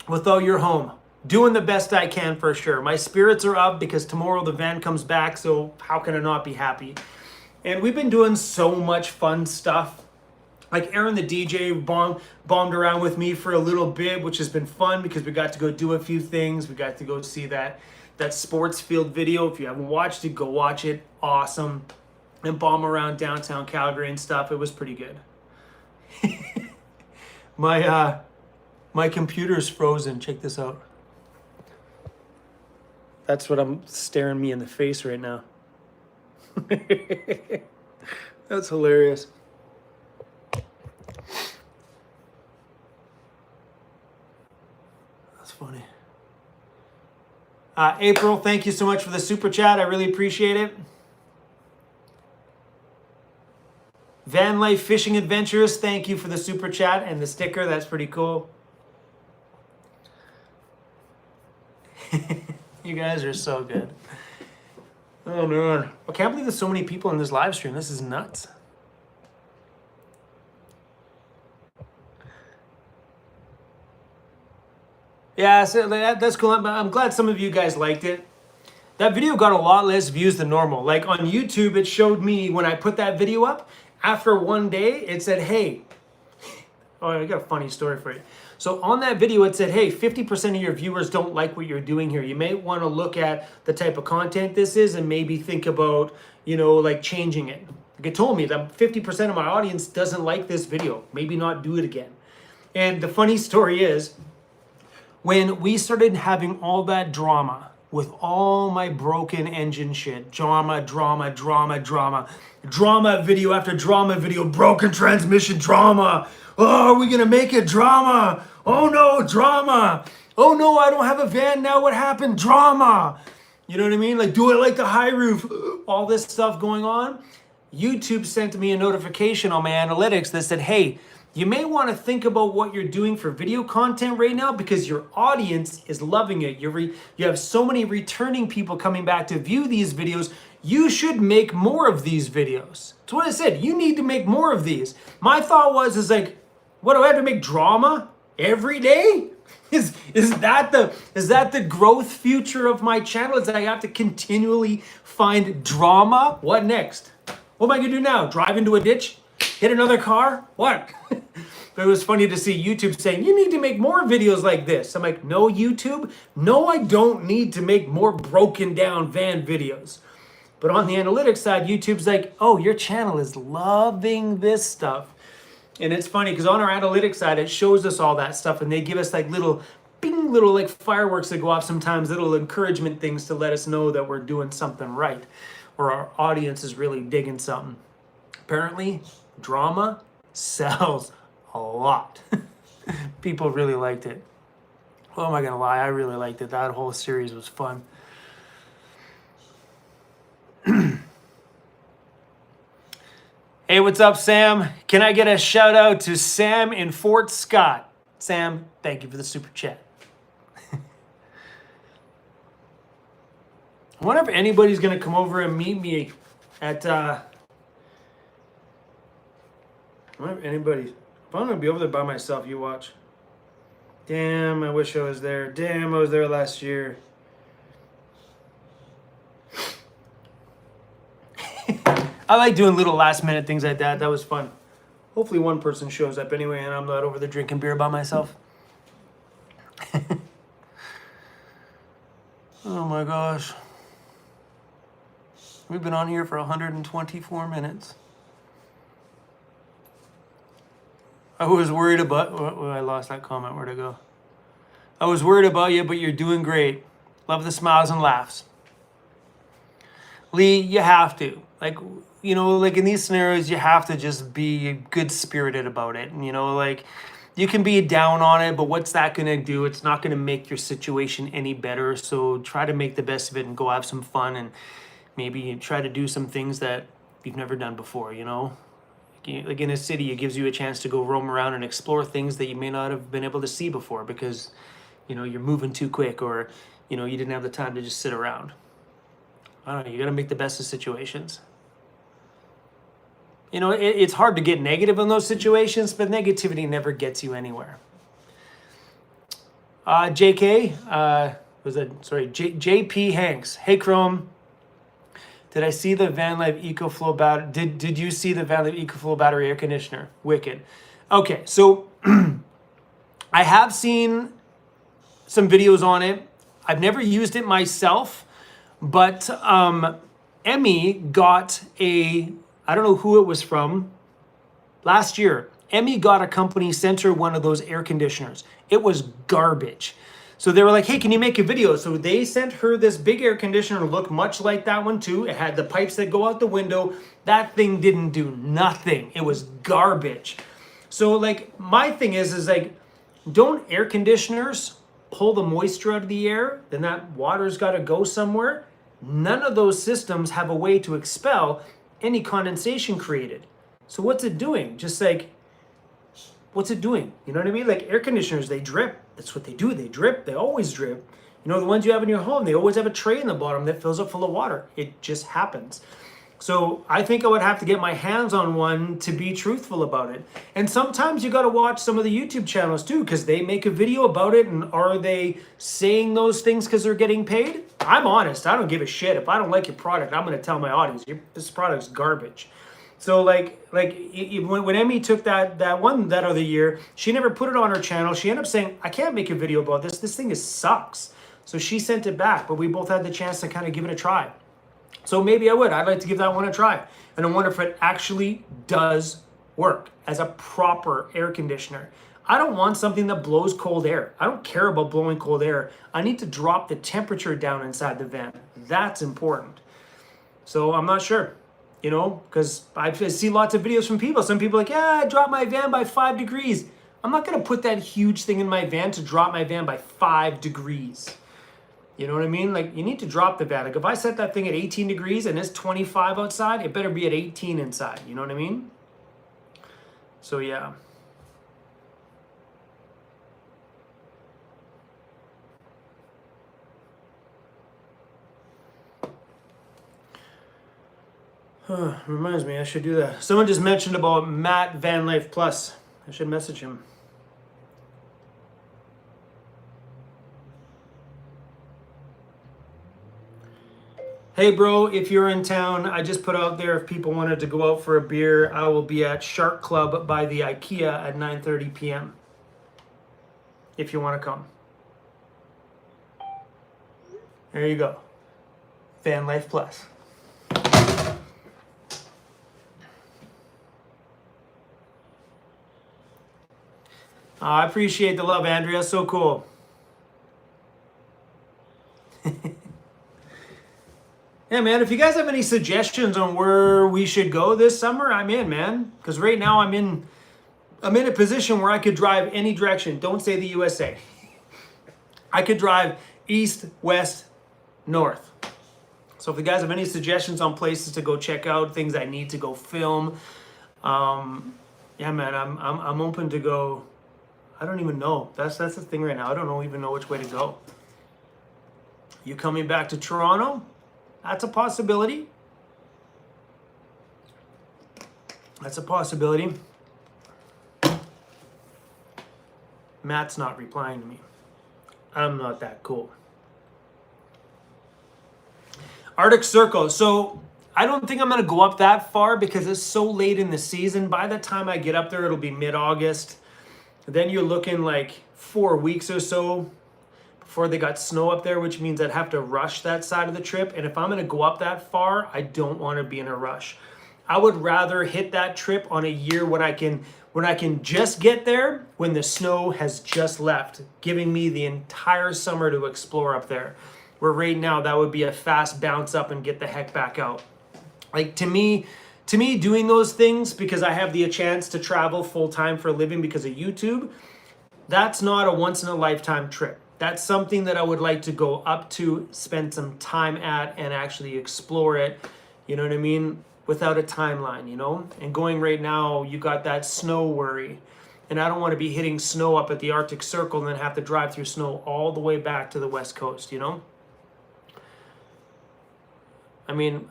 [SPEAKER 1] without your home. Doing the best I can for sure. My spirits are up because tomorrow the van comes back, so how can I not be happy? And we've been doing so much fun stuff. Like Aaron the DJ bombed around with me for a little bit, which has been fun because we got to go do a few things. We got to go see that sports field video. If you haven't watched it, go watch it. Awesome. And bomb around downtown Calgary and stuff. It was pretty good. My computer's frozen. Check this out. That's what I'm staring me in the face right now. That's hilarious. That's funny. April, thank you so much for the super chat. I really appreciate it. Vanlife Fishing Adventures, thank you for the super chat and the sticker. That's pretty cool. You guys are so good. Oh man, I can't believe there's so many people in this live stream. This is nuts. Yeah, so that's cool. I'm glad some of you guys liked it. That video got a lot less views than normal. Like on YouTube, it showed me when I put that video up, after one day, it said, hey, Oh, I got a funny story for you. So on that video, it said, hey, 50% of your viewers don't like what you're doing here. You may want to look at the type of content this is and maybe think about, like changing it. Like it told me that 50% of my audience doesn't like this video. Maybe not do it again. And the funny story is, when we started having all that drama with all my broken engine shit, drama video after drama video, broken transmission drama. Oh, are we gonna make it drama? Oh no, drama. Oh no, I don't have a van now. What happened? Drama. You know what I mean? Like, do I like the high roof? All this stuff going on. YouTube sent me a notification on my analytics that said, hey, you may want to think about what you're doing for video content right now because your audience is loving it. You have so many returning people coming back to view these videos. You should make more of these videos. That's what I said. You need to make more of these. My thought is like, what do I have to make drama every day? Is that the growth future of my channel? Is that I have to continually find drama? What next? What am I gonna do now? Drive into a ditch? Hit another car? What? But it was funny to see YouTube saying, you need to make more videos like this. I'm like, no, YouTube. No, I don't need to make more broken down van videos. But on the analytics side, YouTube's like, oh, your channel is loving this stuff. And it's funny because on our analytics side, it shows us all that stuff and they give us like little bing, little like fireworks that go off sometimes, little encouragement things to let us know that we're doing something right or our audience is really digging something. Apparently, drama sells a lot. People really liked it. Well, am I gonna lie? I really liked it. That whole series was fun. Hey, what's up, Sam? Can I get a shout out to Sam in Fort Scott? Sam, thank you for the super chat. I wonder if anybody's gonna come over and meet me at I wonder if anybody. If I'm gonna be over there by myself, you watch. Damn, I wish I was there. Damn, I was there last year. I like doing little last minute things like that. That was fun. Hopefully one person shows up anyway and I'm not over there drinking beer by myself. Oh my gosh. We've been on here for 124 minutes. I was worried about... Oh, I lost that comment. Where'd it go? I was worried about you, but you're doing great. Love the smiles and laughs. Lee, you have to. Like in these scenarios, you have to just be good-spirited about it. And, like, you can be down on it, but what's that going to do? It's not going to make your situation any better. So try to make the best of it and go have some fun and maybe try to do some things that you've never done before, Like in a city, it gives you a chance to go roam around and explore things that you may not have been able to see before because, you're moving too quick or, you didn't have the time to just sit around. I don't know, you got to make the best of situations. It's hard to get negative in those situations, but negativity never gets you anywhere. JP Hanks. Hey, Chrome. Did I see the Vanlife EcoFlow battery? Did you see the Vanlife EcoFlow battery air conditioner? Wicked. Okay, so I have seen some videos on it. I've never used it myself, but Emmy got I don't know who it was from, last year. Emmy got a company sent her one of those air conditioners. It was garbage. So they were like, hey, can you make a video? So they sent her this big air conditioner, looked much like that one too. It had the pipes that go out the window. That thing didn't do nothing. It was garbage. So like my thing is like, don't air conditioners pull the moisture out of the air? Then that water's got to go somewhere. None of those systems have a way to expel any condensation created. So what's it doing? Just like, what's it doing? You know what I mean? Like air conditioners, they drip. That's what they do. They drip. They always drip. The ones you have in your home, they always have a tray in the bottom that fills up full of water. It just happens. So I think I would have to get my hands on one to be truthful about it. And sometimes you got to watch some of the YouTube channels too, because they make a video about it. And are they saying those things because they're getting paid? I'm honest. I don't give a shit. If I don't like your product, I'm going to tell my audience, this product's garbage. So when Emmy took that other year, she never put it on her channel. She ended up saying, I can't make a video about this. This thing sucks. So she sent it back, but we both had the chance to kind of give it a try. So maybe I would. I'd like to give that one a try. And I wonder if it actually does work as a proper air conditioner. I don't want something that blows cold air. I don't care about blowing cold air. I need to drop the temperature down inside the van. That's important. So I'm not sure, you know, because I see lots of videos from people. Some people are like, yeah, I dropped my van by 5 degrees. I'm not going to put that huge thing in my van to drop my van by 5 degrees. You know what I mean? Like, you need to drop the van. Like, if I set that thing at 18 degrees and it's 25 outside, it better be at 18 inside. You know what I mean? So, yeah. Reminds me, I should do that. Someone just mentioned about Matt Vanlife Plus. I should message him. Hey bro, if you're in town, I just put out there if people wanted to go out for a beer, I will be at Shark Club by the IKEA at 9:30 p.m. if you want to come. There you go. Van Life Plus. I appreciate the love, Andrea. So cool. Yeah, man, if you guys have any suggestions on where we should go this summer, I'm in, man. Because right now I'm in a position where I could drive any direction. Don't say the USA. I could drive east, west, north. So if you guys have any suggestions on places to go check out, things I need to go film, yeah, man, I'm open to go. I don't even know. That's the thing right now. I don't even know which way to go. You coming back to Toronto? That's a possibility. That's a possibility. Matt's not replying to me. I'm not that cool. Arctic Circle. So I don't think I'm going to go up that far because it's so late in the season. By the time I get up there, it'll be mid-August. Then you're looking like 4 weeks or so before they got snow up there, which means I'd have to rush that side of the trip. And if I'm going to go up that far, I don't want to be in a rush. I would rather hit that trip on a year when I can just get there when the snow has just left, giving me the entire summer to explore up there. Where right now that would be a fast bounce up and get the heck back out. Like to me doing those things because I have the chance to travel full time for a living because of YouTube, that's not a once in a lifetime trip. That's something that I would like to go up to, spend some time at, and actually explore it, you know what I mean, without a timeline, you know? And going right now, you got that snow worry. And I don't want to be hitting snow up at the Arctic Circle and then have to drive through snow all the way back to the West Coast, you know? I mean,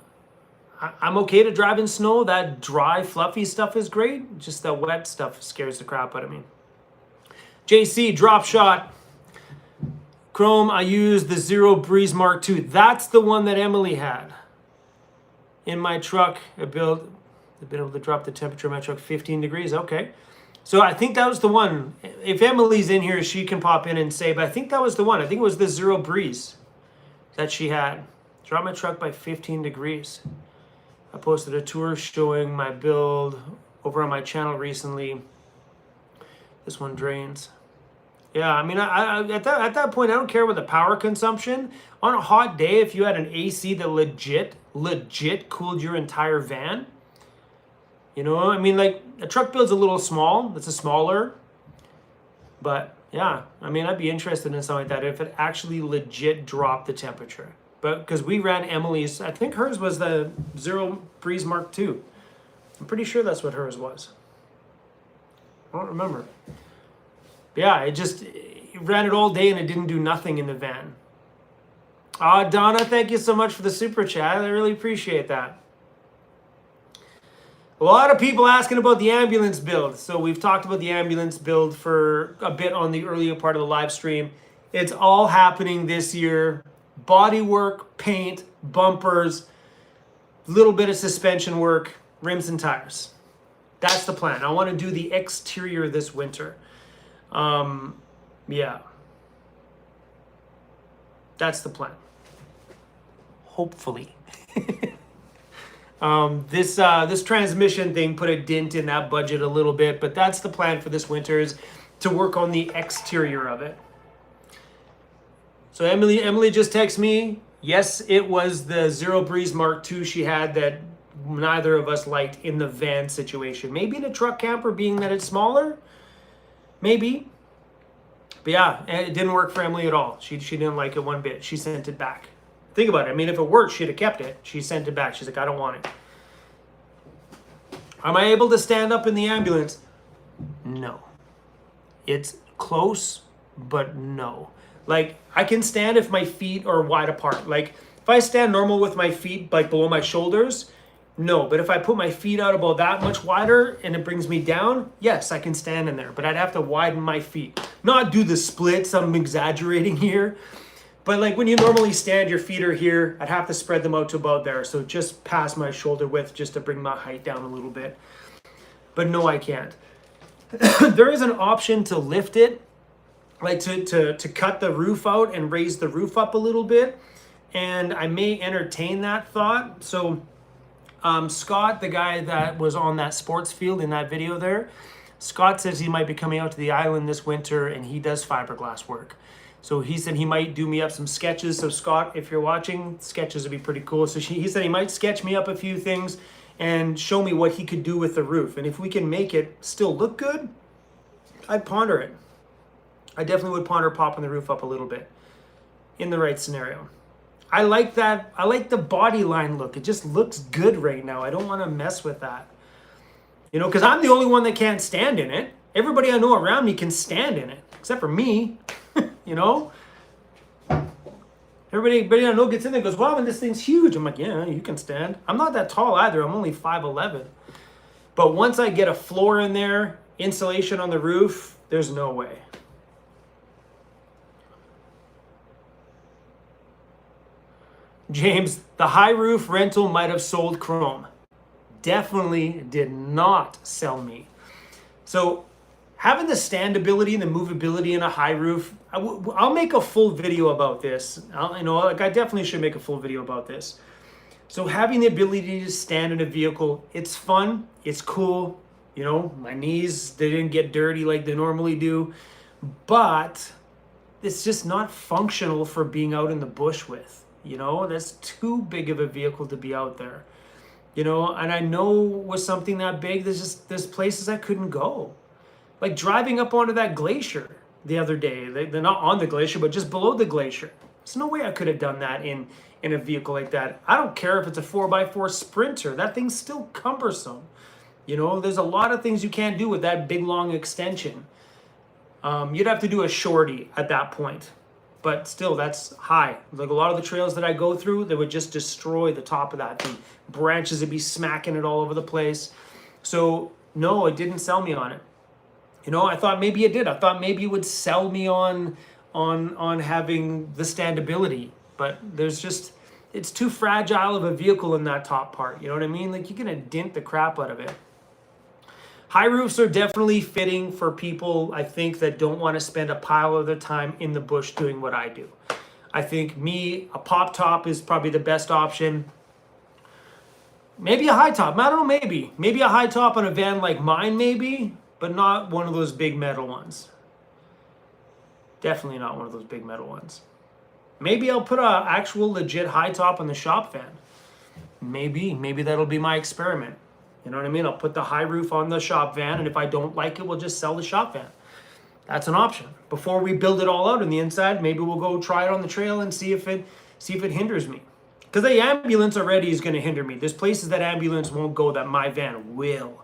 [SPEAKER 1] I'm okay to drive in snow. That dry, fluffy stuff is great. Just the wet stuff scares the crap out of me. JC, drop shot. Chrome, I used the Zero Breeze Mark II. That's the one that Emily had. In my truck, I've been able to drop the temperature of my truck 15 degrees. Okay. So I think that was the one. If Emily's in here, she can pop in and say, but I think that was the one. I think it was the Zero Breeze that she had. Dropped my truck by 15 degrees. I posted a tour showing my build over on my channel recently. This one drains. Yeah, I mean, at that point, I don't care with the power consumption. On a hot day, if you had an AC that legit cooled your entire van, you know, I mean, like, a truck build's a little small. It's a smaller. But, yeah, I mean, I'd be interested in something like that if it actually legit dropped the temperature. But, because we ran Emily's, I think hers was the Zero Breeze Mark II. I'm pretty sure that's what hers was. I don't remember. Yeah, it ran it all day and it didn't do nothing in the van. Donna, thank you so much for the super chat. I really appreciate that. A lot of people asking about the ambulance build. So we've talked about the ambulance build for a bit on the earlier part of the live stream. It's all happening this year. Body work, paint, bumpers, little bit of suspension work. rims and tires. That's the plan. I want to do the exterior this winter. Yeah. That's the plan. Hopefully. This transmission thing put a dent in that budget a little bit, but that's the plan for this winter, is to work on the exterior of it. So Emily just texted me. Yes, it was the Zero Breeze Mark II she had that neither of us liked in the van situation. Maybe in a truck camper, being that it's smaller. Maybe. But yeah, it didn't work for Emily at all. She didn't like it one bit. She sent it back. Think about it. I mean, if it worked, she'd have kept it. She sent it back. She's like, I don't want it. Am I able to stand up in the ambulance? No. It's close, but no. Like, I can stand if my feet are wide apart. Like, if I stand normal with my feet like below my shoulders, no. But if I put my feet out about that much wider and it brings me down, yes, I can stand in there. But I'd have to widen my feet. Not do the splits, I'm exaggerating here. But like when you normally stand, your feet are here. I'd have to spread them out to about there. So just past my shoulder width just to bring my height down a little bit. But no, I can't. There is an option to lift it, like to cut the roof out and raise the roof up a little bit. And I may entertain that thought. So Scott, the guy that was on that sports field in that video there, Scott says he might be coming out to the island this winter and he does fiberglass work. So he said he might do me up some sketches. So Scott, if you're watching, sketches would be pretty cool. So he said he might sketch me up a few things and show me what he could do with the roof. And if we can make it still look good, I'd ponder it. I definitely would ponder popping the roof up a little bit in the right scenario. I like that. I like the body line look. It just looks good right now. I don't want to mess with that. You know, because I'm the only one that can't stand in it. Everybody I know around me can stand in it, except for me. You know? Everybody I know gets in there and goes, wow, and this thing's huge. I'm like, yeah, you can stand. I'm not that tall either. I'm only 5'11". But once I get a floor in there, insulation on the roof, there's no way. James, the high roof rental might have sold Chrome. Definitely did not sell me. So having the standability and the movability in a high roof, I'll make a full video about this. I definitely should make a full video about this. So having the ability to stand in a vehicle, it's fun, it's cool. You know, my knees, they didn't get dirty like they normally do, but it's just not functional for being out in the bush with. You know, that's too big of a vehicle to be out there. You know, and I know with something that big, there's places I couldn't go. Like driving up onto that glacier the other day. They're not on the glacier, but just below the glacier. There's no way I could have done that in a vehicle like that. I don't care if it's a 4x4 Sprinter. That thing's still cumbersome. You know, there's a lot of things you can't do with that big, long extension. You'd have to do a shorty at that point. But still, that's high. Like a lot of the trails that I go through, they would just destroy the top of that thing. Branches would be smacking it all over the place. So, no, it didn't sell me on it. You know, I thought maybe it did. I thought maybe it would sell me on having the standability. But there's just, it's too fragile of a vehicle in that top part. You know what I mean? Like, you're going to dent the crap out of it. High roofs are definitely fitting for people, I think, that don't want to spend a pile of their time in the bush doing what I do. I think a pop top is probably the best option. Maybe a high top. I don't know, maybe. Maybe a high top on a van like mine, maybe. But not one of those big metal ones. Definitely not one of those big metal ones. Maybe I'll put a actual legit high top on the shop van. Maybe that'll be my experiment. You know what I mean? I'll put the high roof on the shop van, and if I don't like it, we'll just sell the shop van. That's an option. Before we build it all out on the inside, maybe we'll go try it on the trail and see if it hinders me. Because the ambulance already is going to hinder me. There's places that ambulance won't go that my van will.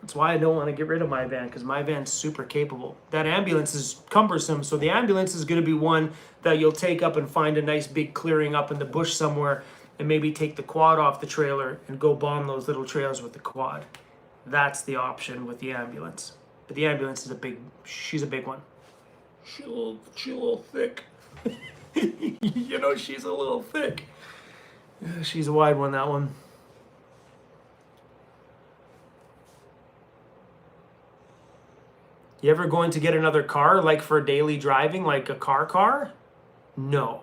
[SPEAKER 1] That's why I don't want to get rid of my van, because my van's super capable. That ambulance is cumbersome, so the ambulance is going to be one that you'll take up and find a nice big clearing up in the bush somewhere, and maybe take the quad off the trailer and go bomb those little trails with the quad. That's the option with the ambulance. But the ambulance is she's a big one. She's a little thick. You know, she's a little thick. She's a wide one, that one. You ever going to get another car, like for daily driving, like a car? No.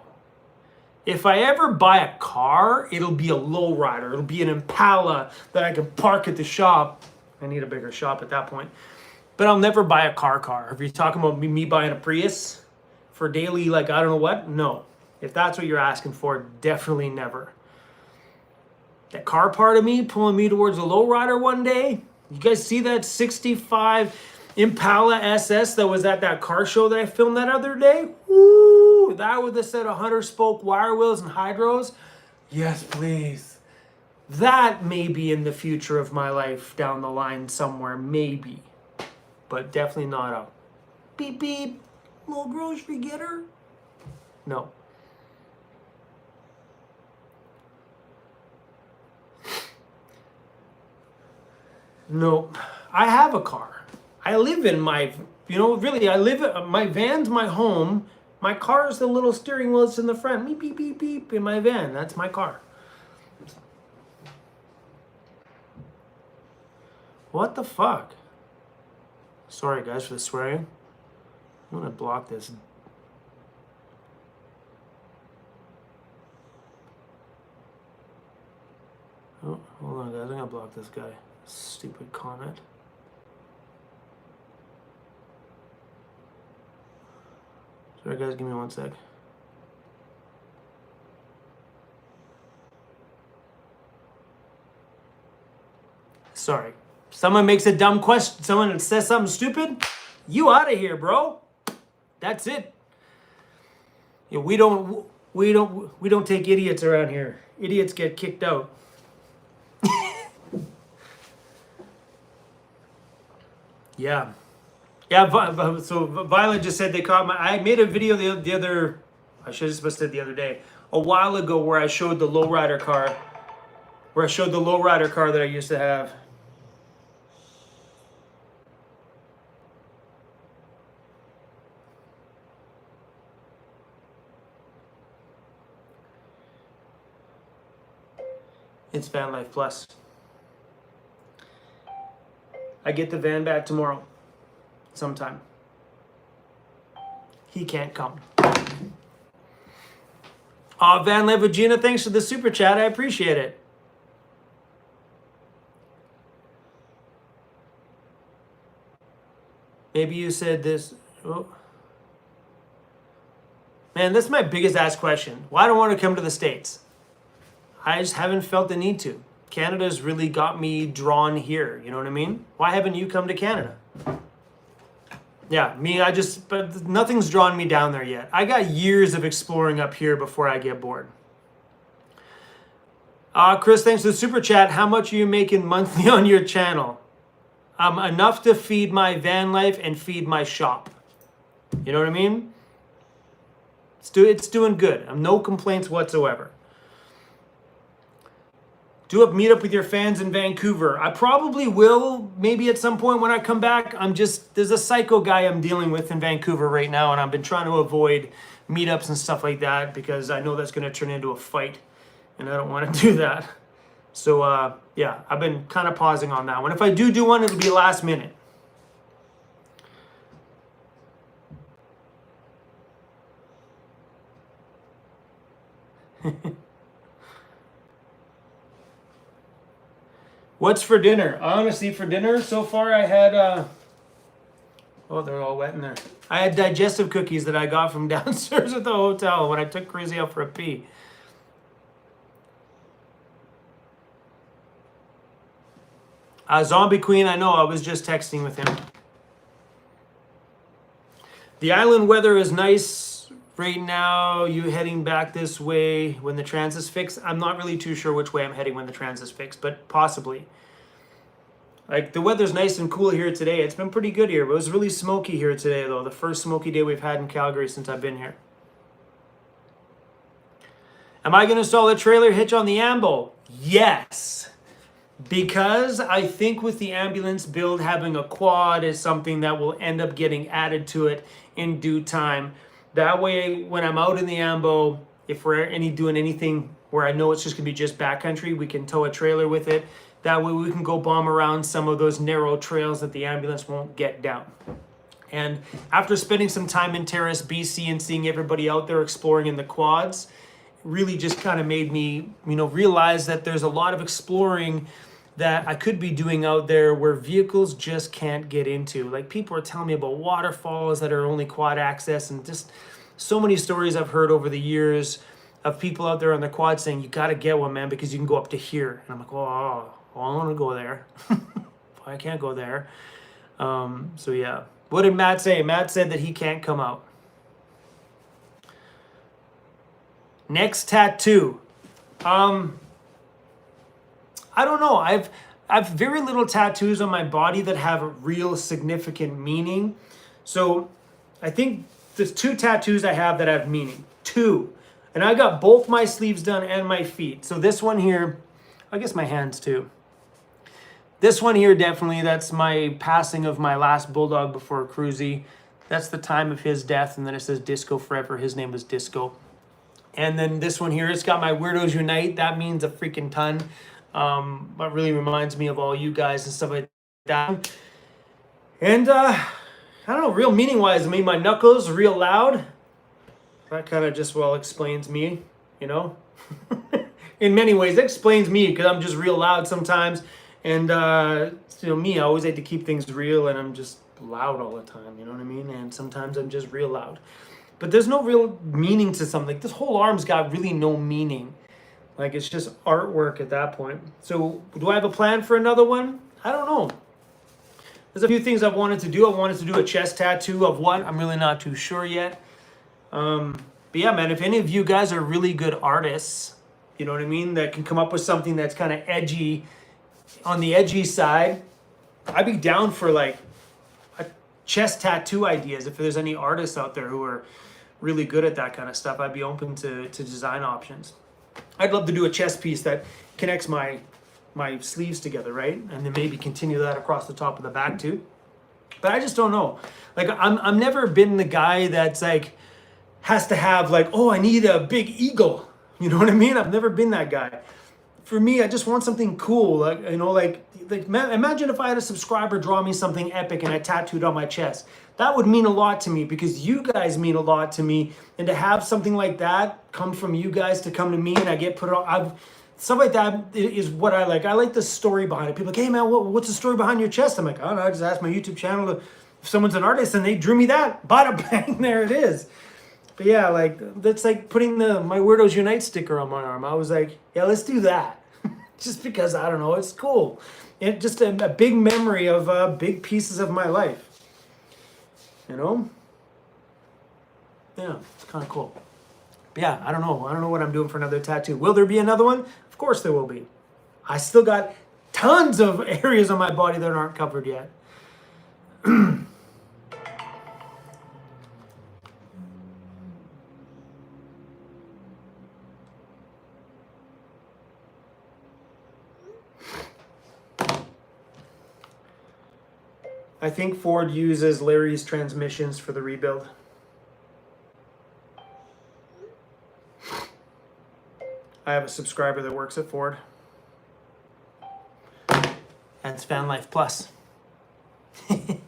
[SPEAKER 1] If I ever buy a car, it'll be a lowrider. It'll be an Impala that I can park at the shop. I need a bigger shop at that point. But I'll never buy a car. If you're talking about me buying a Prius for daily, like, I don't know what, no. If that's what you're asking for, definitely never. That car part of me pulling me towards a lowrider one day. You guys see that 65 Impala SS that was at that car show that I filmed that other day? Woo! That with a set of 100-spoke wire wheels and hydros. Yes, please. That may be in the future of my life down the line somewhere, maybe. But definitely not a beep beep little grocery getter. No. No, I have a car. I live in my, my van's my home. My car is the little steering wheel that's in the front. Beep, beep, beep, beep in my van. That's my car. What the fuck? Sorry guys for the swearing. I'm gonna block this. Oh, hold on guys, I'm gonna block this guy. Stupid comment. Sorry guys, give me 1 sec. Sorry. Someone makes a dumb question, someone says something stupid, you out of here, bro. That's it. You know, we don't take idiots around here. Idiots get kicked out. Yeah. So Violet just said they caught my. I made a video the other. I should have supposed to say the other day, a while ago, where I showed the lowrider car. Where I showed the lowrider car that I used to have. It's Van Life Plus. I get the van back tomorrow. Sometime. He can't come. Van Life with Gina, thanks for the super chat. I appreciate it. Maybe you said this. Oh. Man, this is my biggest asked question. Why don't I want to come to the States? I just haven't felt the need to. Canada's really got me drawn here. You know what I mean? Why haven't you come to Canada? Yeah, but nothing's drawn me down there yet. I got years of exploring up here before I get bored. Chris, thanks for the super chat. How much are you making monthly on your channel? Enough to feed my van life and feed my shop. You know what I mean? It's doing good. No complaints whatsoever. Do a meetup with your fans in Vancouver. I probably will, maybe at some point when I come back. There's a psycho guy I'm dealing with in Vancouver right now, and I've been trying to avoid meetups and stuff like that because I know that's going to turn into a fight, and I don't want to do that. So, yeah, I've been kind of pausing on that one. If I do one, it'll be last minute. What's for dinner? Honestly, for dinner, so far I had, oh, they're all wet in there. I had digestive cookies that I got from downstairs at the hotel when I took Cruisy out for a pee. Zombie Queen, I know, I was just texting with him. The island weather is nice right now. You heading back this way when the transit's fixed? I'm not really too sure which way I'm heading when the transit's fixed, but possibly. Like, the weather's nice and cool here today. It's been pretty good here. But it was really smoky here today, though. The first smoky day we've had in Calgary since I've been here. Am I going to install a trailer hitch on the Ambo? Yes. Because I think with the ambulance build, having a quad is something that will end up getting added to it in due time. That way, when I'm out in the Ambo, if we're doing anything where I know it's just going to be just backcountry, we can tow a trailer with it. That way we can go bomb around some of those narrow trails that the ambulance won't get down. And after spending some time in Terrace, BC, and seeing everybody out there exploring in the quads, really just kind of made me, realize that there's a lot of exploring that I could be doing out there where vehicles just can't get into. Like, people are telling me about waterfalls that are only quad access, and just so many stories I've heard over the years of people out there on the quad saying, you got to get one, man, because you can go up to here. And I'm like, oh, I want to go there. I can't go there. So yeah. What did Matt say? Matt said that he can't come out. Next tattoo. I don't know. I've very little tattoos on my body that have a real significant meaning. So I think there's 2 tattoos I have that have meaning. 2. And I got both my sleeves done and my feet. So this one here, I guess my hands too. This one here, definitely, that's my passing of my last bulldog before Cruisy. That's the time of his death, and then it says Disco Forever. His name was Disco. And then this one here, it's got my Weirdos Unite. That means a freaking ton. It really reminds me of all you guys and stuff like that. And I don't know, real meaning-wise, I mean, my knuckles real loud. That kind of just, explains me, In many ways, it explains me, because I'm just real loud sometimes. And, me, I always like to keep things real, and I'm just loud all the time, you know what I mean? And sometimes I'm just real loud. But there's no real meaning to something. Like, this whole arm's got really no meaning. Like, it's just artwork at that point. So, do I have a plan for another one? I don't know. There's a few things I've wanted to do. I wanted to do a chest tattoo of what? I'm really not too sure yet. But yeah, man, if any of you guys are really good artists, you know what I mean, that can come up with something that's kind of edgy, on the edgy side, I'd be down for like a chest tattoo ideas. If there's any artists out there who are really good at that kind of stuff, I'd be open to design options. I'd love to do a chest piece that connects my sleeves together, right? And then maybe continue that across the top of the back too. But I just don't know. Like, I'm never been the guy that's like has to have like, oh, I need a big eagle. You know what I mean? I've never been that guy. For me, I just want something cool. Like, man, imagine if I had a subscriber draw me something epic and I tattooed on my chest. That would mean a lot to me, because you guys mean a lot to me. And to have something like that come from you guys to come to me and I get put on, stuff like that is what I like. I like the story behind it. People are like, hey man, what's the story behind your chest? I'm like, I don't know, I just asked my YouTube channel if someone's an artist, and they drew me that. Bada bang, there it is. But yeah, like, that's like putting my Weirdos Unite sticker on my arm. I was like, yeah, let's do that. Just because, I don't know, it's cool. It just a big memory of big pieces of my life. Yeah, it's kind of cool. But yeah, I don't know what I'm doing for another tattoo. Will there be another one? Of course there will be. I still got tons of areas on my body that aren't covered yet. I think Ford uses Larry's transmissions for the rebuild. I have a subscriber that works at Ford. And it's Vanlife Plus. He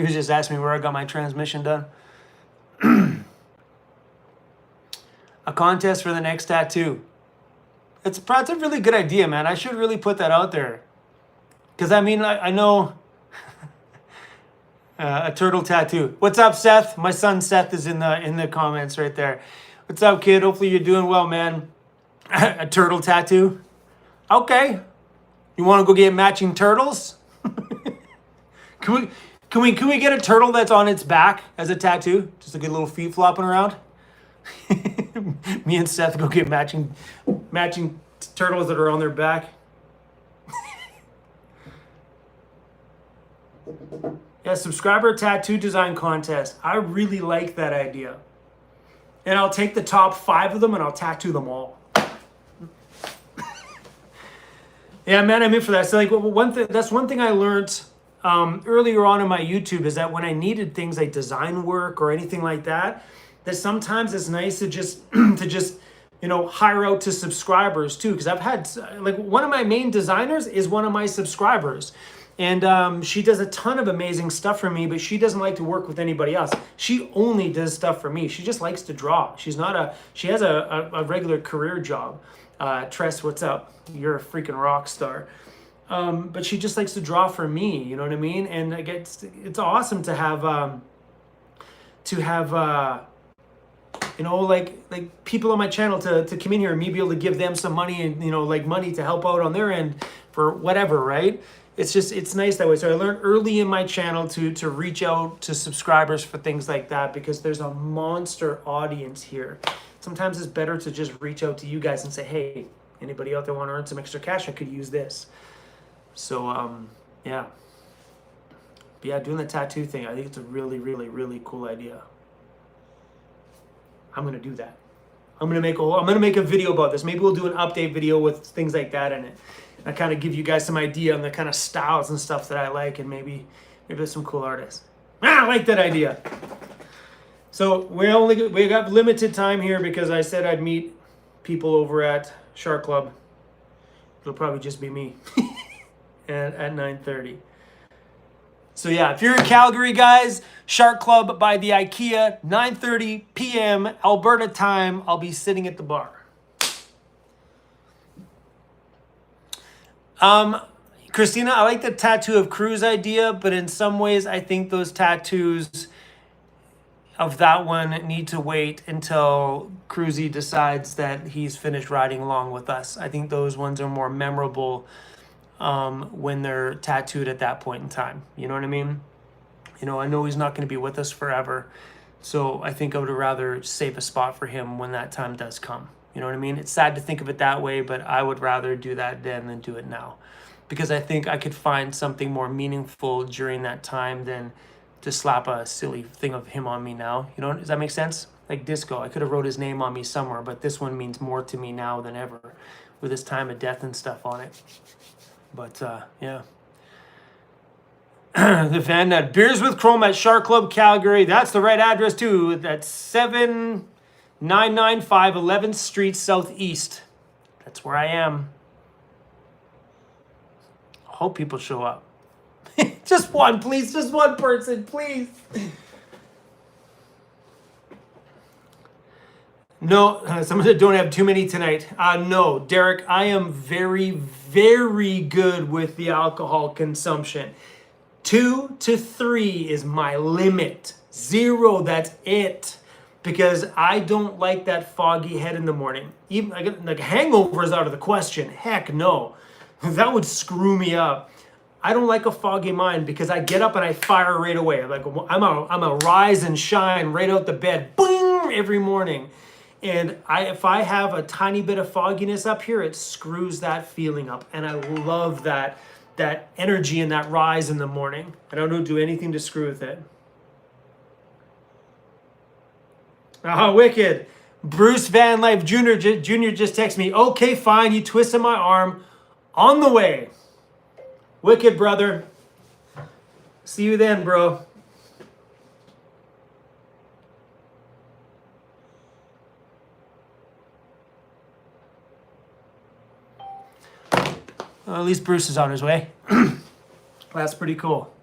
[SPEAKER 1] was just asking me where I got my transmission done. A contest for the next tattoo. It's a really good idea, man. I should really put that out there. Because, I mean, I know a turtle tattoo. What's up, Seth? My son Seth is in the comments right there. What's up, kid? Hopefully you're doing well, man. A turtle tattoo? Okay. You want to go get matching turtles? Can we get a turtle that's on its back as a tattoo? Just a good little feet flopping around? Me and Seth go get matching turtles that are on their back. Yeah, subscriber tattoo design contest. I really like that idea. And I'll take the top 5 of them and I'll tattoo them all. Yeah, man, I'm in for that. So, like, that's one thing I learned earlier on in my YouTube, is that when I needed things like design work or anything like that, that sometimes it's nice to just hire out to subscribers too, because I've had like one of my main designers is one of my subscribers, and she does a ton of amazing stuff for me, but she doesn't like to work with anybody else. She only does stuff for me. She just likes to draw. She has a regular career job. Tress, what's up? You're a freaking rock star. But she just likes to draw for me, you know what I mean? And it's awesome to have like people on my channel to come in here and me be able to give them some money and like money to help out on their end for whatever, right? It's nice that way. So I learned early in my channel to reach out to subscribers for things like that, because there's a monster audience here. Sometimes it's better to just reach out to you guys and say, hey, anybody out there want to earn some extra cash? I could use this. So yeah. But yeah, doing the tattoo thing, I think it's a really, really, really cool idea. I'm gonna do that. I'm gonna make a video about this. Maybe we'll do an update video with things like that in it. And I kind of give you guys some idea on the kind of styles and stuff that I like, and maybe there's some cool artists. I like that idea. So we got limited time here because I said I'd meet people over at Shark Club. It'll probably just be me at 9:30. So yeah, if you're in Calgary, guys, Shark Club by the IKEA, 9:30 p.m. Alberta time. I'll be sitting at the bar. Christina, I like the tattoo of Cruise idea, but in some ways, I think those tattoos of that one need to wait until Cruisy decides that he's finished riding along with us. I think those ones are more memorable when they're tattooed at that point in time. You know what I mean? I know he's not going to be with us forever. So I think I would rather save a spot for him when that time does come. You know what I mean? It's sad to think of it that way, but I would rather do that then than do it now. Because I think I could find something more meaningful during that time than to slap a silly thing of him on me now. Does that make sense? Like Disco, I could have wrote his name on me somewhere, but this one means more to me now than ever with his time of death and stuff on it. But yeah. The fan Beers with Chrome at Shark Club Calgary. That's the right address too. That's 7995 11th Street Southeast. That's where I am. I hope people show up. Just one, please. Just one person, please. No, some said don't have too many tonight. No, Derek, I am very, very good with the alcohol consumption. 2 to 3 is my limit. 0, that's it. Because I don't like that foggy head in the morning. Even like hangover is out of the question. Heck no. That would screw me up. I don't like a foggy mind because I get up and I fire right away. Like I'm a rise and shine right out the bed, boom, every morning. And if I have a tiny bit of fogginess up here, it screws that feeling up. And I love that energy and that rise in the morning. I don't do anything to screw with it. Oh, wicked. Bruce Vanlife Jr. just texted me. Okay, fine. You twisted my arm. On the way. Wicked, brother. See you then, bro. Well, at least Bruce is on his way. That's pretty cool.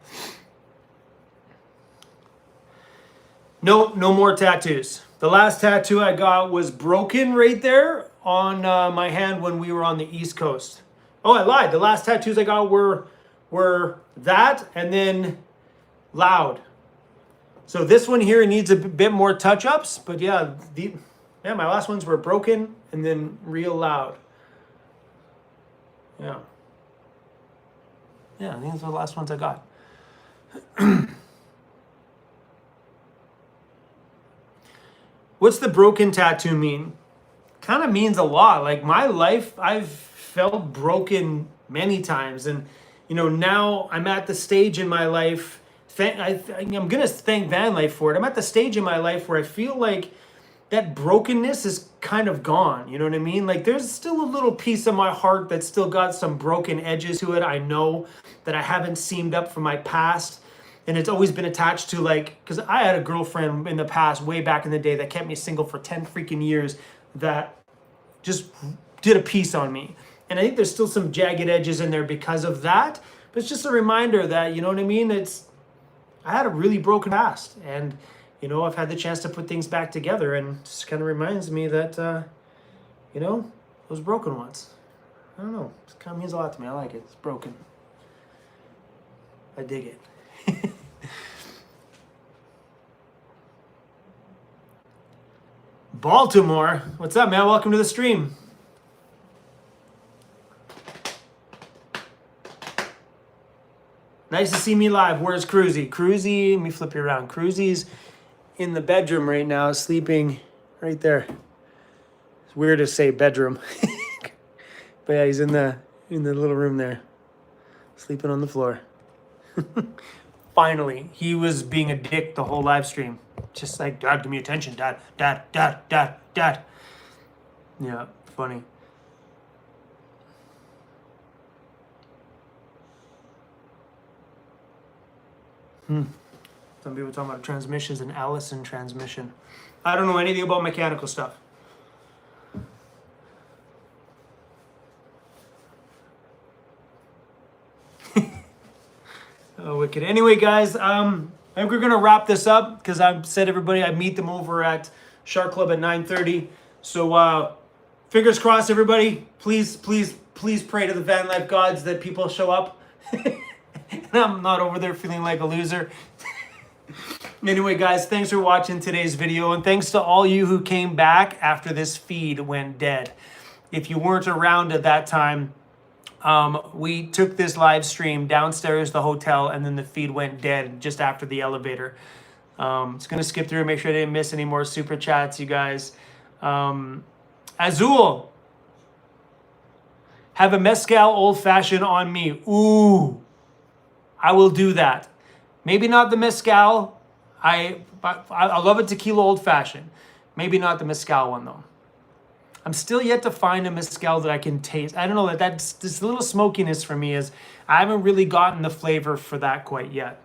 [SPEAKER 1] No more tattoos. The last tattoo I got was broken right there on my hand when we were on the East Coast. Oh, I lied. The last tattoos I got were that and then loud. So this one here needs a bit more touch-ups, but yeah, my last ones were broken and then real loud. Yeah. Yeah, I think those are the last ones I got. What's the broken tattoo mean? Kind of means a lot. Like my life, I've felt broken many times. And, now I'm at the stage in my life, I'm going to thank Vanlife for it. I'm at the stage in my life where I feel like that brokenness is kind of gone. You know what I mean? Like there's still a little piece of my heart that's still got some broken edges to it. I know that I haven't seamed up from my past. And it's always been attached to because I had a girlfriend in the past, way back in the day, that kept me single for 10 freaking years that just did a piece on me. And I think there's still some jagged edges in there because of that. But it's just a reminder that, you know what I mean? I had a really broken past. And, you know, I've had the chance to put things back together. And it just kind of reminds me that, you know, it was broken once. I don't know. It kind of means a lot to me. I like it. It's broken. I dig it. Baltimore. What's up, man? Welcome to the stream. Nice to see me live. Where's Cruisy? Cruisy, let me flip you around. Cruisy's in the bedroom right now, sleeping right there. It's weird to say bedroom. But yeah, he's in the little room there, sleeping on the floor. Finally, he was being a dick the whole live stream. Just like, Dad, give me attention, Dad, Dad, Dad, Dad, Dad. Yeah, funny. Some people talking about transmissions and Allison transmission. I don't know anything about mechanical stuff. Oh, wicked. Anyway, guys, I think we're gonna wrap this up because I've said everybody I meet them over at Shark Club at 9:30. So fingers crossed, everybody. Please, please, please pray to the van life gods that people show up. And I'm not over there feeling like a loser. Anyway, guys, thanks for watching today's video, and thanks to all you who came back after this feed went dead. If you weren't around at that time, we took this live stream downstairs the hotel, and then the feed went dead just after the elevator. Just gonna skip through and make sure I didn't miss any more super chats, you guys. Azul, have a mezcal old fashioned on me. Ooh, I will do that. Maybe not the mezcal. I love a tequila old fashioned. Maybe not the mezcal one though. I'm still yet to find a mezcal that I can taste. I don't know, that's this little smokiness for me is I haven't really gotten the flavor for that quite yet.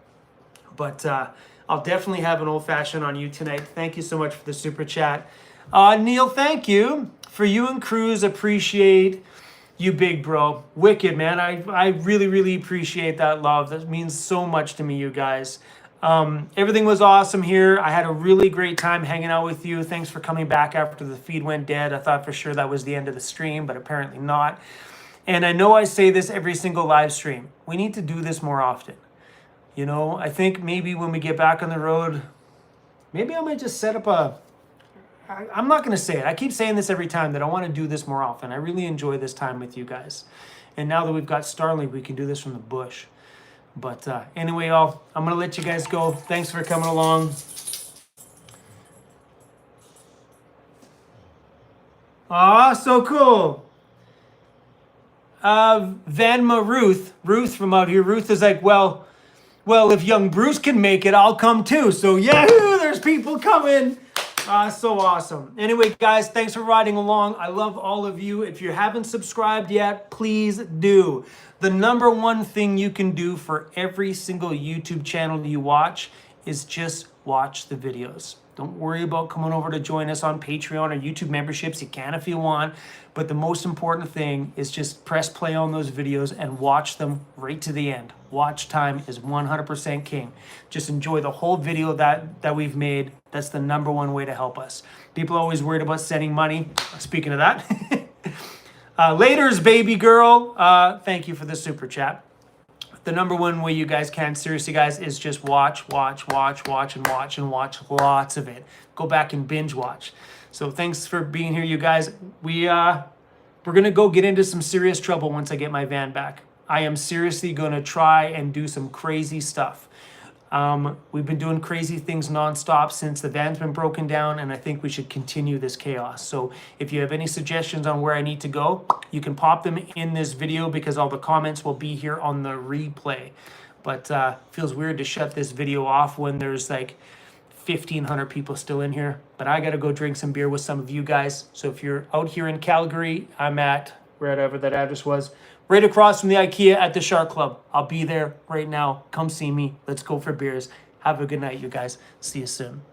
[SPEAKER 1] But I'll definitely have an old fashioned on you tonight. Thank you so much for the super chat. Neil, thank you. For you and Cruz, appreciate you, big bro. Wicked, man. I really, really appreciate that love. That means so much to me, you guys. Everything was awesome here. I had a really great time hanging out with you. Thanks for coming back after the feed went dead. I thought for sure that was the end of the stream, but apparently not. And I know I say this every single live stream. We need to do this more often. You know, I think maybe when we get back on the road, maybe I might just set up I'm not going to say it. I keep saying this every time that I want to do this more often. I really enjoy this time with you guys. And now that we've got Starlink, we can do this from the bush. But anyway, y'all, I'm going to let you guys go. Thanks for coming along. Aw, so cool. Ruth from out here. Ruth is like, well, if young Bruce can make it, I'll come too. So yahoo, there's people coming. So awesome. Anyway, guys, thanks for riding along. I love all of you. If you haven't subscribed yet, please do. The number one thing you can do for every single YouTube channel you watch is just watch the videos. Don't worry about coming over to join us on Patreon or YouTube memberships. You can if you want. But the most important thing is just press play on those videos and watch them right to the end. Watch time is 100% king. Just enjoy the whole video that we've made. That's the number one way to help us. People are always worried about sending money. Speaking of that. Laters, baby girl. Thank you for the super chat. The number one way you guys can, seriously guys, is just watch lots of it. Go back and binge watch. So thanks for being here, you guys. We're gonna go get into some serious trouble once I get my van back. I am seriously gonna try and do some crazy stuff. We've been doing crazy things nonstop since the van's been broken down, and I think we should continue this chaos. So if you have any suggestions on where I need to go, you can pop them in this video because all the comments will be here on the replay. But feels weird to shut this video off when there's like 1,500 people still in here. But I gotta go drink some beer with some of you guys. So if you're out here in Calgary, I'm at wherever that address was, right across from the IKEA at the Shark Club. I'll be there right now. Come see me. Let's go for beers. Have a good night, you guys. See you soon.